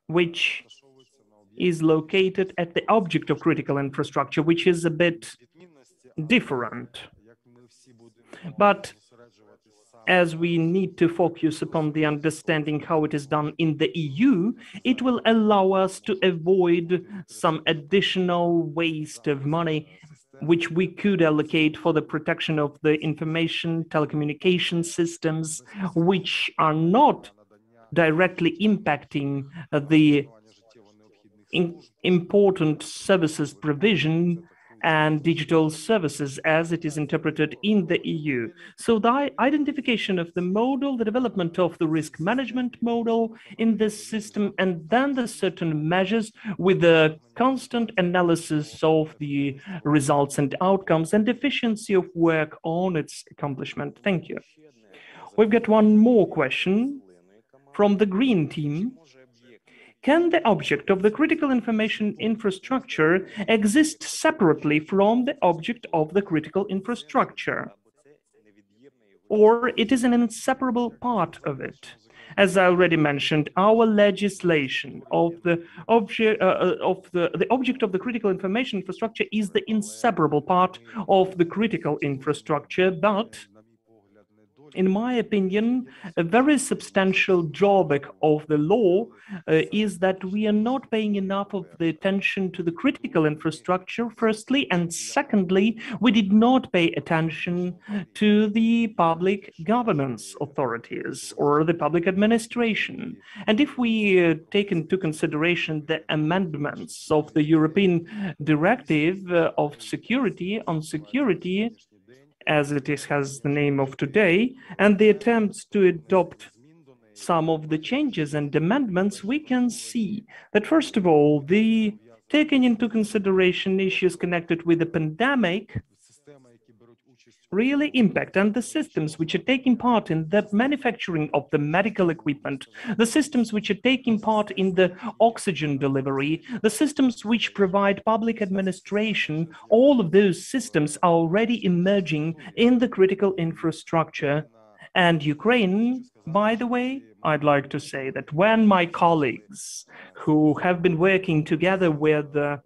which is located at the object of critical infrastructure, which is a bit different. But as we need to focus upon the understanding how it is done in the EU, it will allow us to avoid some additional waste of money which we could allocate for the protection of the information telecommunication systems, which are not directly impacting the important services provision and digital services as it is interpreted in the EU. So the identification of the model, the development of the risk management model in this system, and then the certain measures with the constant analysis of the results and outcomes and efficiency of work on its accomplishment. Thank you. We've got one more question from the Green team. Can the object of the critical information infrastructure exist separately from the object of the critical infrastructure? Or it is an inseparable part of it? As I already mentioned, our legislation of the object of the critical information infrastructure is the inseparable part of the critical infrastructure, but in my opinion, a very substantial drawback of the law is that we are not paying enough of the attention to the critical infrastructure, firstly, and secondly, we did not pay attention to the public governance authorities or the public administration. And if we take into consideration the amendments of the European Directive of Security on Security, as it is, has the name of today, and the attempts to adopt some of the changes and amendments, we can see that, first of all, the taking into consideration issues connected with the pandemic really impact, and the systems which are taking part in the manufacturing of the medical equipment, the systems which are taking part in the oxygen delivery, the systems which provide public administration, all of those systems are already emerging in the critical infrastructure. And Ukraine, by the way, I'd like to say that when my colleagues who have been working together with the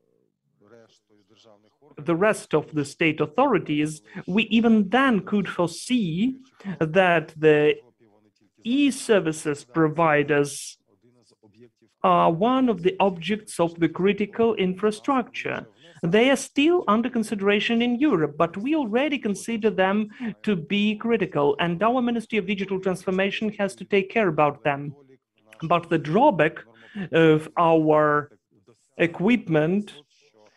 rest of the state authorities, we even then could foresee that the e-services providers are one of the objects of the critical infrastructure. They are still under consideration in Europe, but we already consider them to be critical, and our Ministry of Digital Transformation has to take care about them. But the drawback of our equipment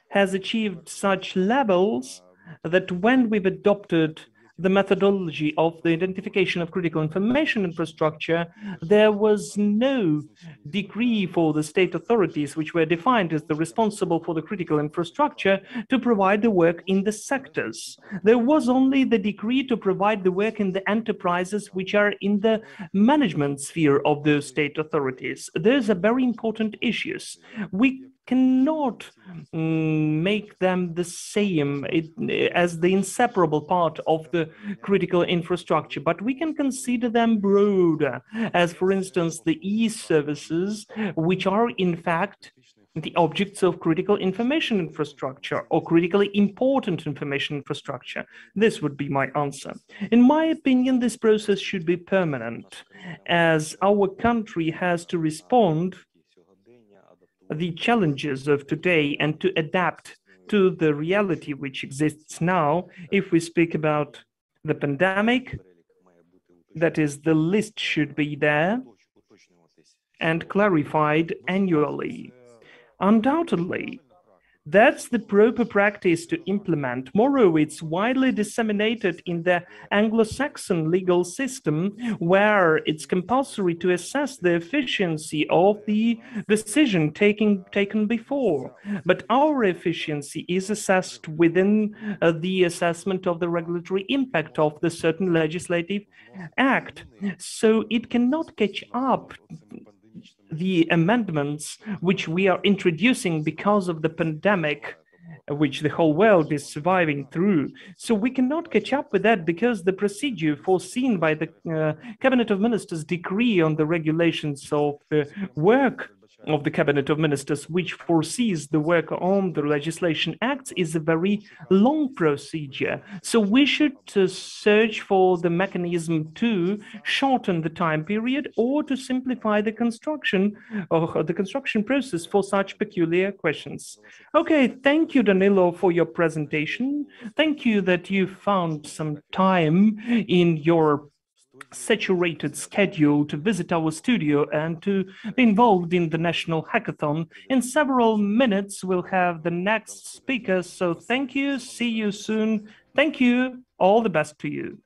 has achieved such levels that when we've adopted the methodology of the identification of critical information infrastructure, there was no decree for the state authorities, which were defined as the responsible for the critical infrastructure, to provide the work in the sectors. There was only the decree to provide the work in the enterprises which are in the management sphere of those state authorities. Those are very important issues. We cannot make them the same as the inseparable part of the critical infrastructure, but we can consider them broader, as for instance the e-services, which are in fact the objects of critical information infrastructure or critically important information infrastructure. This would be my answer. In my opinion, this process should be permanent, as our country has to respond the challenges of today and to adapt to the reality which exists now. If we speak about the pandemic, that is, the list should be there and clarified annually. Undoubtedly, that's the proper practice to implement. Moreover, it's widely disseminated in the Anglo-Saxon legal system, where it's compulsory to assess the efficiency of the decision taken before. But our efficiency is assessed within the assessment of the regulatory impact of the certain legislative act. So it cannot catch up the amendments which we are introducing because of the pandemic, which the whole world is surviving through. So we cannot catch up with that because the procedure foreseen by the Cabinet of Ministers decree on the regulations of the work of the Cabinet of Ministers, which foresees the work on the legislation acts, is a very long procedure. So we should search for the mechanism to shorten the time period or to simplify the construction process for such peculiar questions. Okay, thank you, Danilo, for your presentation. Thank you that you found some time in your saturated schedule to visit our studio and to be involved in the national hackathon. In several minutes, we'll have the next speaker. So thank you. See you soon. Thank you. All the best to you.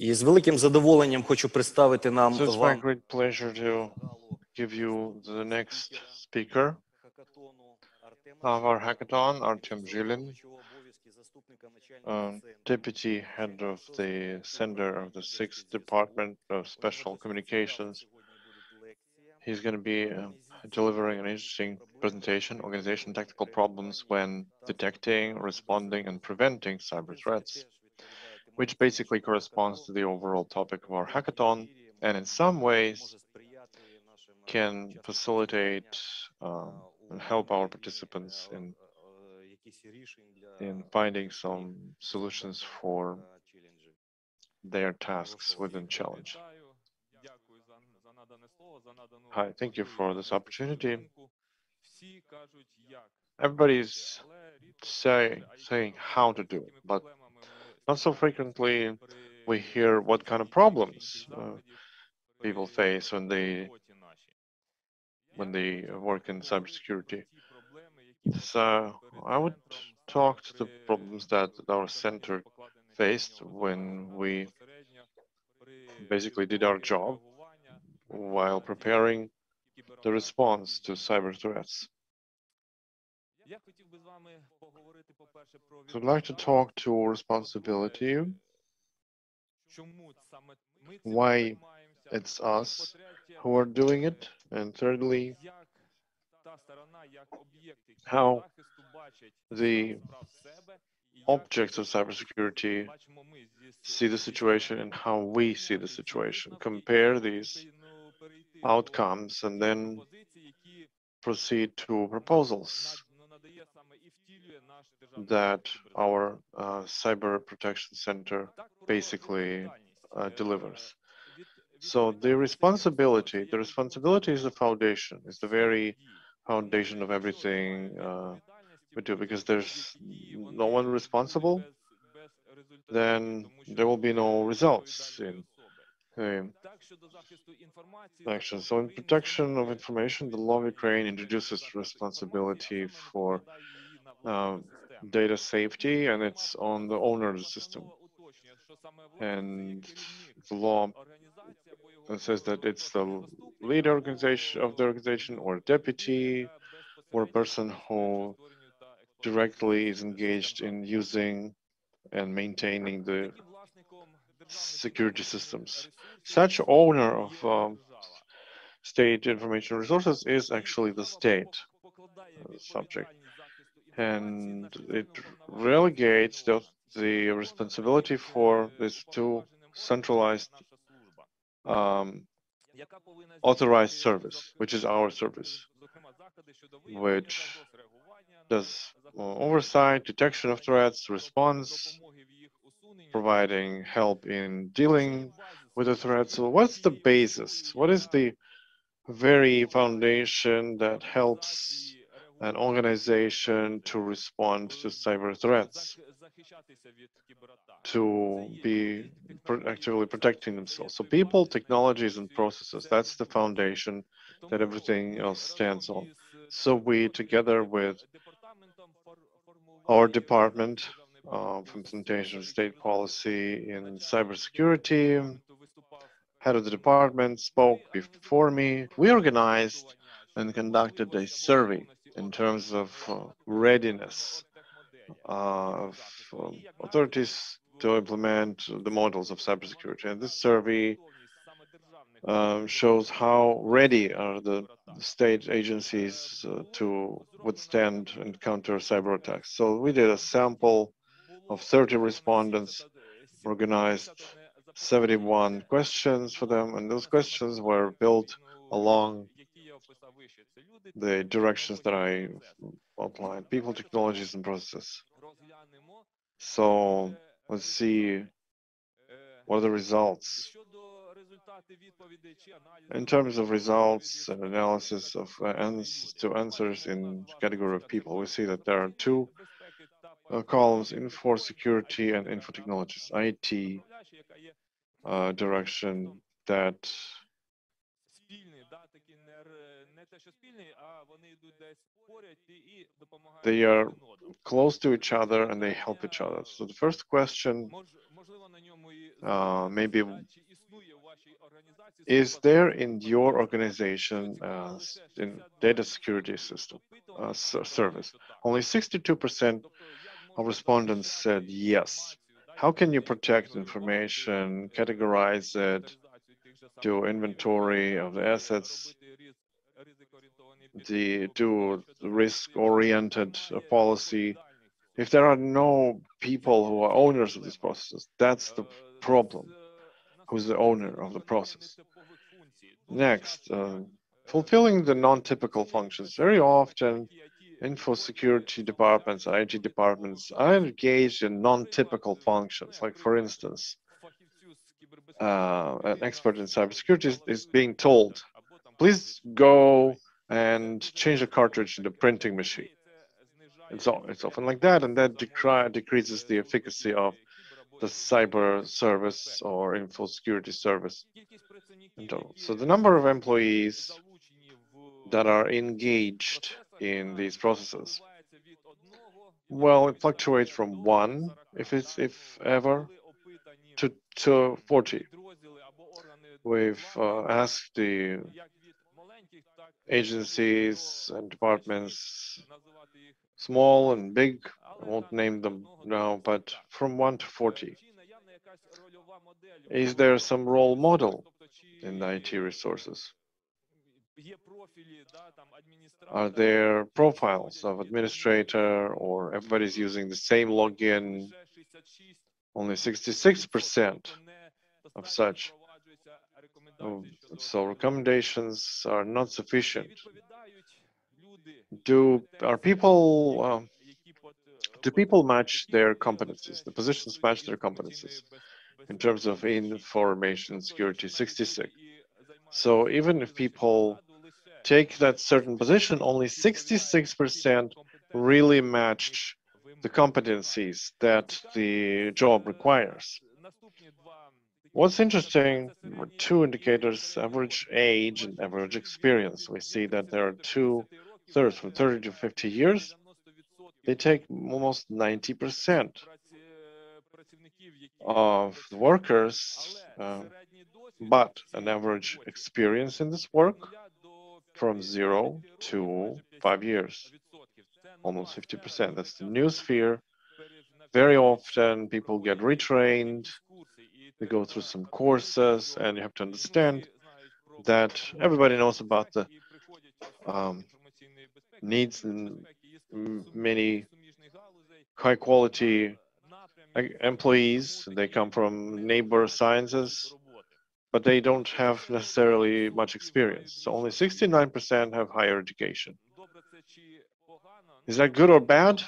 І з великим задоволенням хочу представити нам So it's my вам great pleasure to give you the next speaker of our hackathon, Artem Zhilin, deputy head of the center of the 6th Department of Special Communications. He's going to be delivering an interesting presentation, Organization Tactical Problems when Detecting, Responding, and Preventing Cyber Threats, which basically corresponds to the overall topic of our hackathon, and in some ways can facilitate and help our participants in finding some solutions for their tasks within challenge. Hi, thank you for this opportunity. Everybody's saying how to do it, but not so frequently we hear what kind of problems people face when they work in cybersecurity. So I would talk to the problems that our center faced when we basically did our job while preparing the response to cyber threats. So I'd like to talk to responsibility, why it's us who are doing it, and thirdly, how the objects of cybersecurity see the situation and how we see the situation. Compare these outcomes and then proceed to proposals that our Cyber Protection Center basically delivers. So the responsibility is the foundation, is the very foundation of everything we do, because there's no one responsible, then there will be no results in action. So in protection of information, the law of Ukraine introduces responsibility for data safety, and it's on the owner of the system. And the law says that it's the leader organization of the organization, or a deputy, or a person who directly is engaged in using and maintaining the security systems. Such owner of state information resources is actually the state subject, and it relegates the responsibility for this to centralized authorized service, which is our service, which does oversight, detection of threats, response, providing help in dealing with the threats. So what's the basis? What is the very foundation that helps an organization to respond to cyber threats, to be actively protecting themselves? So people, technologies, and processes, that's the foundation that everything else stands on. So we, together with our department of implementation of state policy in cybersecurity, head of the department spoke before me. We organized and conducted a survey in terms of readiness of authorities to implement the models of cybersecurity. And this survey shows how ready are the state agencies to withstand and counter cyber attacks. So we did a sample of 30 respondents, organized 71 questions for them, and those questions were built along the directions that I outlined: people, technologies, and processes. So let's see what are the results. In terms of results and analysis of answers in category of people, we see that there are two columns: info security and info technologies, IT direction, that they are close to each other and they help each other. So the first question maybe, is there in your organization in data security system service? Only 62% of respondents said yes. How can you protect information, categorize it, do inventory of the assets, do risk-oriented policy? If there are no people who are owners of these processes, that's the problem. Who's the owner of the process? Next, fulfilling the non-typical functions. Very often, info security departments, IT departments are engaged in non-typical functions. Like, for instance, an expert in cybersecurity is being told, please go and change the cartridge in the printing machine. It's often like that, and that decreases the efficacy of the cyber service or info security service. So the number of employees that are engaged in these processes, well, it fluctuates from 1, if ever, to 40. We've asked the agencies and departments, small and big, I won't name them now, but from 1 to 40. Is there some role model in the IT resources? Are there profiles of administrator, or everybody's using the same login? Only 66% of such. So recommendations are not sufficient. Do people match their competencies? The positions match their competencies in terms of information security? 66. So even if people take that certain position, only 66% really match the competencies that the job requires. What's interesting were 2 indicators: average age and average experience. We see that there are 2/3, from 30 to 50 years. They take almost 90% of the workers, but an average experience in this work from 0 to 5 years, almost 50%. That's the new sphere. Very often people get retrained, they go through some courses, and you have to understand that everybody knows about the needs and many high-quality employees. They come from neighbor sciences, but they don't have necessarily much experience. So only 69% have higher education. Is that good or bad?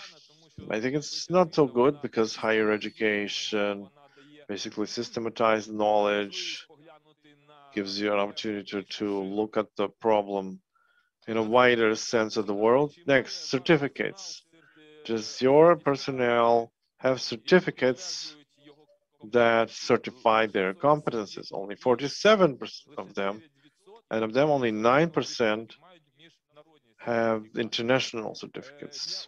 I think it's not so good, because higher education, basically systematized knowledge, gives you an opportunity to look at the problem in a wider sense of the world. Next, certificates. Does your personnel have certificates that certify their competences? Only 47% of them, and of them only 9% have international certificates.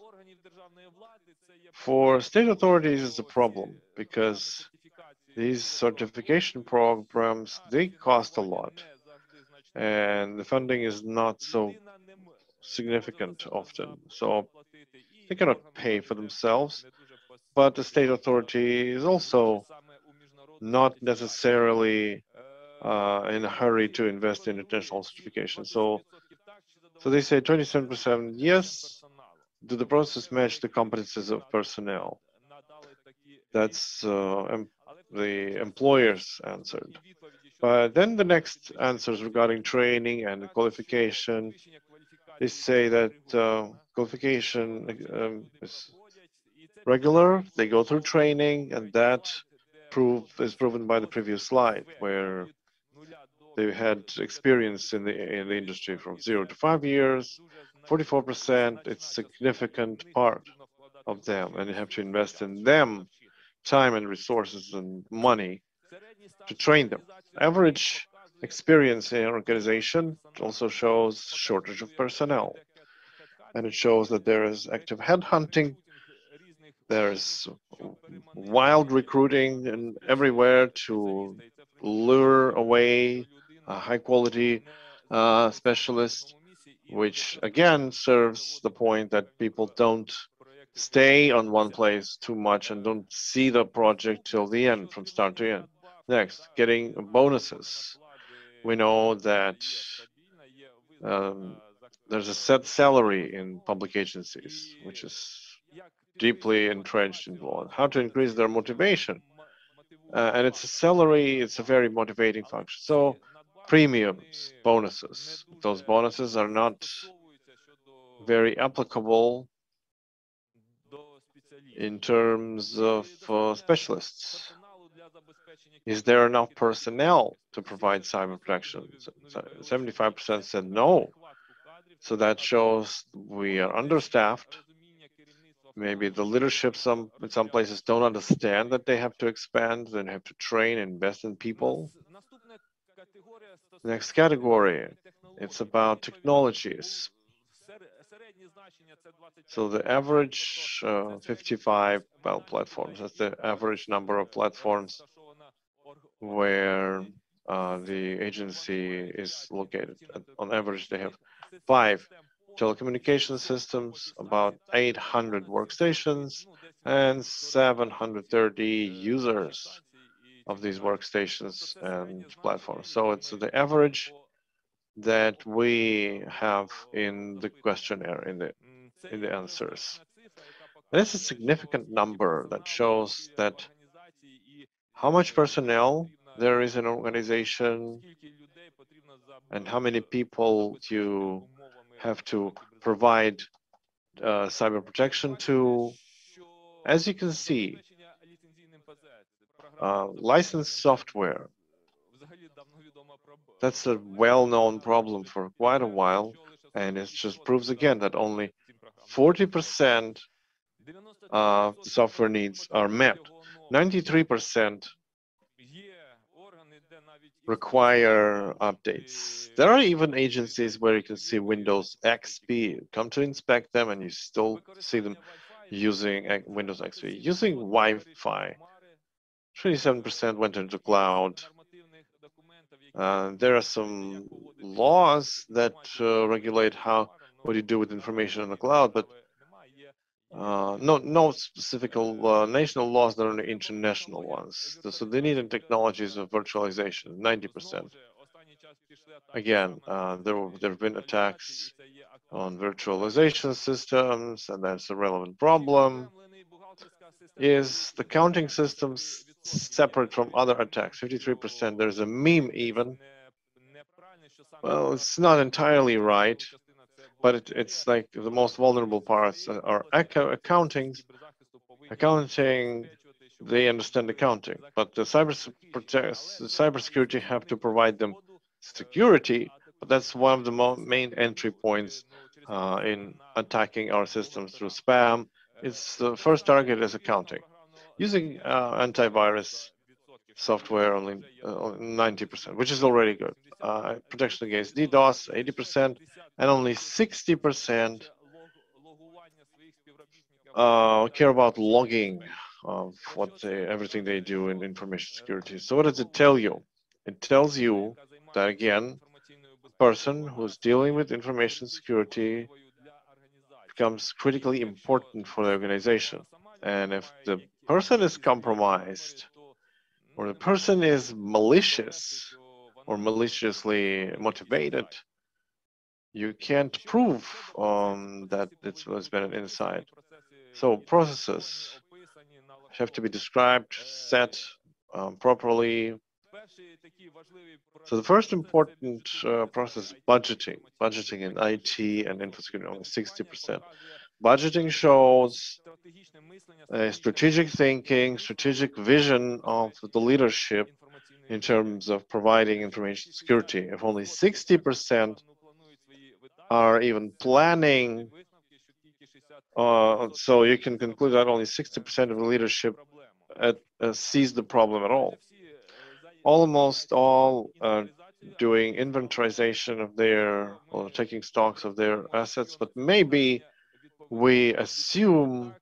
For state authorities, it's a problem, because these certification programs, they cost a lot, and the funding is not so significant often. So they cannot pay for themselves, but the state authority is also not necessarily in a hurry to invest in international certification. So they say 27% yes. Do the process match the competencies of personnel? That's the employers answered. But then the next answers regarding training and qualification, they say that qualification is regular. They go through training, and that is proven by the previous slide, where they had experience in the industry from 0 to 5 years. 44%, it's a significant part of them, and you have to invest in them time and resources and money to train them. Average experience in an organization also shows shortage of personnel, and it shows that there is active headhunting, there's wild recruiting and everywhere to lure away a high-quality specialist, which again serves the point that people don't stay on one place too much and don't see the project till the end, from start to end. Next, getting bonuses. We know that there's a set salary in public agencies, which is deeply entrenched in law. How to increase their motivation. And it's a salary, it's a very motivating function. So premiums, bonuses. Those bonuses are not very applicable in terms of specialists. Is there enough personnel to provide cyber protection? 75% said no. So that shows we are understaffed. Maybe the leadership in some places don't understand that they have to expand, they have to train, invest in people. Next category, it's about technologies. So the average 55 platforms, that's the average number of platforms where the agency is located. On average, they have 5 telecommunication systems, about 800 workstations, and 730 users of these workstations and platforms. So it's the average that we have in the questionnaire, in the answers. And it's a significant number that shows that how much personnel there is in an organization and how many people you have to provide cyber protection to. As you can see, licensed software, that's a well-known problem for quite a while, and it just proves again that only 40% of the software needs are met. 93% require updates. There are even agencies where you can see Windows XP. Come to inspect them and you still see them using Windows XP. Using Wi-Fi, 27% went into cloud. There are some laws that regulate what you do with information in the cloud, but no specific national laws, not only international ones. So they need technologies of virtualization, 90%. Again, there have been attacks on virtualization systems, and that's a relevant problem. Is the counting systems separate from other attacks? 53%. There's a meme even. Well, it's not entirely right, but it's like the most vulnerable parts are accounting. They understand accounting, but the cybersecurity have to provide them security. But that's one of the main entry points in attacking our systems through spam. It's the first target is accounting. Using antivirus software only 90%, which is already good. Protection against DDoS 80%, and only 60% care about logging of everything they do in information security. So what does it tell you? It tells you that, again, a person who's dealing with information security becomes critically important for the organization. And if the person is compromised, or the person is malicious or maliciously motivated, you can't prove that it's been an insight. So processes have to be described, set properly. So the first important process is budgeting. Budgeting in IT and infrastructure, only 60%. Budgeting shows strategic thinking, strategic vision of the leadership in terms of providing information security. If only 60% are even planning, so you can conclude that only 60% of the leadership sees the problem at all. Almost all doing inventorization of or taking stocks of their assets, but maybe we assume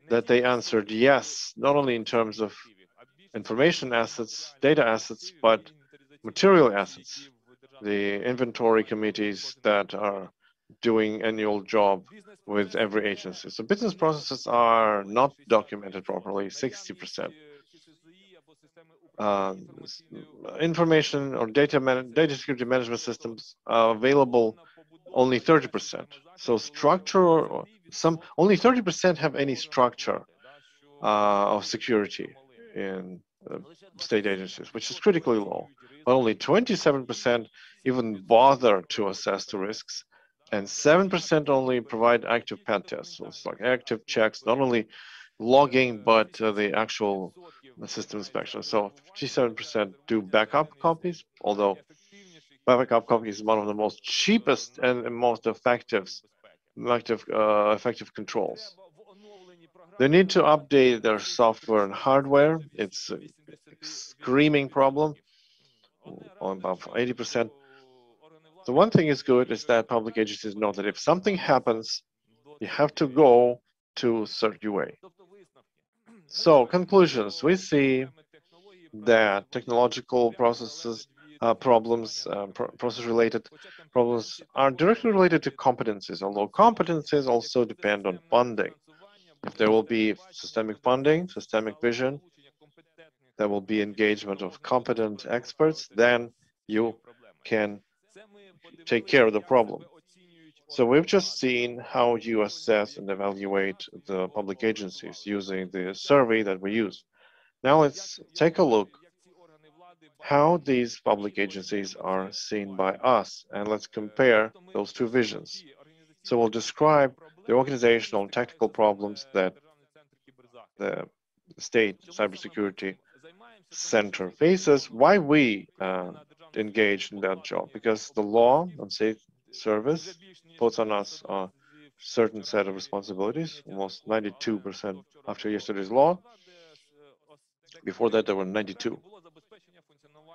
that they answered yes, not only in terms of information assets, data assets, but material assets. The inventory committees that are doing annual job with every agency. So business processes are not documented properly, 60%. Information or data security management systems are available only 30%. So structure, or only 30% have any structure of security in state agencies, which is critically low. But only 27% even bother to assess the risks, and 7% only provide active pen tests. So it's like active checks, not only logging, but the actual system inspection. So 57% do backup copies, although backup copies is one of the most cheapest and most effective controls. They need to update their software and hardware. It's a screaming problem, about 80%. The one thing is good is that public agencies know that if something happens, you have to go to CertUA. So conclusions, we see that technological processes process-related problems are directly related to competencies, although competencies also depend on funding. If there will be systemic funding, systemic vision, there will be engagement of competent experts, then you can take care of the problem. So we've just seen how you assess and evaluate the public agencies using the survey that we use. Now let's take a look how these public agencies are seen by us, and let's compare those two visions. So we'll describe the organizational and technical problems that the State Cybersecurity Center faces, why we engage in that job, because the law on state service puts on us a certain set of responsibilities, almost 92% after yesterday's law. Before that, there were 92.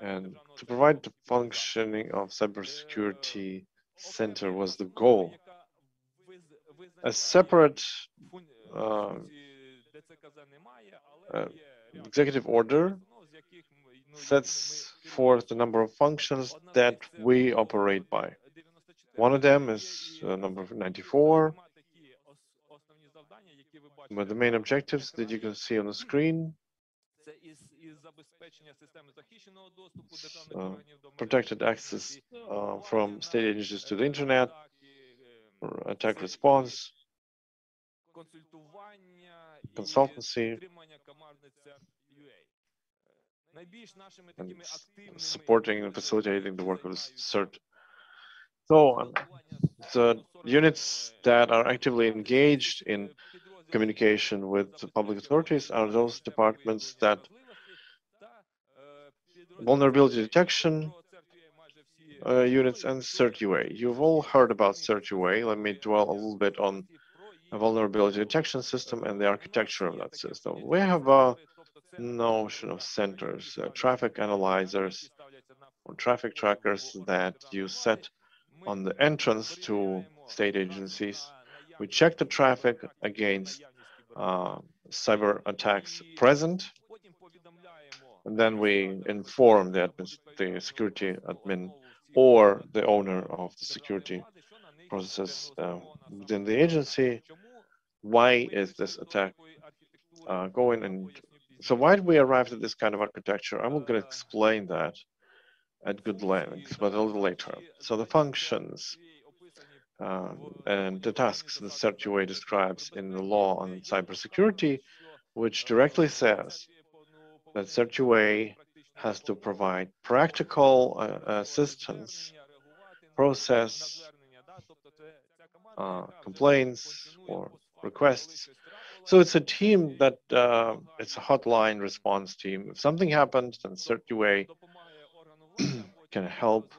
And to provide the functioning of cybersecurity center was the goal. A separate executive order sets forth the number of functions that we operate by. One of them is number 94, but the main objectives that you can see on the screen: protected access from state agencies to the internet, or attack response, consultancy, and supporting and facilitating the work of the CERT. So the units that are actively engaged in communication with the public authorities are those departments that vulnerability detection units and CertUA. You've all heard about CertUA. Let me dwell a little bit on a vulnerability detection system and the architecture of that system. We have a notion of centers, traffic analyzers or traffic trackers that you set on the entrance to state agencies. We check the traffic against cyber attacks present, and then we inform the security admin or the owner of the security processes within the agency. Why is this attack going? And so why did we arrive at this kind of architecture? I'm going to explain that at good length, but a little later. So the functions and the tasks that CertUA describes in the law on cybersecurity, which directly says that CertUA has to provide practical assistance, process complaints or requests. So it's a team that it's a hotline response team. If something happens, then CertUA can help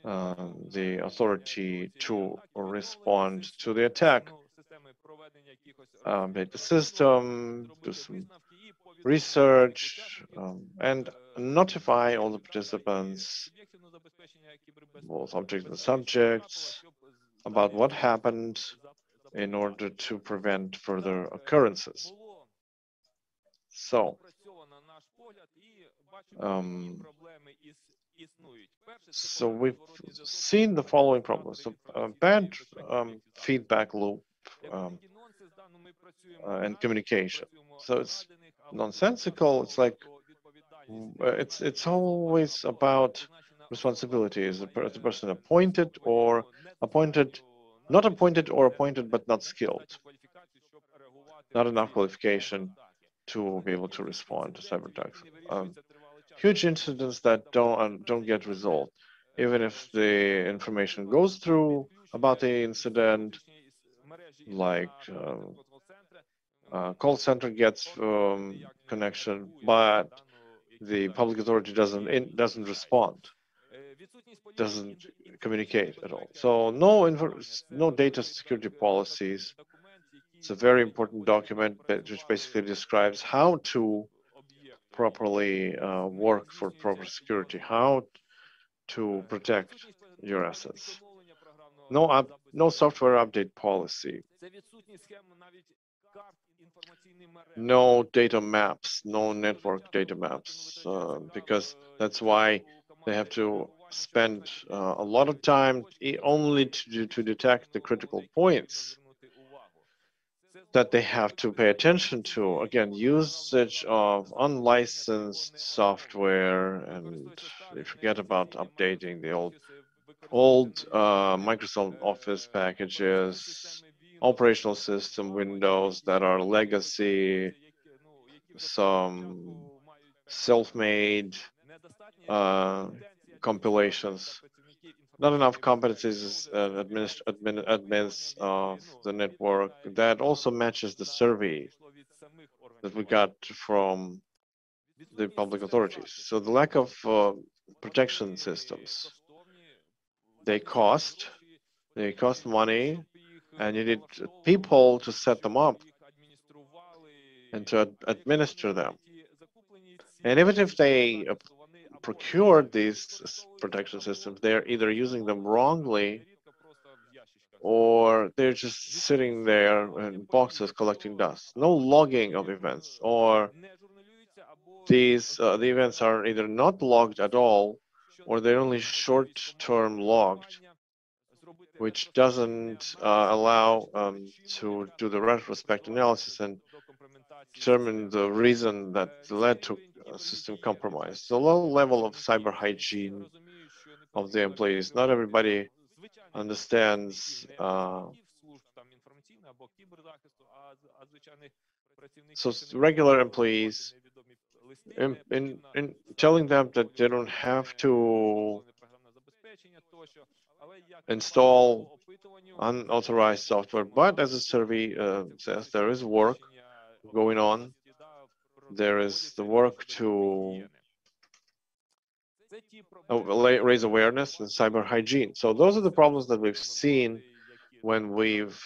the authority to respond to the attack, make the system, do some research, and notify all the participants, both objects and subjects, about what happened in order to prevent further occurrences. So So we've seen the following problems: so, bad feedback loop and communication. So it's nonsensical. It's like it's always about responsibility. Is the person appointed or appointed, not appointed or appointed but not skilled, not enough qualification to be able to respond to cyber attacks. Huge incidents that don't get resolved, even if the information goes through about the incident, like call center gets connection, but the public authority doesn't respond, doesn't communicate at all. So no data security policies. It's a very important document which basically describes how to properly work for proper security, how to protect your assets. No software update policy. No data maps, no network data maps, because that's why they have to spend a lot of time only to detect the critical points that they have to pay attention to. Again, usage of unlicensed software, and they forget about updating the old Microsoft Office packages, operational system Windows that are legacy, some self-made compilations. Not enough competencies admins of the network. That also matches the survey that we got from the public authorities. So the lack of protection systems, they cost money, and you need people to set them up and to administer them. And even if they procured these protection systems, they're either using them wrongly or they're just sitting there in boxes collecting dust. No logging of events, or the events are either not logged at all or they're only short-term logged, which doesn't allow to do the retrospect analysis and determine the reason that led to system compromise. The low level of cyber hygiene of the employees. Not everybody understands. So regular employees, in telling them that they don't have to install unauthorized software, but as the survey says, there is work going on. There is the work to raise awareness and cyber hygiene. So those are the problems that we've seen when we've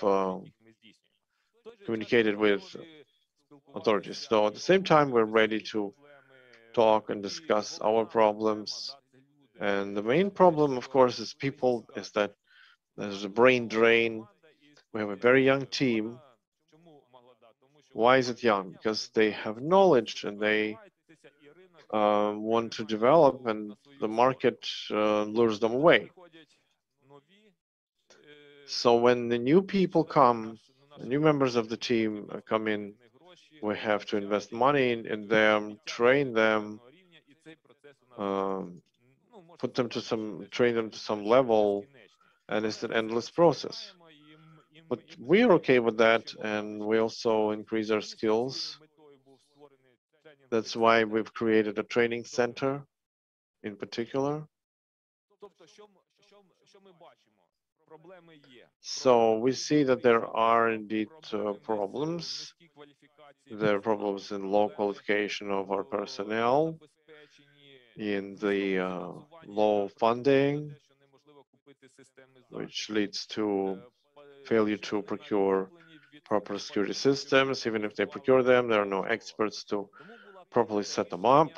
communicated with authorities. So at the same time, we're ready to talk and discuss our problems. And the main problem, of course, is that there's a brain drain. We have a very young team. Why is it young? Because they have knowledge and they want to develop, and the market lures them away. So when the new people come, the new members of the team come in, we have to invest money in them, train them, train them to some level, and it's an endless process. But we are okay with that, and we also increase our skills. That's why we've created a training center in particular. So we see that there are indeed problems. There are problems in low qualification of our personnel, in the low funding, which leads to failure to procure proper security systems. Even if they procure them, there are no experts to properly set them up.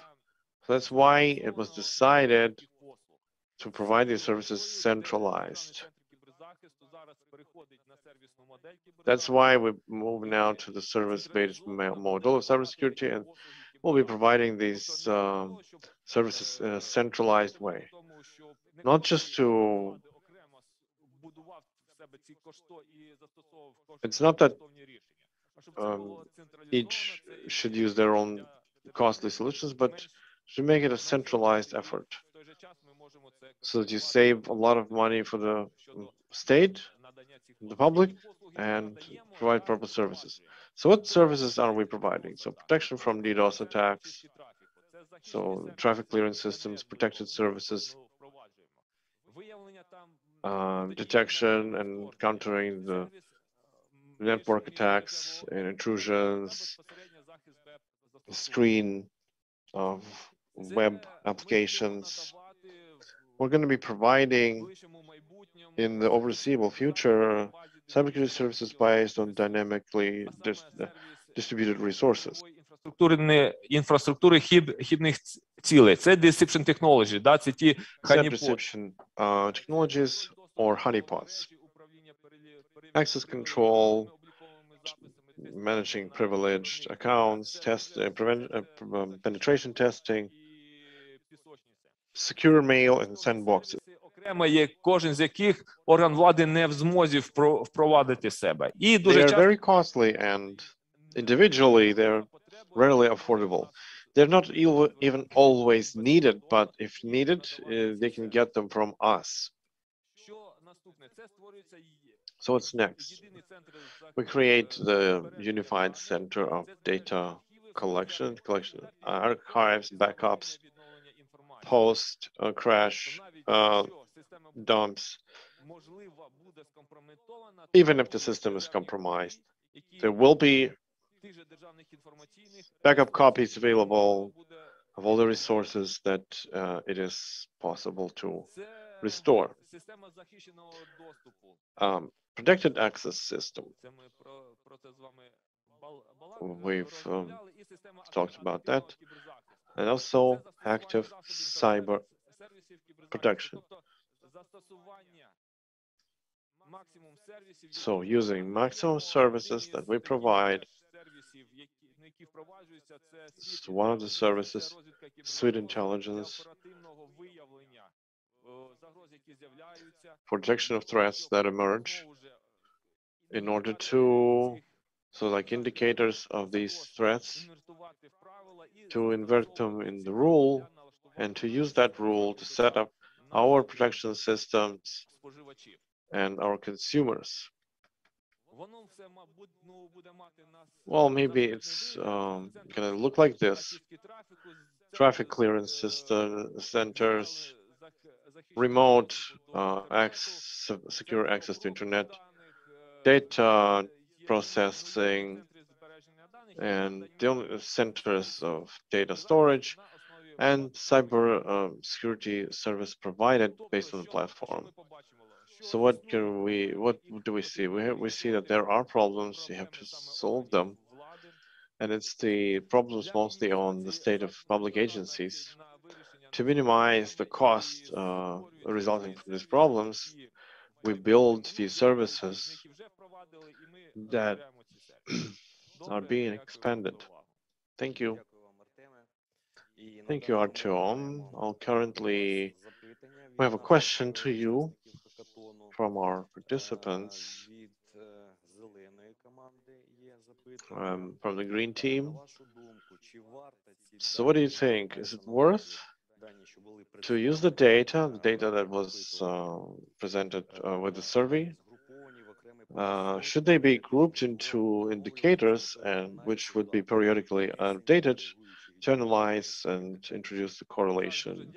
So that's why it was decided to provide these services centralized. That's why we move now to the service-based model of cybersecurity, and we'll be providing these services in a centralized way, not just to. It's not that each should use their own costly solutions, but to make it a centralized effort, so that you save a lot of money for the state, the public, and provide proper services. So what services are we providing? So protection from DDoS attacks, so traffic clearance systems, protected services, detection and countering the network attacks and intrusions, screen of web applications. We're going to be providing in the foreseeable future cybersecurity services based on dynamically distributed resources. Інфраструктури хибних цілей. Це deception technology, да, це ті Deception technologies or honeypots. Access control, managing privileged accounts, penetration testing, secure mail and sandboxes. окремо є кожен з яких орган влади не в змозі впровадити себе. І They дуже are часто very costly and individually they're rarely affordable. They're not even always needed, but if needed, they can get them from us. So what's next? We create the unified center of data collection, archives, backups, post, crash, dumps. Even if the system is compromised, there will be backup copies available of all the resources that it is possible to restore. Protected access system. We've talked about that. And also active cyber protection. So using maximum services that we provide, one of the services, Suite Intelligence, protection of threats that emerge in order to, so like indicators of these threats, to invert them in the rule and to use that rule to set up our protection systems and our consumers. Well, maybe it's going to look like this. Traffic clearance centers, remote secure access to internet, data processing, and the centers of data storage, and cyber security service provided based on the platform. So what do we see? We see that there are problems, you have to solve them. And it's the problems mostly on the state of public agencies. To minimize the cost resulting from these problems, we build these services that are being expanded. Thank you. Thank you, Artyom. We have a question to you from our participants. From the green team. So what do you think? Is it worth to use the data that was presented with the survey? Should they be grouped into indicators and which would be periodically updated to analyze and introduce the correlation?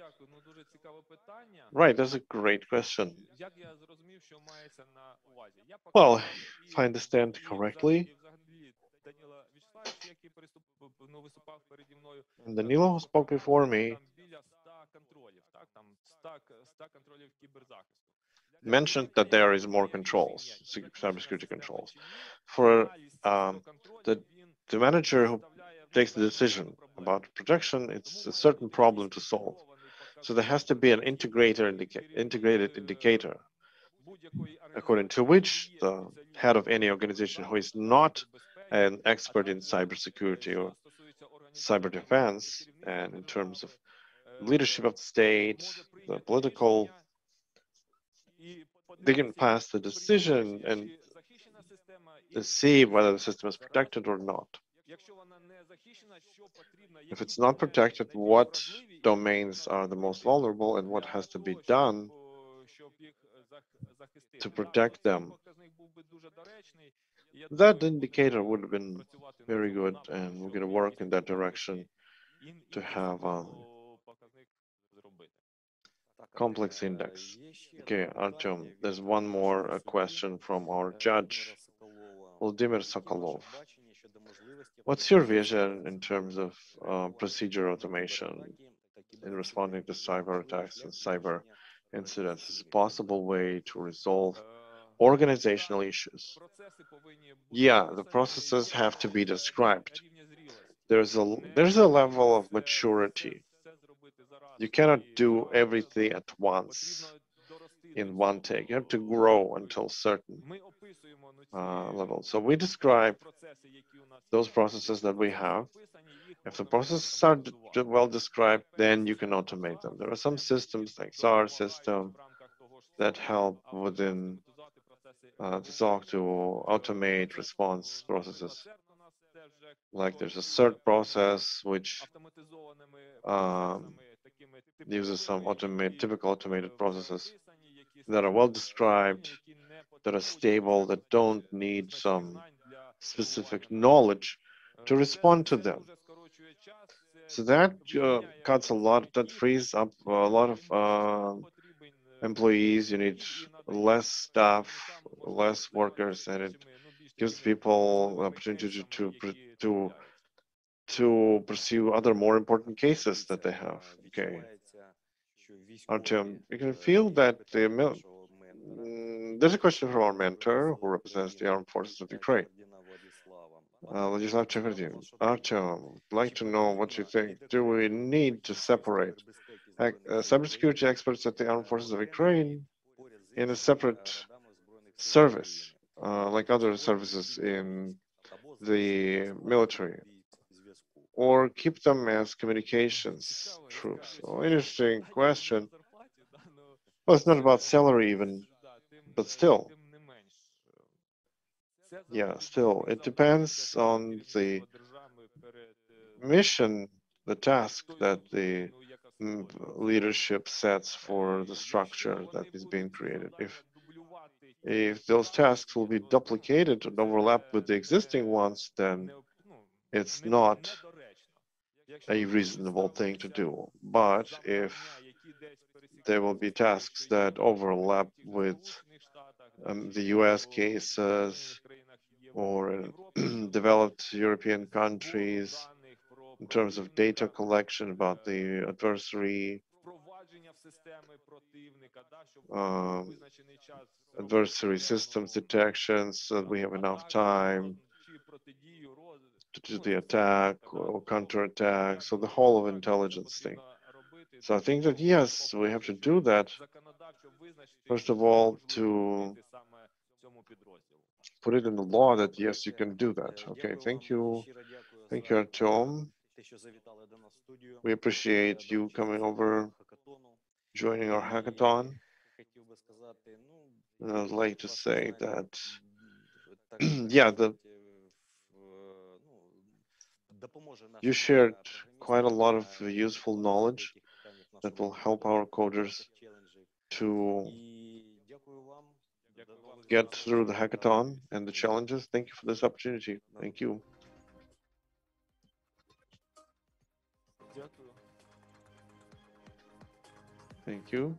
Right, that's a great question. Well, if I understand correctly, Danilo, who spoke before me, mentioned that there is more controls, cybersecurity controls. For the manager who takes the decision about protection, it's a certain problem to solve. So there has to be an integrated indicator, according to which the head of any organization who is not an expert in cybersecurity or cyber defense, and in terms of leadership of the state, the political, they can pass the decision and to see whether the system is protected or not. If it's not protected, what domains are the most vulnerable and what has to be done to protect them? That indicator would have been very good, and we're going to work in that direction to have a complex index. Okay, Artyom, there's one more question from our judge, Vladimir Sokolov. What's your vision in terms of procedure automation in responding to cyber attacks and cyber incidents as a possible way to resolve organizational issues? Yeah, the processes have to be described. There's a level of maturity. You cannot do everything at once in one take. You have to grow until certain level. So we describe those processes that we have. If the processes are well described, then you can automate them. There are some systems like SAR system that help within the SOC to automate response processes. Like there's a CERT process which uses some typical automated processes that are well described, that are stable, that don't need some specific knowledge to respond to them. So that cuts a lot, that frees up a lot of employees. You need less staff, less workers, and it gives people the opportunity to pursue other more important cases that they have. Okay. Artyom, you can feel that there's a question from our mentor who represents the armed forces of Ukraine. Vladislav Chekhardin. Artyom, I'd like to know what you think. Do we need to separate cybersecurity experts at the armed forces of Ukraine in a separate service, like other services in the military, or keep them as communications troops? Oh, interesting question. Well, it's not about salary even, but still. Yeah, still, it depends on the mission, the task that the leadership sets for the structure that is being created. If those tasks will be duplicated and overlap with the existing ones, then it's not a reasonable thing to do. But if there will be tasks that overlap with the US cases or developed European countries in terms of data collection about the adversary, adversary systems detections, so that we have enough time to do the attack or counterattack, so the whole of intelligence thing. So I think that yes, we have to do that. First of all, to put it in the law that yes, you can do that. Okay, thank you. Thank you, Artyom. We appreciate you coming over, joining our hackathon. And I'd like to say that, yeah, you shared quite a lot of useful knowledge that will help our coders to get through the hackathon and the challenges. Thank you for this opportunity. Thank you. Thank you.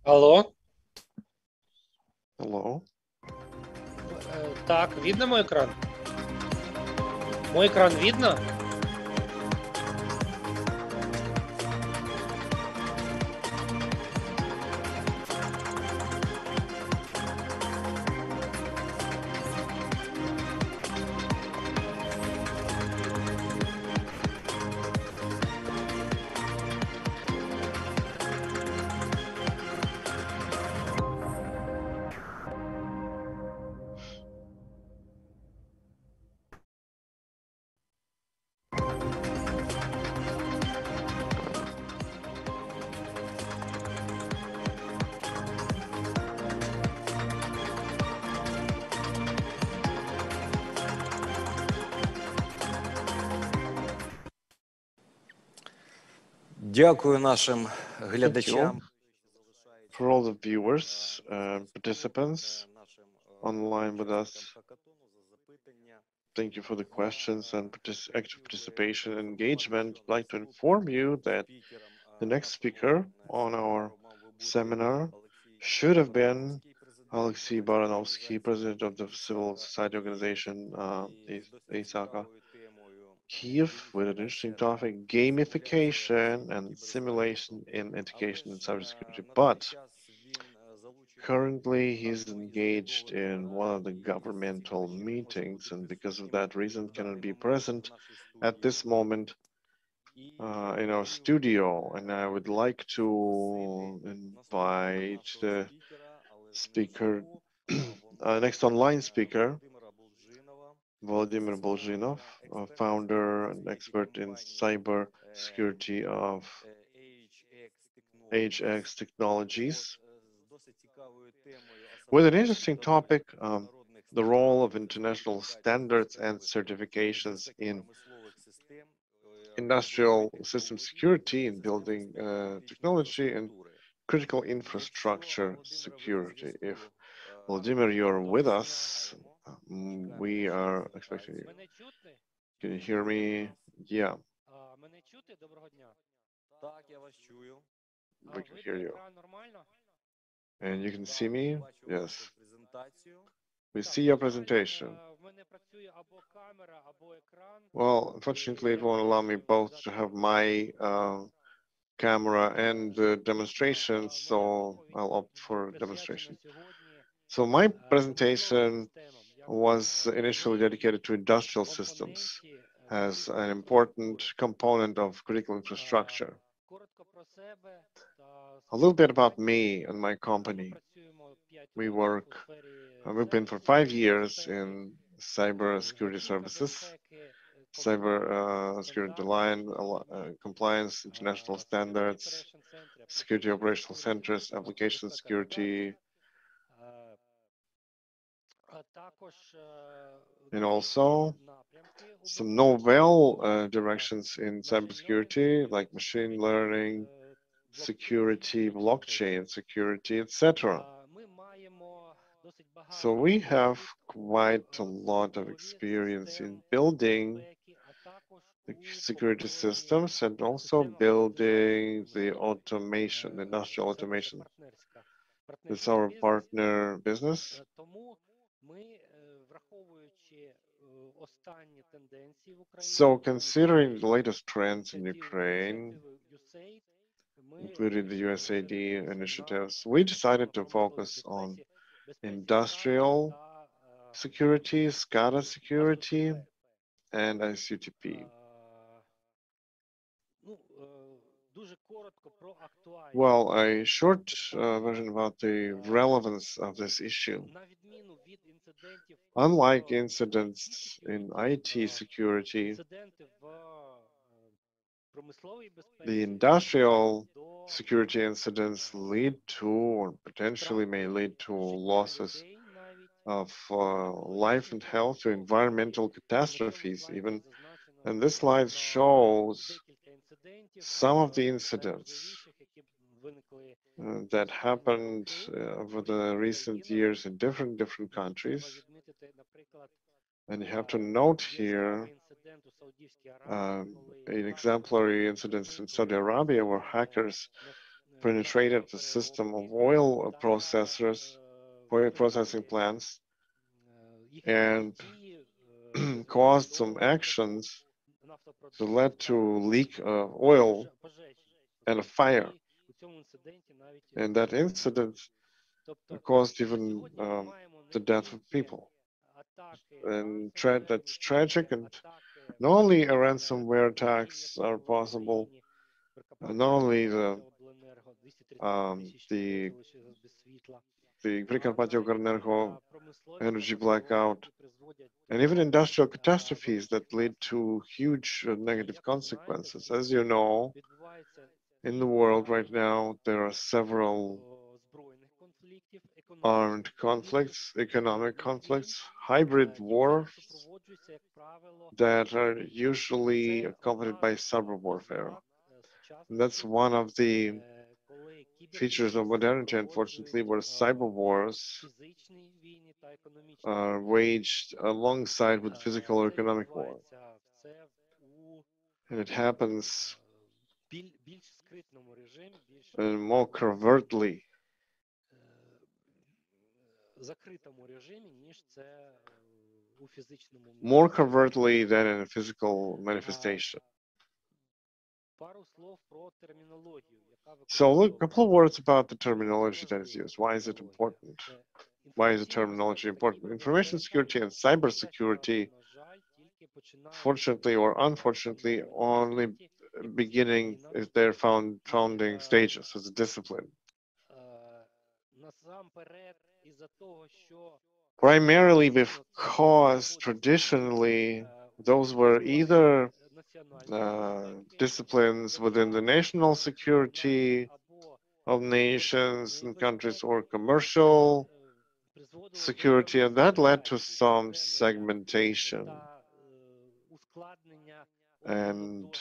Алло? Hello. Так, видно мой экран? Мой экран видно? Дякую нашим Thank глядачам. you for all the viewers and participants online with us. Thank you for the questions and active participation and engagement. I'd like to inform you that the next speaker on our seminar should have been Alexei Baranovsky, president of the civil society organization ISAKA Kiev, with an interesting topic, gamification and simulation in education and cybersecurity. But currently, he's engaged in one of the governmental meetings, and because of that reason, cannot be present at this moment in our studio. And I would like to invite the speaker, next online speaker, Vladimir Bolzhinov, founder and expert in cyber security of HX Technologies, with an interesting topic, the role of international standards and certifications in industrial system security in building technology and critical infrastructure security. If Vladimir, you're with us, we are expecting you. Can you hear me? Yeah. We can hear you. And you can see me? Yes. We see your presentation. Well, unfortunately, it won't allow me both to have my camera and the demonstration, so I'll opt for demonstration. So my presentation was initially dedicated to industrial systems as an important component of critical infrastructure. A little bit about me and my company. We've been for 5 years in cybersecurity services, cybersecurity line, compliance, international standards, security operational centers, application security, and also some novel directions in cybersecurity like machine learning, security, blockchain security, etc. So we have quite a lot of experience in building the security systems and also building the automation, the industrial automation. It's our partner business. So considering the latest trends in Ukraine, including the USAID initiatives, we decided to focus on industrial security, SCADA security, and ICTP. Well, a short version about the relevance of this issue. Unlike incidents in IT security, the industrial security incidents lead to, or potentially may lead to, losses of life and health, to environmental catastrophes even. And this slide shows some of the incidents that happened over the recent years in different countries. And you have to note here an exemplary incidents in Saudi Arabia where hackers penetrated the system of oil processing plants, and caused some actions that led to leak of oil and a fire. And that incident caused even the death of people. And that's tragic. And not only ransomware attacks are possible, not only the Prikarbataukrenergo energy blackout, and even industrial catastrophes that lead to huge negative consequences. As you know, in the world right now, there are several armed conflicts, economic conflicts, hybrid wars that are usually accompanied by cyber warfare. That's one of the features of modernity, unfortunately, where cyber wars are waged alongside with physical or economic war. And it happens more covertly, more covertly than in a physical manifestation. So look, a couple of words about the terminology that is used. Why is it important? Why is the terminology important? Information security and cybersecurity, fortunately or unfortunately, only beginning at their founding stages as a discipline. Primarily because traditionally those were either disciplines within the national security of nations and countries or commercial security, and that led to some segmentation and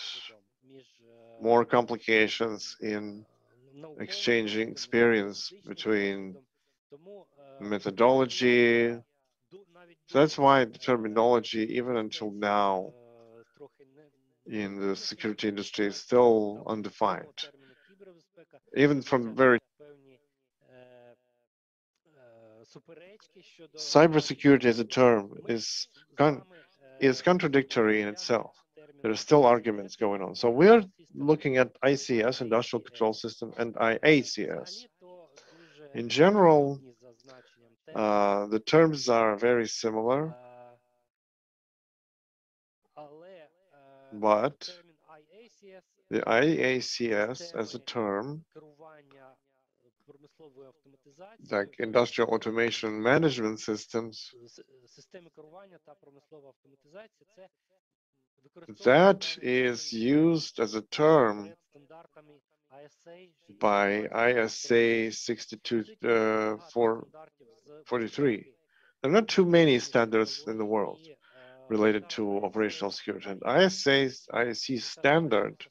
more complications in exchanging experience between methodology. So that's why the terminology, even until now, in the security industry is still undefined. Even from very cybersecurity as a term is contradictory in itself. There are still arguments going on. So we are looking at ICS, Industrial Control System, and IACS. In general, the terms are very similar, but the IACS as a term, like industrial automation management systems, that is used as a term by ISA 62443. There are not too many standards in the world related to operational security. And ISC standard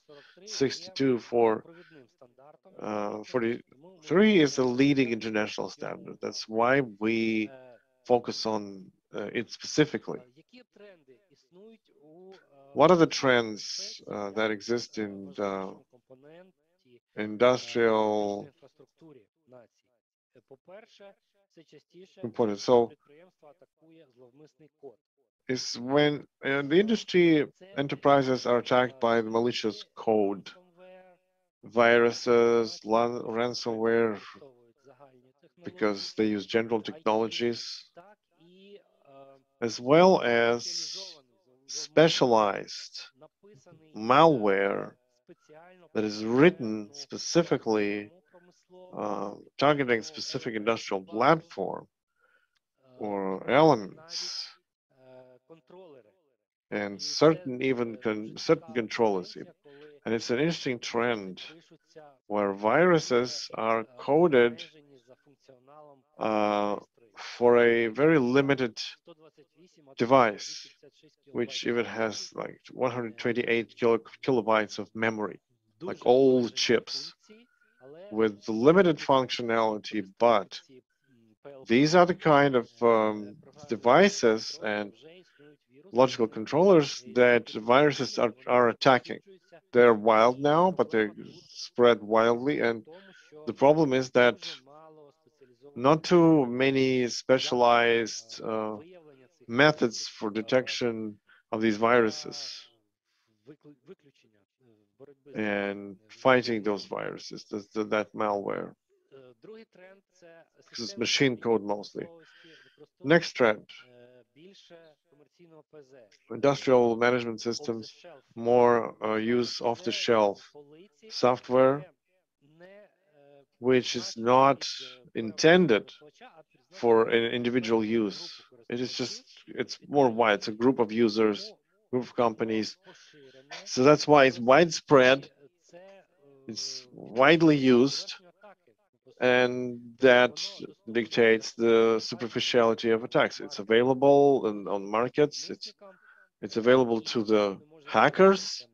62443 is a leading international standard. That's why we focus on it specifically. What are the trends that exist in the industrial components? So is when the industry enterprises are attacked by the malicious code, viruses, ransomware, because they use general technologies, as well as specialized malware that is written specifically targeting specific industrial platform or elements, and certain controllers even. And it's an interesting trend where viruses are coded for a very limited device, which even has like 128 kilobytes of memory, like old chips with limited functionality. But these are the kind of devices and logical controllers that viruses are attacking. They're wild now, but they spread wildly. And the problem is that not too many specialized methods for detection of these viruses and fighting those viruses, that malware. This is machine code mostly. Next trend. Industrial management systems, more use off-the-shelf software, which is not intended for an individual use. It is just, it's more wide. It's a group of users, group of companies. So that's why it's widespread. It's widely used, and that dictates the superficiality of attacks. It's available on markets. It's available to the hackers,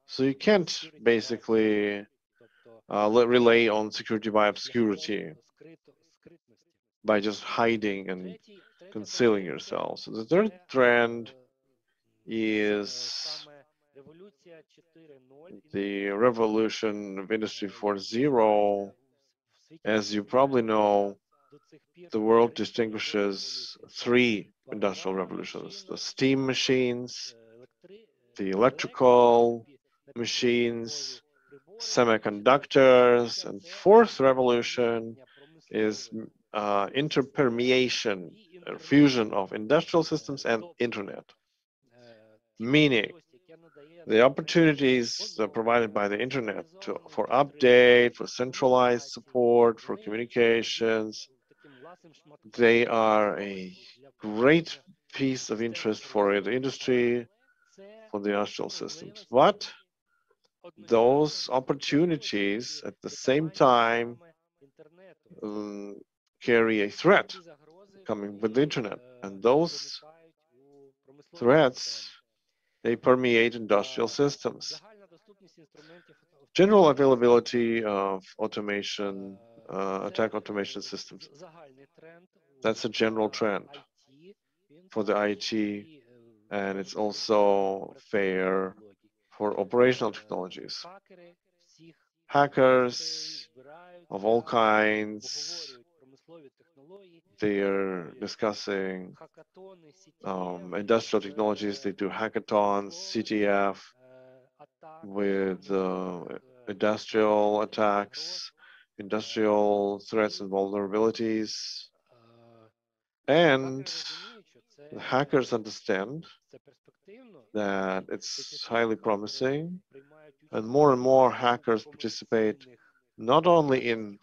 So you can't basically rely on security by obscurity, by just hiding and concealing yourself. So the third trend is the revolution of Industry 4.0. As you probably know, the world distinguishes three industrial revolutions: the steam machines, the electrical machines, semiconductors, and fourth revolution is interpermeation, fusion of industrial systems and internet. Meaning, the opportunities provided by the internet for update, for centralized support, for communications, they are a great piece of interest for the industry, for the industrial systems. But those opportunities at the same time carry a threat coming with the internet. And those threats, they permeate industrial systems. General availability of automation, attack automation systems. That's a general trend for the IT, and it's also fair for operational technologies. Hackers of all kinds, they are discussing industrial technologies. They do hackathons, CTF, with industrial attacks, industrial threats and vulnerabilities. And the hackers understand that it's highly promising, and more hackers participate not only in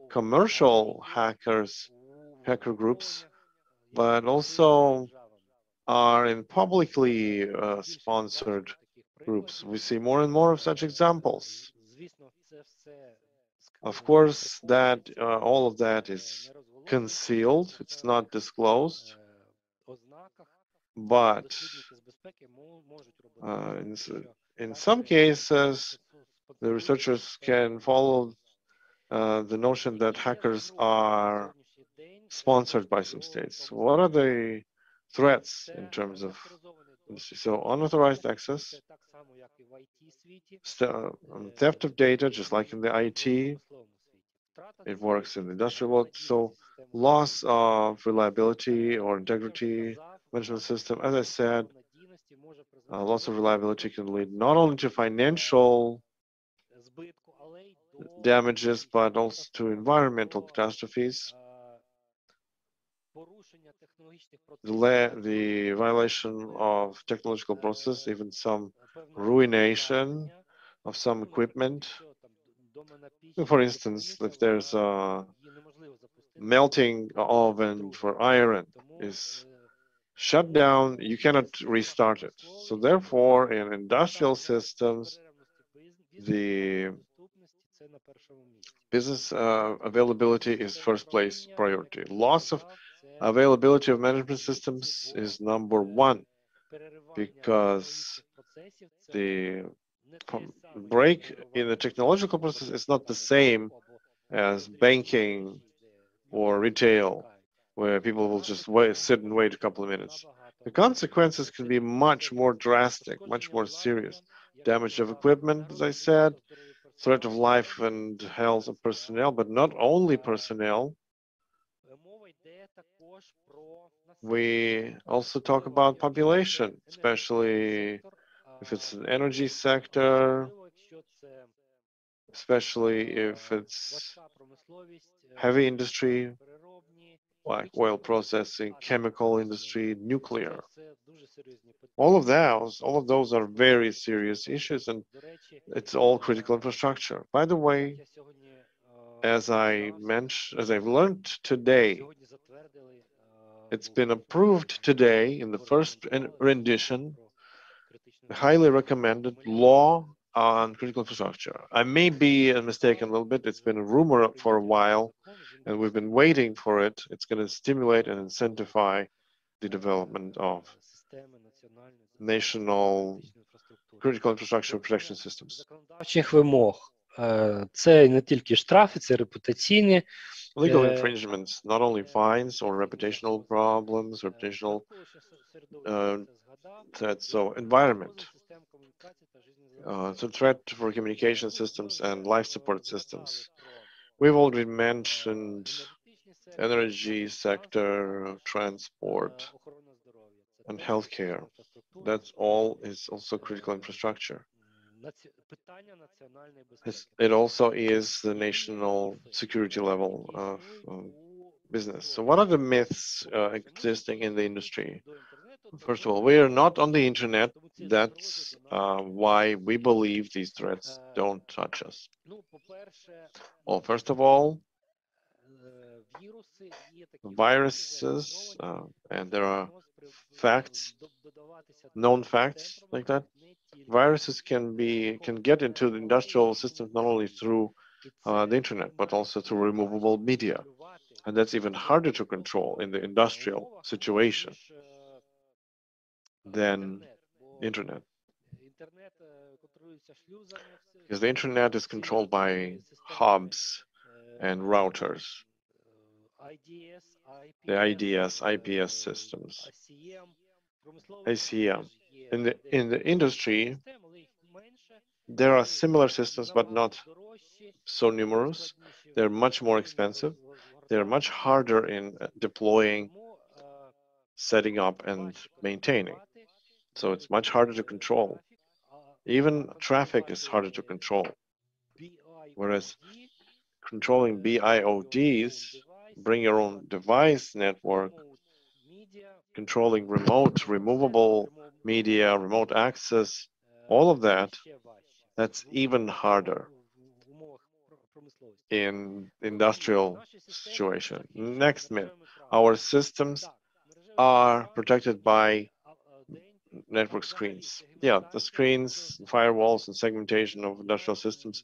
commercial hacker groups, but also are in publicly sponsored groups. We see more and more of such examples. Of course, that all of that is concealed, it's not disclosed, but in some cases, the researchers can follow the notion that hackers are sponsored by some states. What are the threats in terms of industry? So unauthorized access, theft of data, just like in the IT, it works in the industrial world. So loss of reliability or integrity management system. As I said, loss of reliability can lead not only to financial damages, but also to environmental catastrophes. The violation of technological process, even some ruination of some equipment. For instance, if there's a melting oven for iron is shut down, you cannot restart it. So therefore, in industrial systems, the business availability is first place priority. Loss of availability of management systems is number one, because the break in the technological process is not the same as banking or retail, where people will just sit and wait a couple of minutes. The consequences can be much more drastic, much more serious. Damage of equipment, as I said, threat of life and health of personnel, but not only personnel. We also talk about population, especially if it's an energy sector, especially if it's heavy industry, like oil processing, chemical industry, nuclear. All of those are very serious issues, and it's all critical infrastructure. By the way, as I've learned today, it's been approved today in the first rendition, a highly recommended law on critical infrastructure. I may be mistaken a little bit. It's been a rumor for a while, and we've been waiting for it. It's going to stimulate and incentivize the development of national critical infrastructure protection systems. законодавчих вимог. Це не тільки штрафи, це репутаційні. Legal infringements, not only fines or reputational problems, reputational threats, so environment. It's a threat for communication systems and life support systems. We've already mentioned energy sector, transport, and healthcare. That's all is also critical infrastructure. It also is the national security level of business. So what are the myths existing in the industry? First of all, we are not on the internet. That's why we believe these threats don't touch us. Well, first of all, viruses, and there are facts, known facts like that. Viruses can get into the industrial systems not only through the internet, but also through removable media. And that's even harder to control in the industrial situation than internet. Because the internet is controlled by hubs and routers, the IDS, IPS systems, ACM. In the industry, there are similar systems, but not so numerous. They're much more expensive. They're much harder in deploying, setting up, and maintaining. So it's much harder to control. Even traffic is harder to control. Whereas controlling BIODs, bring your own device network, controlling remote, removable media, remote access, all of that, that's even harder in industrial situation. Next myth, our systems are protected by network screens. Yeah, the screens, firewalls, and segmentation of industrial systems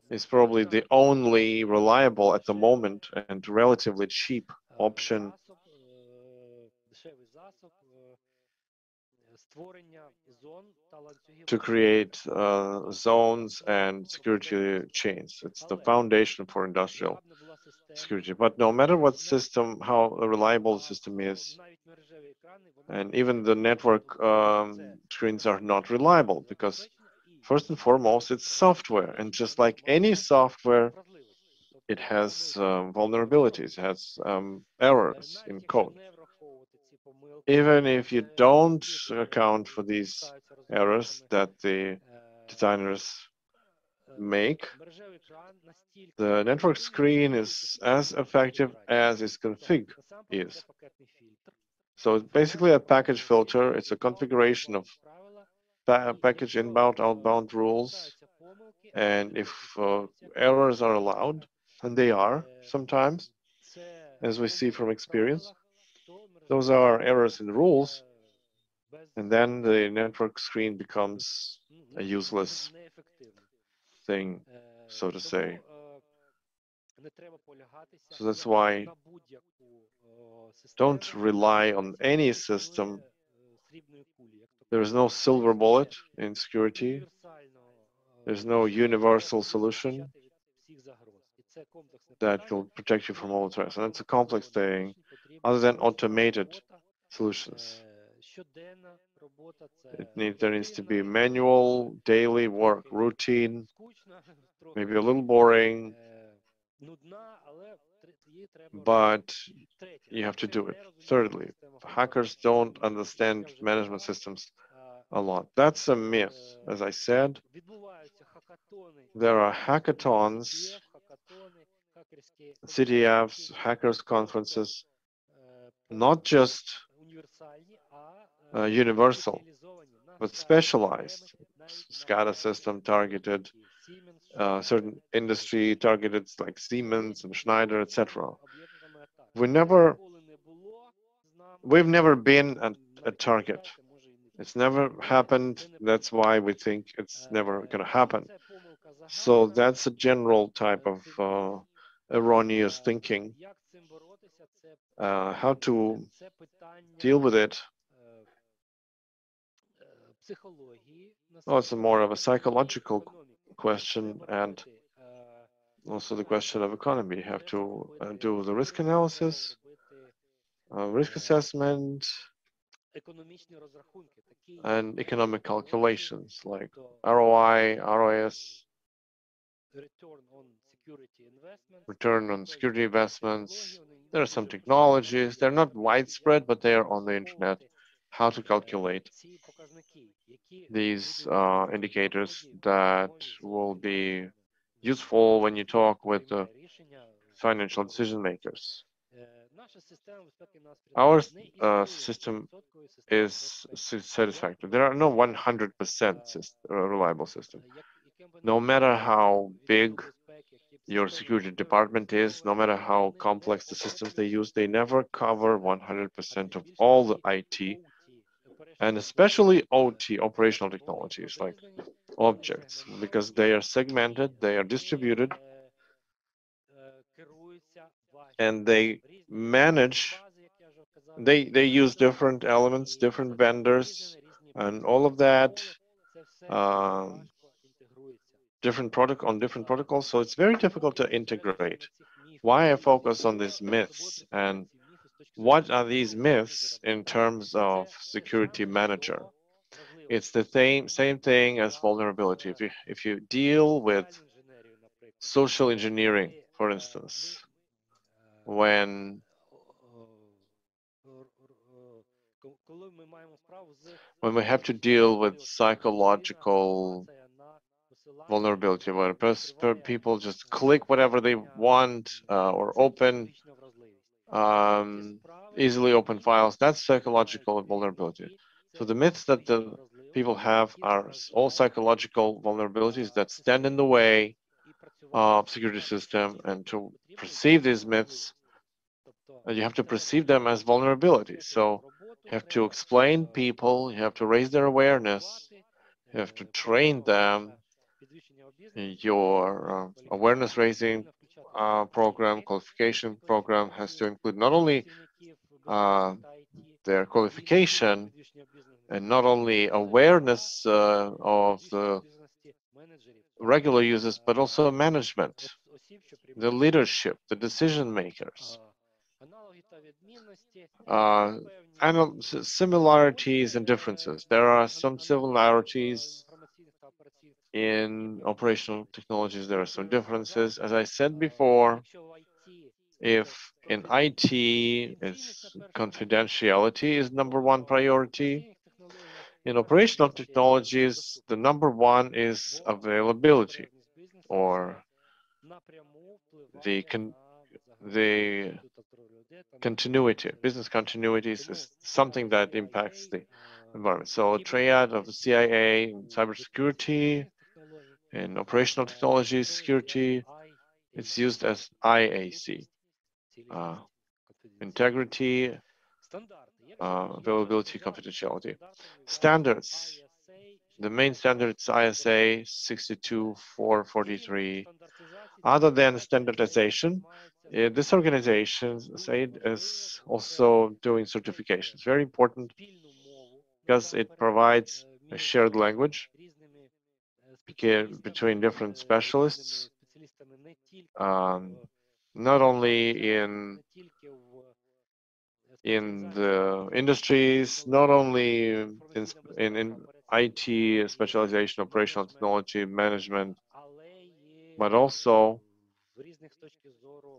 is probably the only reliable at the moment and relatively cheap option to create zones and security chains. It's the foundation for industrial security. But no matter what system, how reliable the system is, and even the network screens are not reliable because first and foremost, it's software. And just like any software, it has vulnerabilities, it has errors in code. Even if you don't account for these errors that the designers make, the network screen is as effective as its config is. So it's basically a package filter. It's a configuration of package inbound, outbound rules. And if errors are allowed, and they are sometimes, as we see from experience, those are errors in the rules. And then the network screen becomes a useless thing, so to say. So that's why don't rely on any system. There is no silver bullet in security. There's no universal solution that will protect you from all threats. And it's a complex thing other than automated solutions. There needs to be manual, daily work, routine, maybe a little boring, but you have to do it. Thirdly, hackers don't understand management systems a lot. That's a myth. As I said, there are hackathons, CTFs, hackers conferences, not just universal, but specialized. SCADA system targeted, certain industry targeted like Siemens and Schneider, etc. We've never been a target. It's never happened. That's why we think it's never going to happen. So that's a general type of erroneous thinking. How to deal with it Well, it's more of a psychological question and also the question of economy. You have to do the risk analysis, risk assessment, and economic calculations like ROI, ROS, return on security investments. There are some technologies. They're not widespread, but they are on the internet. How to calculate these indicators that will be useful when you talk with the financial decision makers. Our system is satisfactory. There are no 100% reliable system. No matter how big your security department is, no matter how complex the systems they use, they never cover 100% of all the IT, and especially OT, operational technologies, like objects, because they are segmented, they are distributed, and they manage, they use different elements, different vendors, and all of that different protocols, so it's very difficult to integrate. Why I focus on these myths, and what are these myths in terms of security manager? It's the same thing as vulnerability. If you deal with social engineering, for instance, when we have to deal with psychological vulnerability, where people just click whatever they want or open easily open files, that's psychological vulnerability. So the myths that the people have are all psychological vulnerabilities that stand in the way of security system, and to perceive these myths, you have to perceive them as vulnerabilities. So you have to explain people, you have to raise their awareness, you have to train them. Your awareness raising program, qualification program has to include not only their qualification and not only awareness of the regular users, but also management, the leadership, the decision makers. Similarities and differences. There are some similarities in operational technologies. There are some differences. As I said before, if in IT, it's confidentiality is #1 priority. In operational technologies, the #1 is availability, or the continuity. Business continuity is something that impacts the environment. So a triad of the CIA in cybersecurity and operational technology security, it's used as IAC. Integrity, availability, confidentiality. Standards. The main standard is ISA 62443. Other than standardization, this organization is also doing certifications. Very important because it provides a shared language between different specialists, not only in the industries, not only in IT specialization, operational technology, management, but also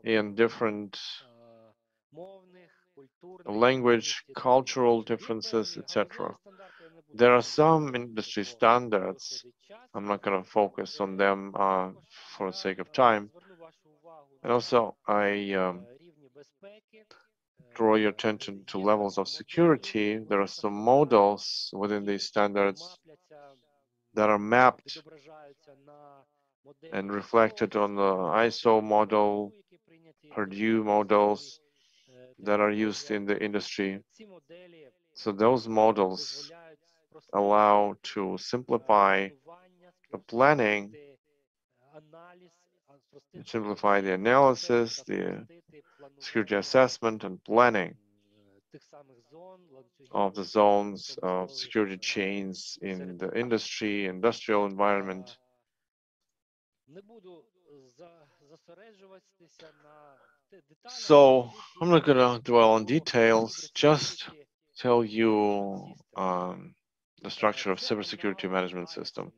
in different language, cultural differences, etc. There are some industry standards. I'm not going to focus on them for the sake of time. And also, I draw your attention to levels of security. There are some models within these standards that are mapped and reflected on the ISO model, Purdue models that are used in the industry. So those models allow to simplify the planning, simplify the analysis, the security assessment and planning of the zones of security chains in the industry, industrial environment. So I'm not going to dwell on details, just tell you the structure of cybersecurity management system.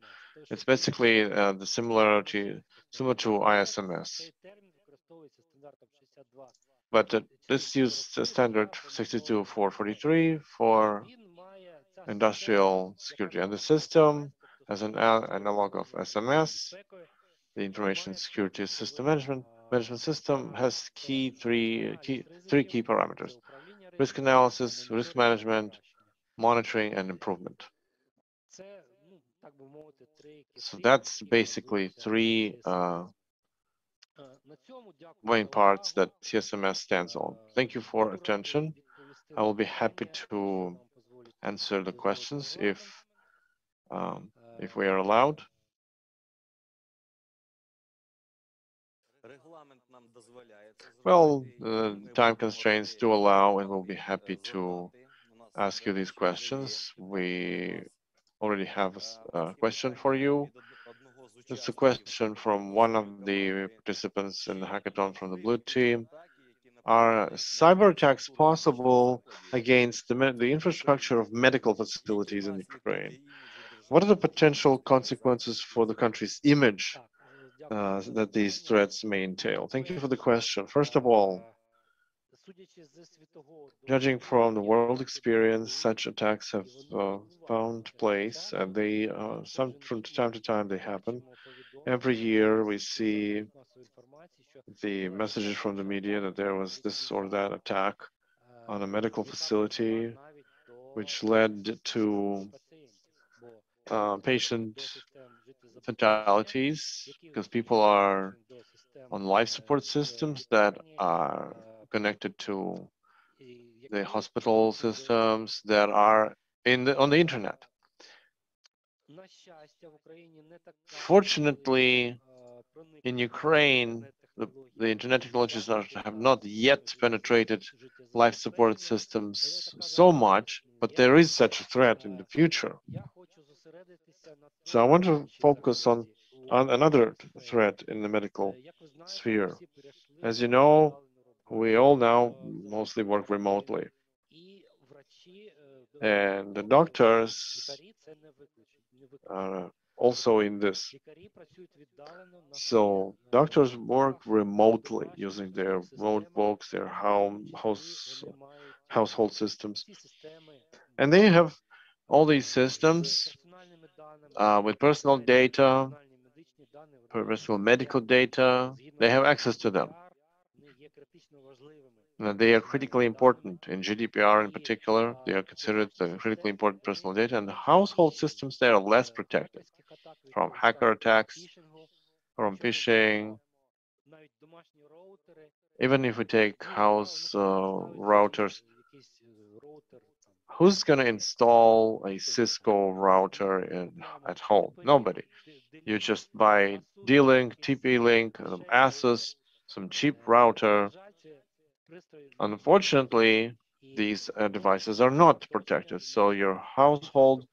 It's basically similar to ISMS. But this uses the standard 62443 for industrial security. And the system has an analog of SMS. The information security system management system has three key parameters: risk analysis, risk management, monitoring, and improvement. So that's basically three main parts that CSMS stands on. Thank you for attention. I will be happy to answer the questions if we are allowed. Well, time constraints do allow, and we'll be happy to ask you these questions. We already have a question for you. It's a question from one of the participants in the hackathon from the blue team. Are cyber attacks possible against the infrastructure of medical facilities in Ukraine? What are the potential consequences for the country's image that these threats may entail? Thank you for the question. First of all, judging from the world experience, such attacks have found place, and they from time to time they happen. Every year we see the messages from the media that there was this or that attack on a medical facility, which led to patient fatalities because people are on life support systems that are connected to the hospital systems that are on the internet. Fortunately, in Ukraine, the internet technologies have not yet penetrated life support systems so much, but there is such a threat in the future. So I want to focus on another threat in the medical sphere. As you know, we all now mostly work remotely. And the doctors are also in this. So doctors work remotely using their notebooks, their household systems. And they have all these systems with personal data, personal medical data. They have access to them. They are critically important in GDPR in particular. They are considered critically important personal data, and the household systems, they are less protected from hacker attacks, from phishing. Even if we take house routers, who's going to install a Cisco router at home? Nobody. You just buy D-Link, TP-Link, Asus, some cheap router. Unfortunately, these devices are not protected, so your household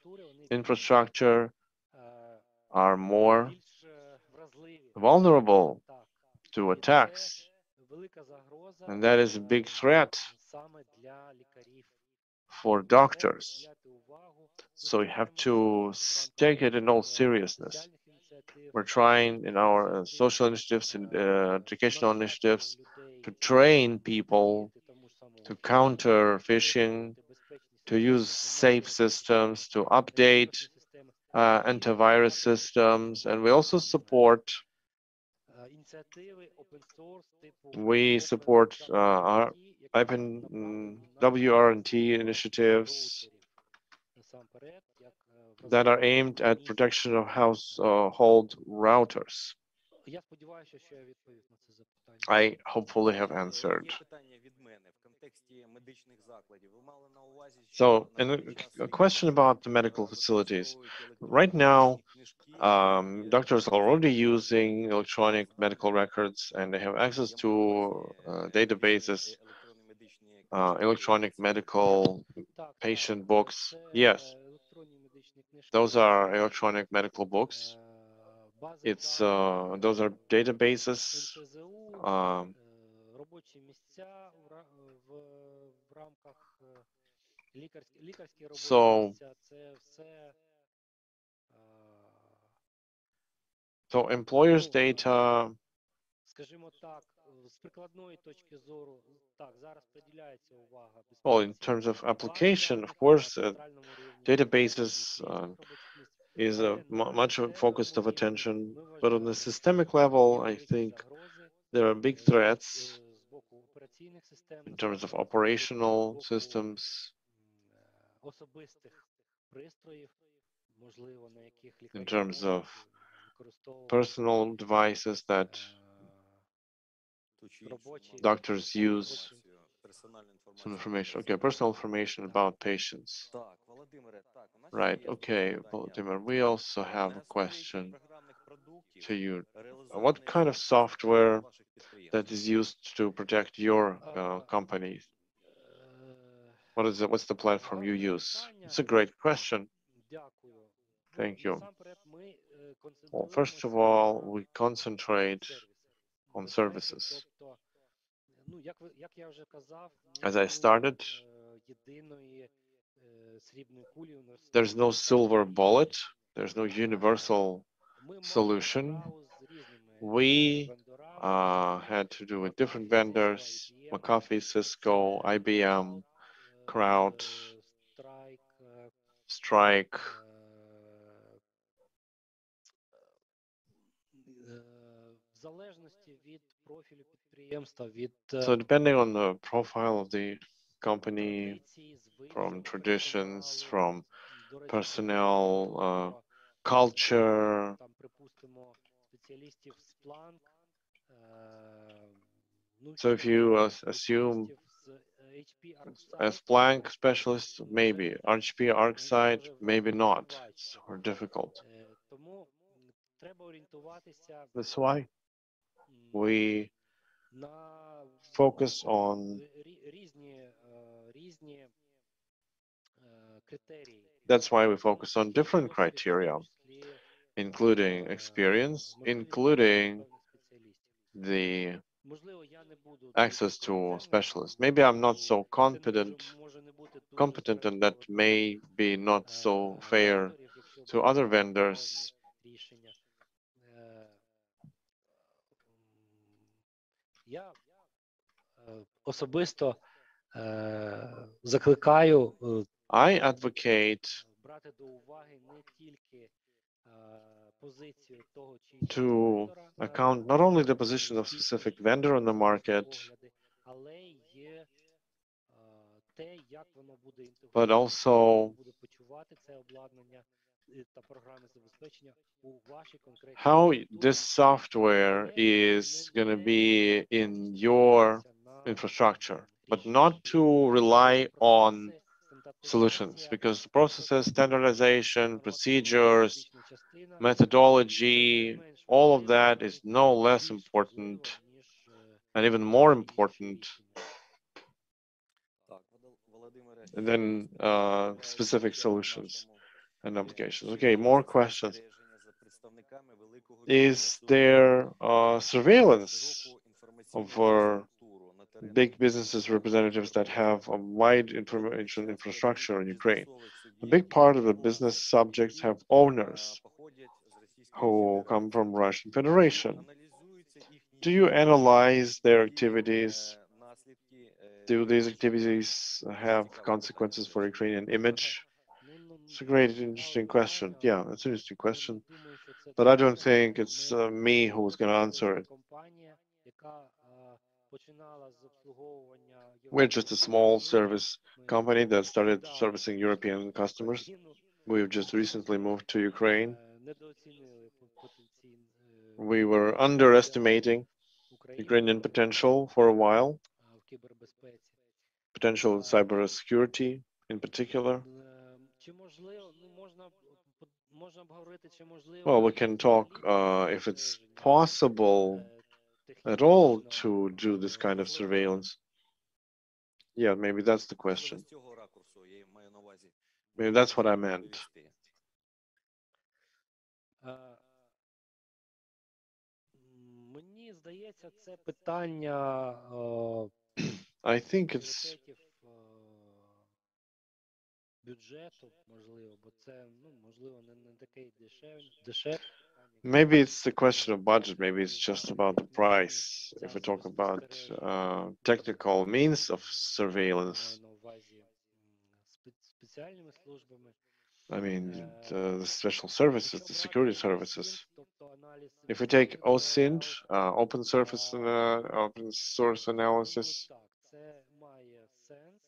infrastructure are more vulnerable to attacks, and that is a big threat for doctors. So we have to take it in all seriousness. We're trying in our social initiatives and educational initiatives to train people to counter phishing, to use safe systems, to update antivirus systems, and we also support our WR&T initiatives that are aimed at protection of household routers. I hopefully have answered. So, and a question about the medical facilities. Right now, doctors are already using electronic medical records, and they have access to databases electronic medical patient books. Yes, those are electronic medical books. It's those are databases. Робочі місця в рамках лікарські робочі So, місця, це все so employers' data, скажімо так, з прикладної точки зору, так, зараз приділяється увага well, in безпеці terms of баз application, of даних course, на центральному рівні, databases клінічних робочих місць. is a Але на much focused of місцевому attention, рівні ми but on the вважаємо, systemic що level, є I великі think загрози there are big threats з боку операційних систем, in terms of насамперед, з operational боку systems, особистих пристроїв, можливо, на яких in лікарі terms of можуть використовувати personal devices that робочі doctors use some information. Okay, personal information about patients. Так, Володимире, так, у нас ще Right, є okay, запитання. Vladimir, we also have a Одне з найбільших question програмних продуктів, to you. реалізований What kind of зараз software на ваших підприємствах? that is used to protect your company? What's the platform you use? It's a great question. Дякую. Thank you. Насамперед, ми Well, first of all, we concentrate on services. Тобто, ну, як я вже казав, As I started, єдиної срібної кулі there's no silver bullet, there's no universal solution. We had to do with different vendors, McAfee, Cisco, IBM, Crowd, Strike. В залежності від профілю підприємства, від So depending on the profile of the company, from traditions, from personnel, culture. Там, припустимо, спеціалістів Splunk, So if you assume a Splunk specialist, maybe HP ArcSight, maybe not. It's more difficult. Тому треба орієнтуватися That's why we focus on різні критерії. That's why we focus on different criteria, including experience, including the access to specialists. Maybe I'm not so competent, and that may be not so fair to other vendors. Я особисто закликаю I advocate брати до уваги не тільки позицію того чи to account not only the position of specific vendor on the market, але й те, як воно буде but also буде почувати це обладнання та програми забезпечення у вашій конкретній how this software is going to be in your infrastructure, but not to rely on solutions, because the processes, standardization, procedures, methodology, all of that is no less important and even more important than specific solutions and applications. Okay, more questions. Is there surveillance over big businesses representatives that have a wide information infrastructure in Ukraine? A big part of the business subjects have owners who come from Russian Federation. Do you analyze their activities? Do these activities have consequences for Ukrainian image? It's a great, interesting question. Yeah, it's an interesting question. But I don't think it's me who's going to answer it. We're just a small service company that started servicing European customers. We've just recently moved to Ukraine. We were underestimating Ukrainian potential for a while, potential in cybersecurity in particular. Well, we can talk if it's possible at all to do this kind of surveillance. Yeah, maybe that's the Можливо, question. з цього ракурсу я маю на увазі. Maybe можете that's what I meant. відповісти. Мені здається, це питання I think it's пріоритетів бюджету, можливо, бо це, ну, можливо, не такий дешевий. maybe it's the question of budget. Maybe it's just about the price. If we talk about technical means of surveillance, Маю на увазі спеціальними службами. I mean the special services, the security services. If we take OSINT, open open source analysis, Так, це має сенс.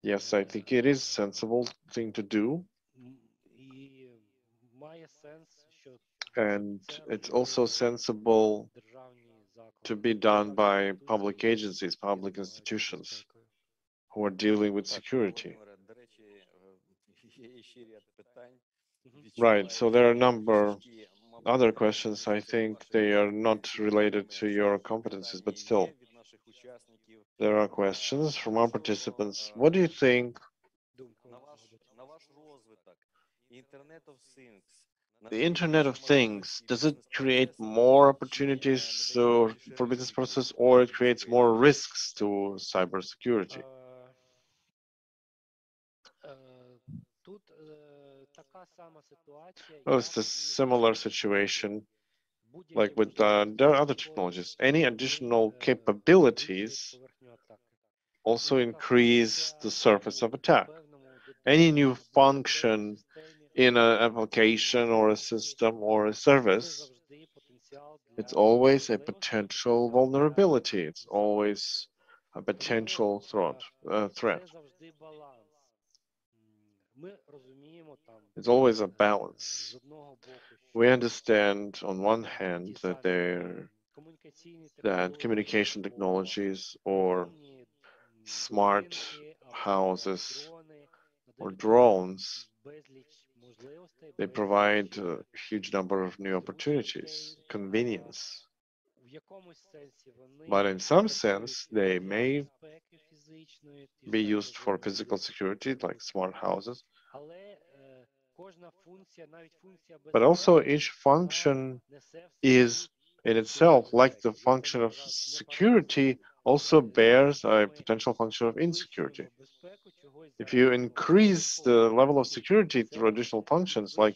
yes, I think it is a sensible thing to do. І має сенс, що And it's also sensible державні заклади, to be done by public agencies, public institutions who are dealing with security. Володимире, до речі, є ще ряд питань. Right, so there are a number Трішечки, мабуть, other questions. I think вашої they are роботи not related to your Зараз competencies, but питання still, є від наших учасників. there are questions from our participants. What do you think думку. На ваш розвиток Internet of Things, the Internet of Things, does it create more opportunities for business process, or it creates more risks to cybersecurity? Тут така сама ситуація, Well, it's a similar situation like with there are other technologies. Any additional capabilities also increase the surface of attack. Any new function in an application or a system or a service, it's always a potential vulnerability. It's always a potential threat. це завжди баланс. Ми розуміємо там It's always a з balance. одного боку, We що understand on one hand ті that самі комунікаційні that технології communication або technologies or розумні smart будинки, або houses дрони or надають drones, безліч можливостей, they безліч, provide a huge number of new opportunities, convenience. в якомусь сенсі вони But in some працюють sense, they для may безпеки фізичної, ті ж be самі used for будинки, physical security, like smart houses. але кожна функція, навіть функція But also безпеки, each function несе в собі is in itself, like the function of security, also bears a potential function of insecurity. If you increase the level of security through additional functions, like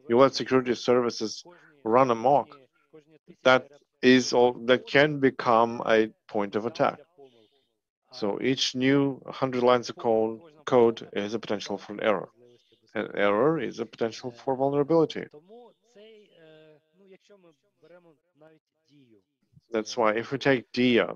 you let security services run amok, that can become a point of attack. So each new 100 lines of code is a potential for an error. An error is a potential for vulnerability. Тому цей, ну, якщо ми беремо навіть дію, That's why if we take DIA,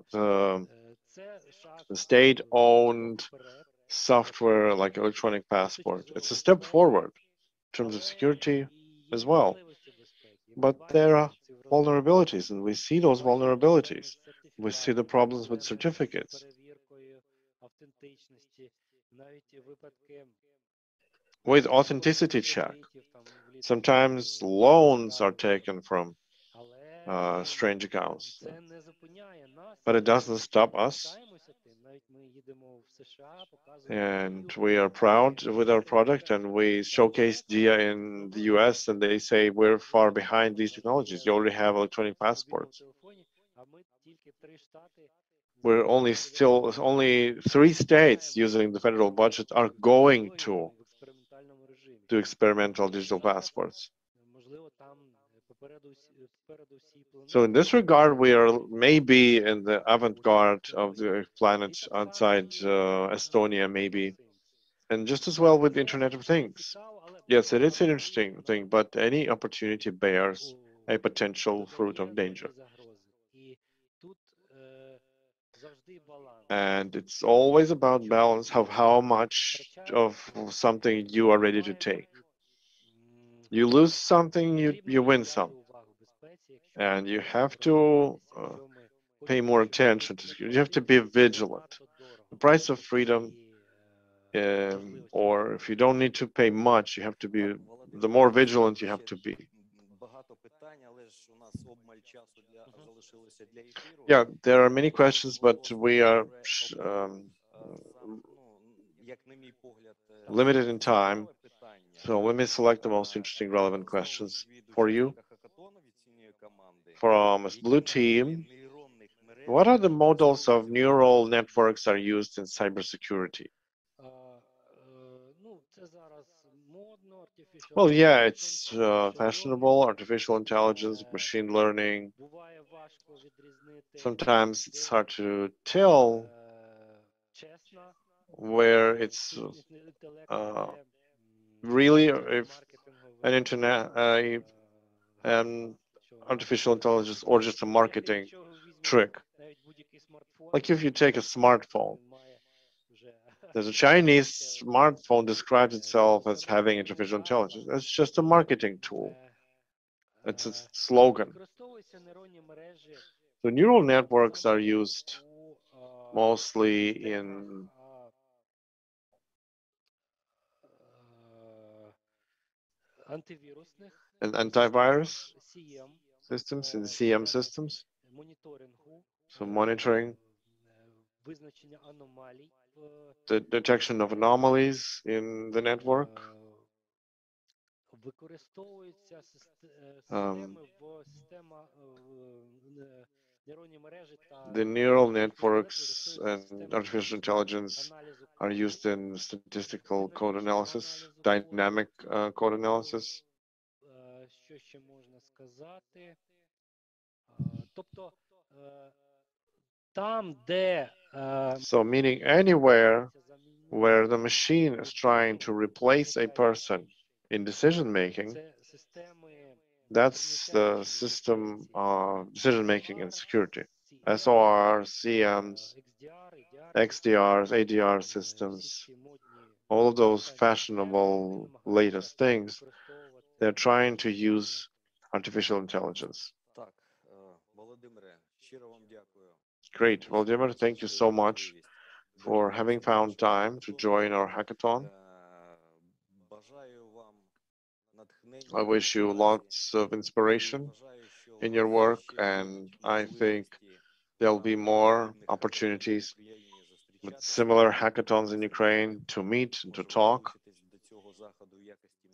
це шаг the state-owned вперед, software like electronic passport, it's a step forward in terms of security as well. можливості безпеки. But there are vulnerabilities, and we see those vulnerabilities. We see the problems with certificates. Перевіркою автентичності, навіть випадки With authenticity check, sometimes loans are taken from strange accounts. це не зупиняє нас. But it doesn't stop us, Пишаємося тим. Навіть ми їдемо в США, показуємо and дію, we are proud with our product, and we showcase DIA in the US, and they say we're far behind these technologies. You already have electronic passports. телефоні, а ми тільки 3 штати. We're only 3 states using the federal budget are going в експериментальному режимі. to experimental digital passports. Можливо, там попереду всі планети. So in this regard, we are maybe in the avant-garde of the planet outside Estonia, maybe. And just as well with the Internet of Things. Yes, it is an interesting thing, but any opportunity bears a potential fruit of danger. І тут завжди баланс. And it's always about balance of how much of something you are ready to take. You lose something, you win some. And you have to pay more attention to security. You have to be vigilant. The price of freedom, or if you don't need to pay much, you have to be, the more vigilant you have to be. Багато питань, але ж у нас обмаль часу залишилося для ефіру. Yeah, there are many questions, but we are limited in time, so let me select the most interesting, relevant questions for you. From a blue team, what are the models of neural networks are used in cybersecurity? Ну, це зараз модно, artificial Well, yeah, intelligence, it's artificial fashionable, learning. artificial intelligence, machine learning. Буває важко відрізнити Sometimes it's hard to tell чесна where it's штучний інтелект, really, де or if маркетинговий, an internet, artificial intelligence, or just a marketing trick. навіть будь-який смартфон, Like if you take a smartphone, він має вже there's a Chinese smartphone describes itself as having artificial intelligence. It's just a marketing tool. It's a slogan. використовуються нейронні мережі The neural networks are used у mostly in антивірусних antivirus CM, systems, in CM systems, моніторингу, so monitoring, визначення аномалій в the detection of anomalies in the network, використовуються системи в система нейронні мережі та the neural штучний інтелект networks використовуються в and artificial intelligence аналізу are used in statistical code analysis, dynamic code analysis. Що ще можна сказати? Тобто там, де So meaning anywhere where the machine is trying to replace a person in decision making, це системи that's the system decision making in security. SOR, CMs, XDRs, ADR systems, all of those fashionable latest things, they're trying to use artificial intelligence. Great, Volodymyr, thank you so much for having found time to join our hackathon. I wish you lots of inspiration in your work, and I think there'll be more opportunities with similar hackathons in Ukraine to meet and to talk.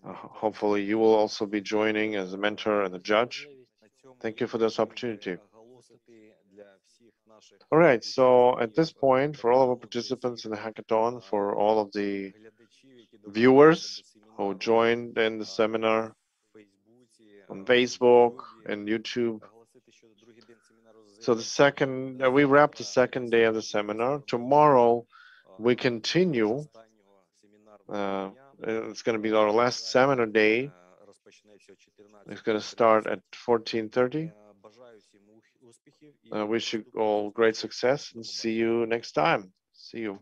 Hopefully you will also be joining as a mentor and a judge. Thank you for this opportunity. All right, so at this point, for all of our participants in the hackathon, for all of the viewers who joined in the seminar on Facebook and YouTube, so the second, we wrapped the second day of the seminar. Tomorrow, we continue. It's going to be our last seminar day. It's going to start at 14:30. I wish you all great success and see you next time. See you.